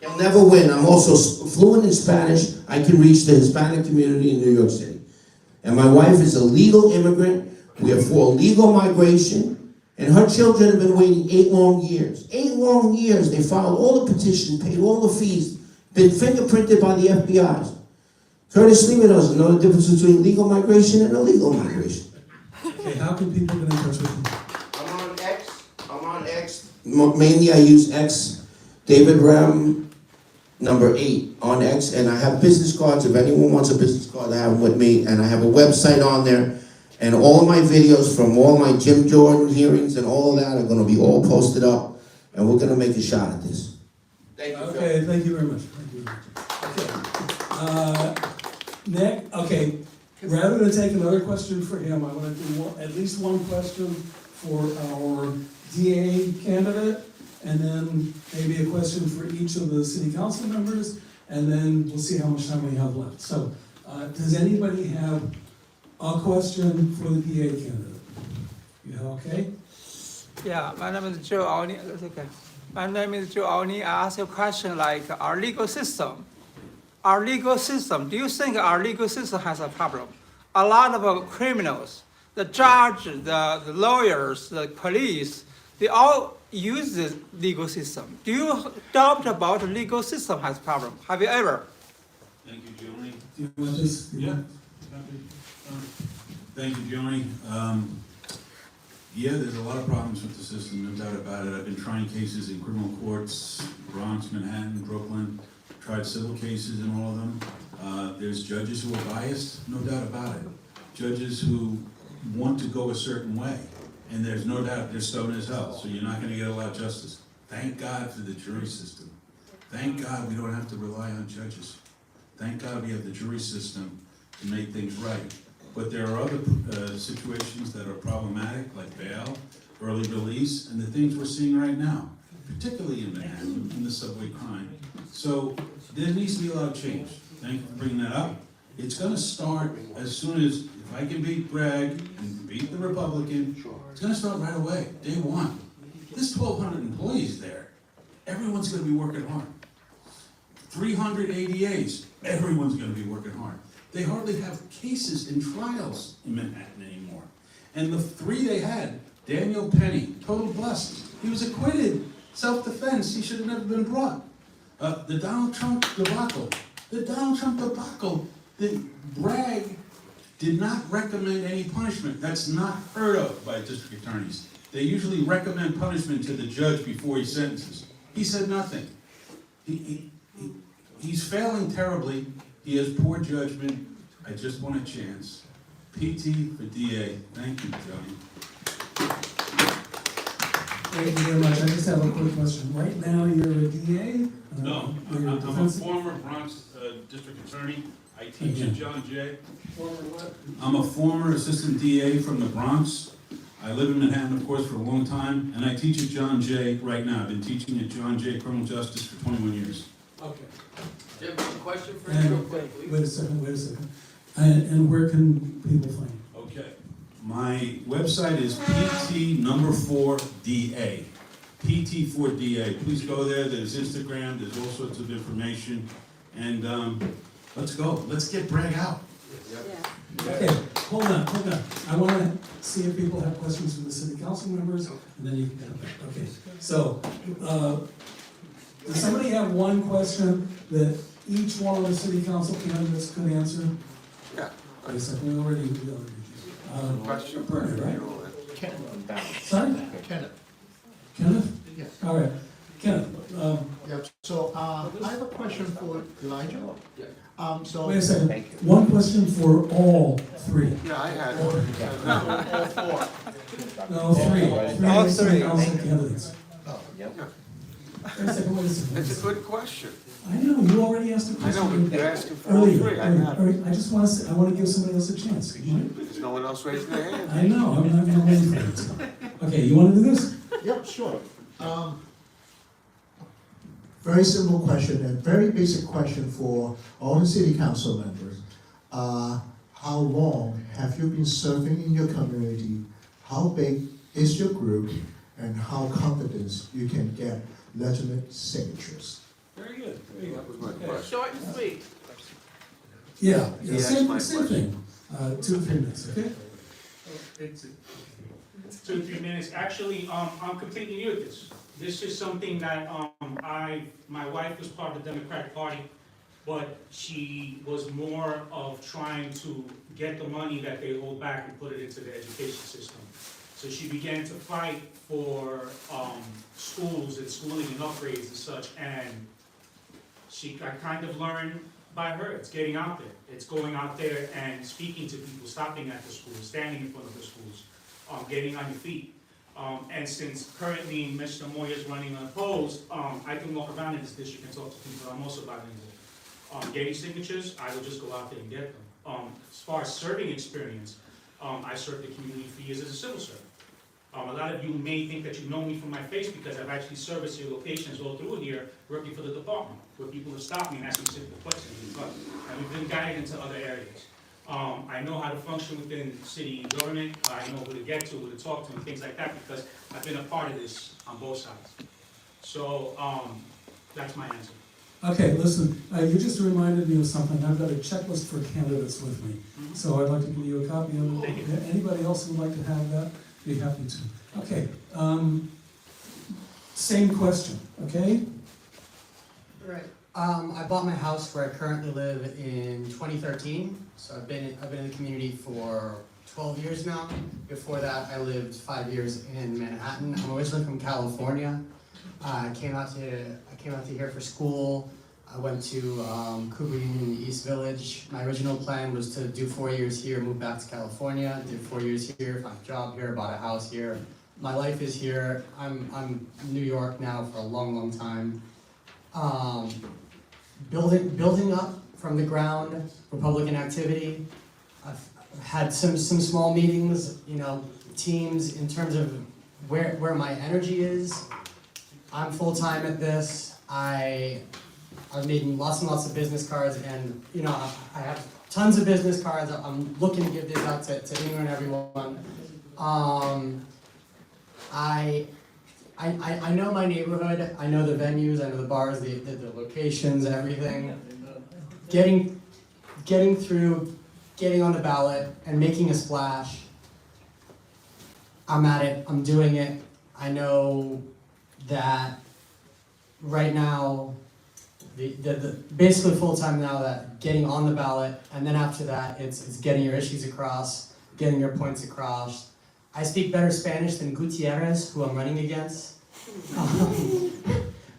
He'll never win. I'm also fluent in Spanish. I can reach the Hispanic community in New York City. And my wife is a legal immigrant. We are for legal migration. And her children have been waiting 8 long years. 8 long years. They filed all the petitions, paid all the fees, been fingerprinted by the FBI. Curtis Lewa doesn't know the difference between legal migration and illegal migration. Okay, how can people get in touch with you? I'm on X. Mainly I use X, David Ram, number 8 on X, and I have business cards. If anyone wants a business card, I have them with me, and I have a website on there. And all of my videos from all my Jim Jordan hearings and all of that are going to be all posted up. And we're going to make a shot at this. Thank you, okay, thank you very much. Thank you very much. Okay. Nick, okay, rather than take another question for him, I want to do at least one question for our DA candidate, and then maybe a question for each of the city council members, and then we'll see how much time we have left. So, does anybody have a question for the DA candidate? Yeah, okay? Yeah, my name is Joe Aoni. Okay. My name is Joe Aoni. I ask you a question like our legal system. Our legal system, do you think our legal system has a problem? A lot of criminals, the judge, the lawyers, the police, they all use this legal system. Do you doubt about the legal system has a problem? Have you ever? Thank you, Giovanni. Do you want this? Yeah. Thank you, Giovanni. Yeah, there's a lot of problems with the system, no doubt about it. I've been trying cases in criminal courts, Bronx, Manhattan, Brooklyn, tried civil cases in all of them. There's judges who are biased, no doubt about it. Judges who want to go a certain way, and there's no doubt they're stone as hell, so you're not gonna get a lot of justice. Thank God for the jury system. Thank God we don't have to rely on judges. Thank God we have the jury system to make things right. But there are other situations that are problematic, like bail, early release, and the things we're seeing right now, particularly in Manhattan, in the subway crime. So there needs to be a lot of change. Thank you for bringing that up. It's going to start as soon as, if I can beat Bragg and beat the Republican, it's going to start right away, day one. There's 1,200 employees there. Everyone's going to be working hard. 300 ADAs, everyone's going to be working hard. They hardly have cases and trials in Manhattan anymore. And the 3 they had, Daniel Penny, total bust. He was acquitted, self-defense, he should have never been brought. The Donald Trump debacle, The Donald Trump debacle, the Bragg did not recommend any punishment. That's not heard of by district attorneys. They usually recommend punishment to the judge before he sentences. He said nothing. He's failing terribly. He has poor judgment. I just want a chance. PT for DA. Thank you, Johnny. Thank you very much. I just have a quick question. Right now, you're a DA? No, I'm a former Bronx district attorney. I teach at John Jay. Former what? I'm a former assistant DA from the Bronx. I live in Manhattan, of course, for a long time, and I teach at John Jay right now. I've been teaching at John Jay Criminal Justice for 21 years. Okay. Do you have a question for me real quick, please? Wait a second. And where can people find you? Okay. My website is PT4DA. PT4DA. Please go there. There's Instagram. There's all sorts of information. And let's go. Let's get Bragg out. Okay, hold on. I want to see if people have questions for the city council members, and then you can come back. Okay, so, does somebody have one question that each one of the city council candidates could answer? Yeah. Wait a second, we already. Question. Bernie, right? Kenneth. Sorry? Kenneth? Yes. All right, Kenneth. Yep, so I have a question for Elijah. Wait a second, one question for all three. Yeah, I had All one. four. No, three. All Three city three. council candidates. Oh, Yeah. Wait a second. It's a good question. I know, you already asked a I know, question. but you're asking for all Earlier, three. earlier. I just want to say, I want to give somebody else a chance. There's no one else raising their hand. I know, I'm not gonna wait for it. Okay, you want to do this? Yep, sure. Very simple question and very basic question for all the city council members. How long have you been serving in your community? How big is your group? And how confident you can get legitimate signatures? Very good. That was my question. Short and sweet. Yeah, He asked same my thing. 2 to 3 minutes, okay? It's 2 or 3 minutes. Actually, I'm completely new at this. This is something that my wife was part of the Democratic Party, but she was more of trying to get the money that they hold back and put it into the education system. So she began to fight for schools and schooling and upgrades and such, and I kind of learned by her. It's getting out there. It's going out there and speaking to people, stopping at the schools, standing in front of the schools, getting on your feet. And since currently Mr. Moya is running unopposed, I can walk around in this district and talk to people. I'm also bilingual. Getting signatures, I will just go out there and get them. As far as serving experience, I served the community for years as a civil servant. A lot of you may think that you know me from my face because I've actually serviced your locations all through here, working for the department, where people have stopped me and asked me simple questions. And we've been guided into other areas. I know how to function within city government. I know who to get to, who to talk to, and things like that because I've been a part of this on both sides. So that's my answer. Okay, listen, you just reminded me of something. I've got a checklist for candidates with me. So I'd like to give you a copy of it. Anybody else who would like to have that, be happy to. Okay, same question, okay? Right. I bought my house where I currently live in 2013. So I've been in the community for 12 years now. Before that, I lived 5 years in Manhattan. I'm originally from California. I came out to here for school. I went to Cooper Union East Village. My original plan was to do 4 years here, move back to California, did 4 years here, find a job here, bought a house here. My life is here. I'm in New York now for a long, long time. Building up from the ground, Republican activity. I've had some small meetings, teams in terms of where my energy is. I'm full-time at this. I've made lots and lots of business cards, and I have tons of business cards. I'm looking to give these out to anyone and everyone. I know my neighborhood. I know the venues. I know the bars, the locations, everything. Getting through, getting on the ballot, and making a splash. I'm at it. I'm doing it. I know that right now basically full-time now, that getting on the ballot, and then after that, it's getting your issues across, getting your points across. I speak better Spanish than Gutierrez, who I'm running against,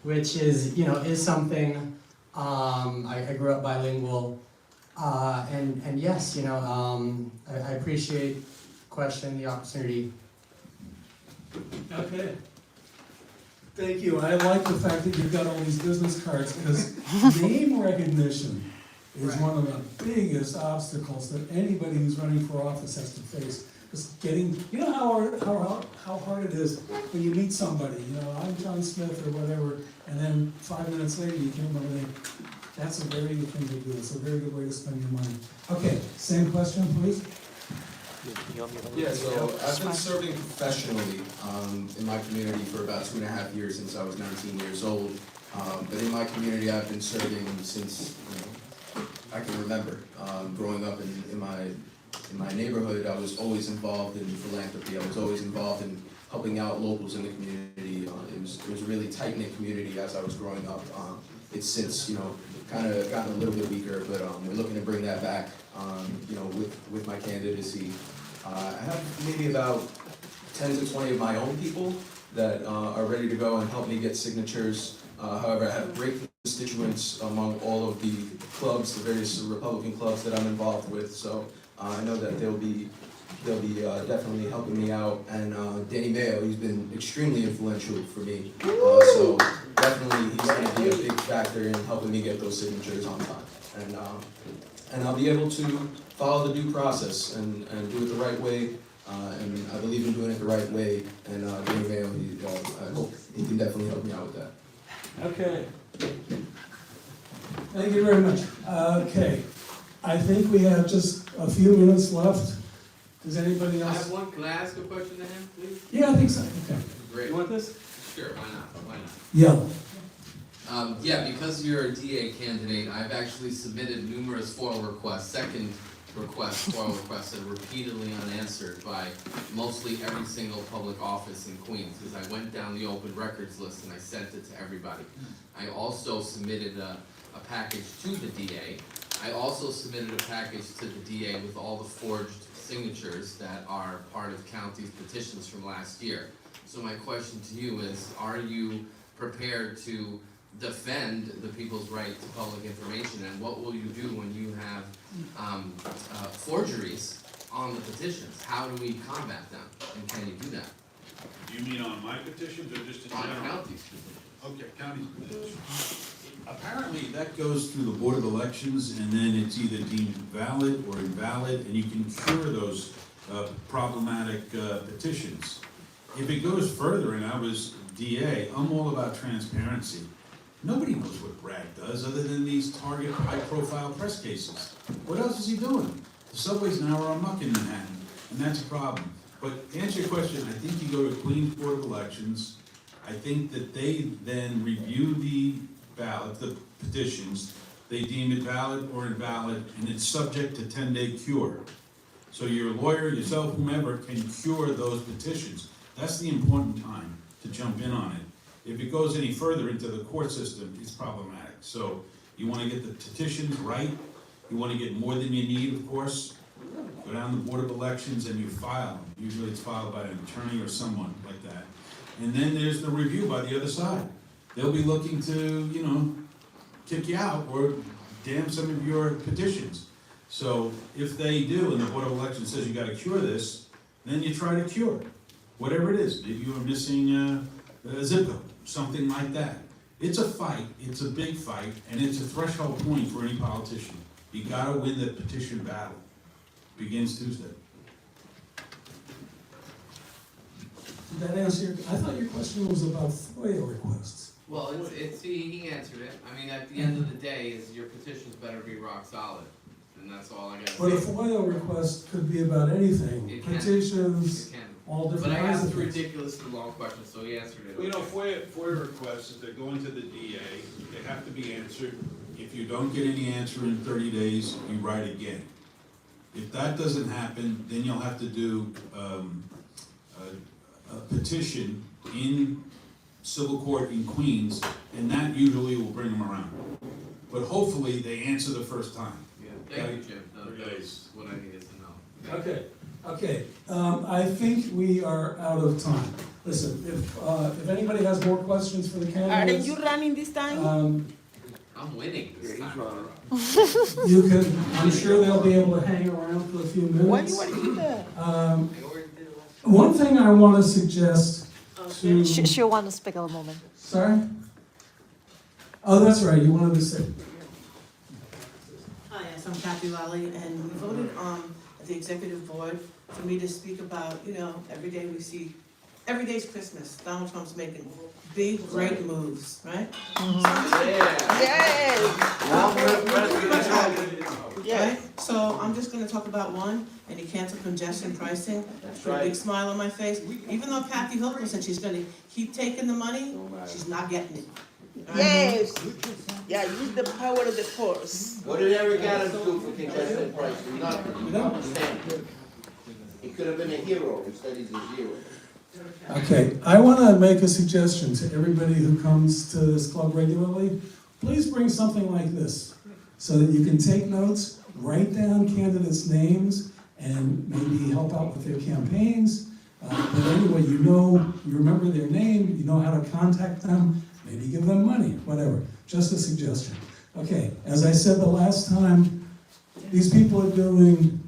which is, is something. I grew up bilingual, and yes, I appreciate the question, the opportunity. Okay. Thank you. I like the fact that you've got all these business cards, because name recognition is one of the biggest obstacles that anybody who's running for office has to face. Just getting, how hard it is when you meet somebody, I'm John Smith or whatever, and then 5 minutes later you can't remember their name. That's a very good thing to do. It's a very good way to spend your money. Okay, same question, please. Yeah, so I've been serving professionally in my community for about 2.5 years, since I was 19 years old. But in my community, I've been serving since I can remember. Growing up in my neighborhood, I was always involved in philanthropy. I was always involved in helping out locals in the community. It was a really tight-knit community as I was growing up. It's since kind of gotten a little bit weaker, but we're looking to bring that back. With my candidacy, I have maybe about 10 to 20 of my own people that are ready to go and help me get signatures. However, I have great constituents among all of the clubs, the various Republican clubs that I'm involved with. So I know that they'll be definitely helping me out. And Danny Mayo, he's been extremely influential for me. So definitely he's going to be a big factor in helping me get those signatures on time. And I'll be able to follow the due process and do it the right way. And I believe in doing it the right way. And Danny Mayo, I hope he can definitely help me out with that. Okay. Thank you very much. Okay. I think we have just a few minutes left. Does anybody else? Can I ask a question to him, please? Yeah, I think so. Okay. Great. You want this? Sure, why not? Yeah. Yeah, because you're a DA candidate, I've actually submitted numerous FOIL requests, second requests, FOIL requests that are repeatedly unanswered by mostly every single public office in Queens, because I went down the open records list and I sent it to everybody. I also submitted a package to the DA. I also submitted a package to the DA with all the forged signatures that are part of county's petitions from last year. So my question to you is, are you prepared to defend the people's right to public information, and what will you do when you have forgeries on the petitions? How do we combat them, and can you do that? Do you mean on my petitions or just in general? On county's petitions. Okay, county's petitions. Apparently, that goes through the Board of Elections, and then it's either deemed valid or invalid, and you can cure those problematic petitions. If it goes further, and I was DA, I'm all about transparency. Nobody knows what Brad does other than these target high-profile press cases. What else is he doing? The subways now are amok in Manhattan, and that's a problem. But to answer your question, I think you go to Queens Board of Elections. I think that they then review the ballot, the petitions. They deem it valid or invalid, and it's subject to 10-day cure. So your lawyer, yourself, whomever, can cure those petitions. That's the important time to jump in on it. If it goes any further into the court system, it's problematic. So you want to get the petitions right. You want to get more than you need, of course. Go down to the Board of Elections and you file them. Usually it's filed by an attorney or someone like that. And then there's the review by the other side. They'll be looking to, kick you out or damn some of your petitions. So if they do, and the Board of Elections says you got to cure this, then you try to cure it. Whatever it is. Maybe you were missing a zip code, something like that. It's a fight, it's a big fight, and it's a threshold point for any politician. You gotta win the petition battle. Begins Tuesday. Did that answer your, I thought your question was about FOIA requests. Well, he answered it. I mean, at the end of the day, is your petitions better be rock solid, and that's all I gotta say. But a FOIA request could be about anything, petitions, all different But I kinds asked of a things. ridiculously long question, so he answered it. Well, FOIA requests, if they're going to the DA, they have to be answered. If you don't get any answer in 30 days, you write again. If that doesn't happen, then you'll have to do a petition in civil court in Queens, and that usually will bring them around. but hopefully they answer the first time. Thank you, Jim. That's what I needed to know. Okay, I think we are out of time. Listen, if anybody has more questions for the candidates. Aren't you running this time? I'm winning this time. You can, I'm sure they'll be able to hang around for a few minutes. What do you do? One thing I want to suggest to. She'll want to speak a moment. Sorry? Oh, that's right, you wanted to say. Hi, yes, I'm Kathy Lally, and we voted at the executive board for me to speak about, every day we see, every day's Christmas. Donald Trump's making big, great moves, right? Yeah. So I'm just gonna talk about one, and he canceled congestion pricing. Put a big smile on my face. Even though Kathy Hilton said she's gonna keep taking the money, she's not getting it. Yes. Yeah, use the power of the force. What did Eric Adams do for congestion pricing? Nothing. You don't understand. He could have been a hero, instead he's a zero. Okay, I want to make a suggestion to everybody who comes to this club regularly. Please bring something like this, so that you can take notes, write down candidates' names, and maybe help out with their campaigns. But anyway, you remember their name, you know how to contact them, maybe give them money, whatever. Just a suggestion. Okay, as I said the last time, these people are doing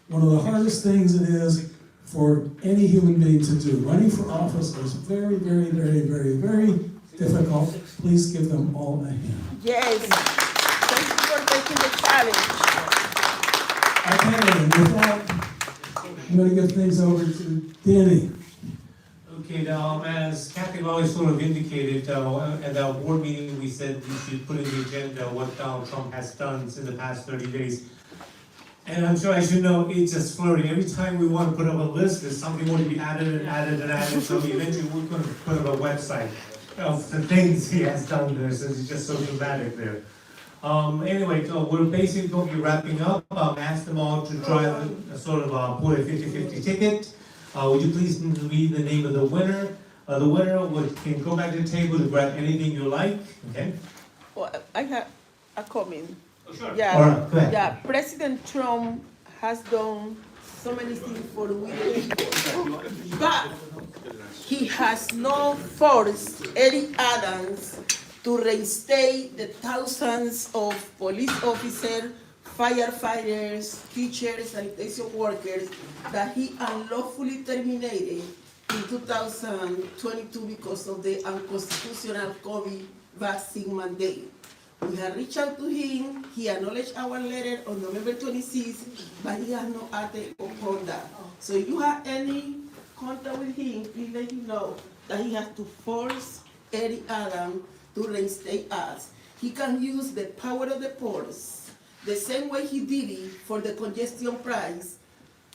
one of the hardest things it is for any human being to do. Running for office is very, very, very, very, very difficult. Please give them all a hand. Yes. Thank you for taking the challenge. Okay, with that, I'm going to give things over to Danny. Okay, now, as Kathy Lally sort of indicated, at our board meeting, we said we should put in the agenda what Donald Trump has done in the past 30 days. And I'm sure, as you know, it's just flirty. Every time we want to put up a list, there's something more to be added and added and added. So eventually we're going to put up a website of the things he has done there, since it's just so dramatic there. Anyway, so we're basically going to be wrapping up. Ask them all to drive a sort of put a 50-50 ticket. Would you please read the name of the winner? The winner can go back to the table to grab anything you like. Okay. Well, I have a comment. Oh, sure. Yeah, all right, go ahead. Yeah, President Trump has done so many things for the people, but he has not forced Eric Adams to reinstate the thousands of police officers, firefighters, teachers, sanitation workers that he unlawfully terminated in 2022 because of the unconstitutional COVID vaccine mandate. We have reached out to him, he acknowledged our letter on November 26th, but he has no acted upon that. So if you have any contact with him, please let him know that he has to force Eric Adams to reinstate us. He can use the power of the purse, the same way he did it for the congestion price,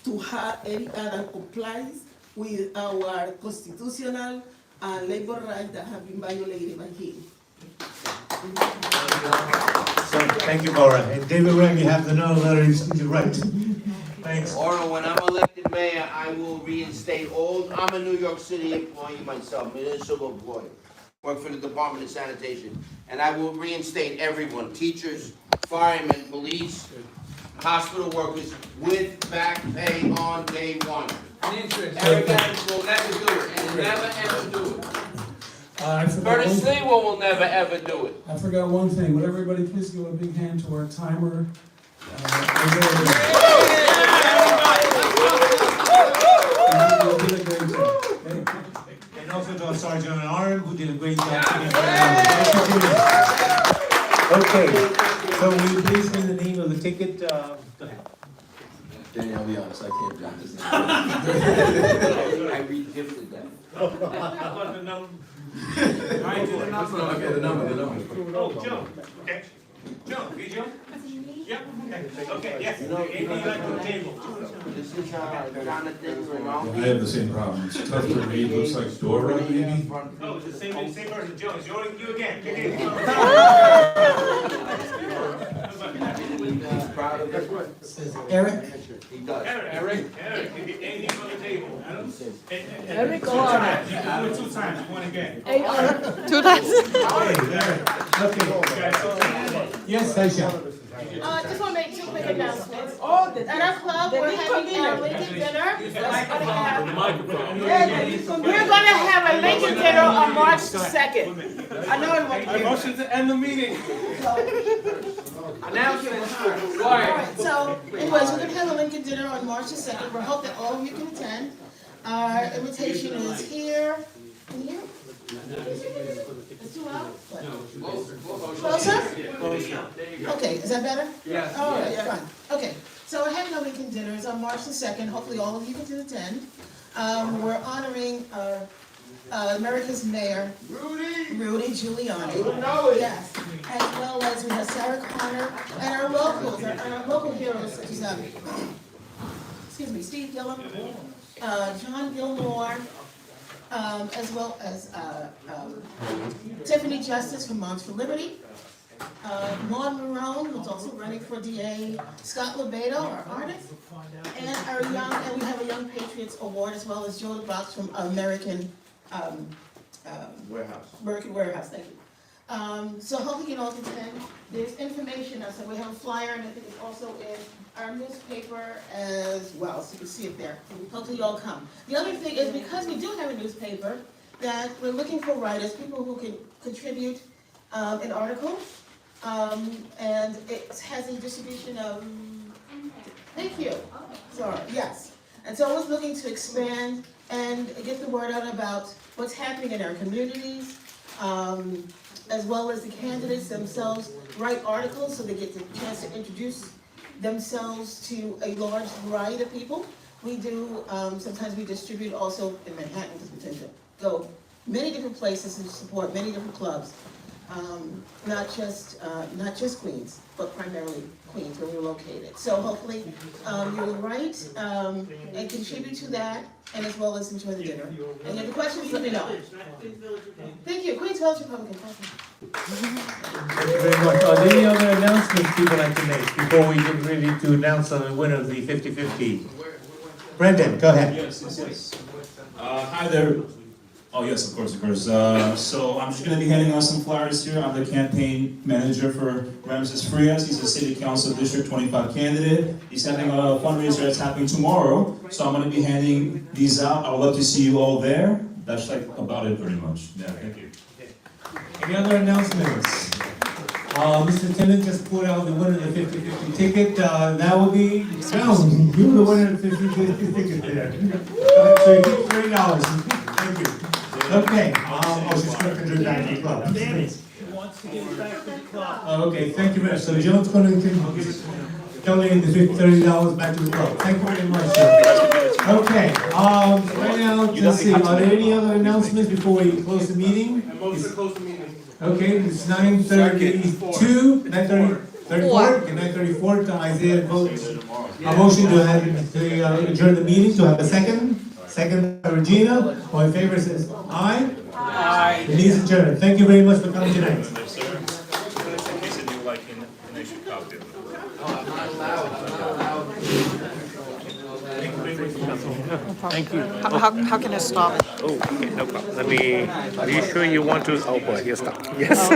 to have Eric Adams comply with our constitutional and labor rights that have been violated by him. So, thank you, Maura. And David Ram, you have the letter you write. Thanks. Or when I'm elected mayor, I will reinstate I'm a New York City employee myself, municipal employee. Work for the Department of Sanitation. And I will reinstate everyone, teachers, firemen, police, hospital workers, with back pay on day one. Eric Adams will never do it. Will never ever do it. Curtis Lewa will never ever do it. I forgot one thing. Would everybody please give a big hand to our timer? And also to our Sergeant at Arms, who did a great job. Okay, so will you please give the name of the ticket? Go ahead. Danny, I'll be honest, I can't jot this name. I re-gifted that. How about the number? Okay, the number. Oh, Joe, okay. Joe, okay, Joe? Yep, okay, yes. Anything you like on the table? This is kind of thing we're I have the same problem. It's tough to read. Looks like Dora, maybe. Oh, it's the same person, Joe. It's you again. Eric? He does. Eric, anything on the table? Eric, two times. Two times. One again. 2 times. Okay, Eric. Okay, guys. Yes, Aisha. Just want to make two quick announcements. At our club, we're having our Lincoln dinner. We're gonna have a Lincoln dinner on March 2nd. I know it won't be. Motion to end the meeting. Announcements. Alright, so anyways, we're gonna have a Lincoln dinner on March the 2nd. We hope that all of you can attend. Our invitation is here. Can you hear? It's too loud? Closer? Okay, is that better? Yes. All right, fine. Okay, so we're having a Lincoln dinner. It's on March the 2nd. Hopefully all of you can attend. We're honoring America's mayor, Rudy Giuliani. Yes, as well as we have Sarah Connor and our locals, our local heroes such as Steve Gillum, John Gilmore, as well as Tiffany Justice from Moms for Liberty, Maud Marone, who's also running for DA, Scott Lebedo, our artist, and and we have a Young Patriots Award, as well as Joe DeBox from American Warehouse, thank you. So hopefully you can all attend. There's information, so we have a flyer, and I think it's also in our newspaper as well, so you can see it there. Hopefully you all come. The other thing is, because we do have a newspaper, that we're looking for writers, people who can contribute an article, and it has a distribution of, thank you, sorry, yes. And so I was looking to expand and get the word out about what's happening in our communities, as well as the candidates themselves write articles so they get the chance to introduce themselves to a large variety of people. We do, sometimes we distribute also in Manhattan, because we tend to go many different places and support many different clubs. Not just Queens, but primarily Queens where we're located. So hopefully you will write and contribute to that, and as well as enjoy the dinner. And if the questions, let me know. Thank you, Queens Village Republican. Thank you very much. Are there any other announcements people like to make before we get ready to announce the winner of the 50-50? Brendan, go ahead. Yes. Hi there. Oh, yes, of course. So I'm just going to be handing out some flyers here. I'm the campaign manager for Ramses Frias. He's a City Council District 25 candidate. He's having a fundraiser that's happening tomorrow. So I'm going to be handing these out. I would love to see you all there. That's like about it pretty much. Yeah, thank you. Any other announcements? Mr. Timmins just put out the winner of the 50-50 ticket. That will be found. You the winner of the 50-50 ticket there. So you get $30. Thank you. Okay. She's going to contribute back to the club. Wants to give back to the club. Okay, thank you very much. So John's going to donate the $30 back to the club. Thank you very much, sir. Okay, right now, let's see, are there any other announcements before we close the meeting? Okay, it's 9:32, 9:34 to Isaiah votes. A motion to adjourn the meeting, to have a second. Second by Regina. All in favor says aye. Aye. The meeting is adjourned. Thank you very much for coming tonight. Thank you. How can I stop? Oh, okay, no problem. Let me. Are you sure you want to? Oh boy, you stop. Yes.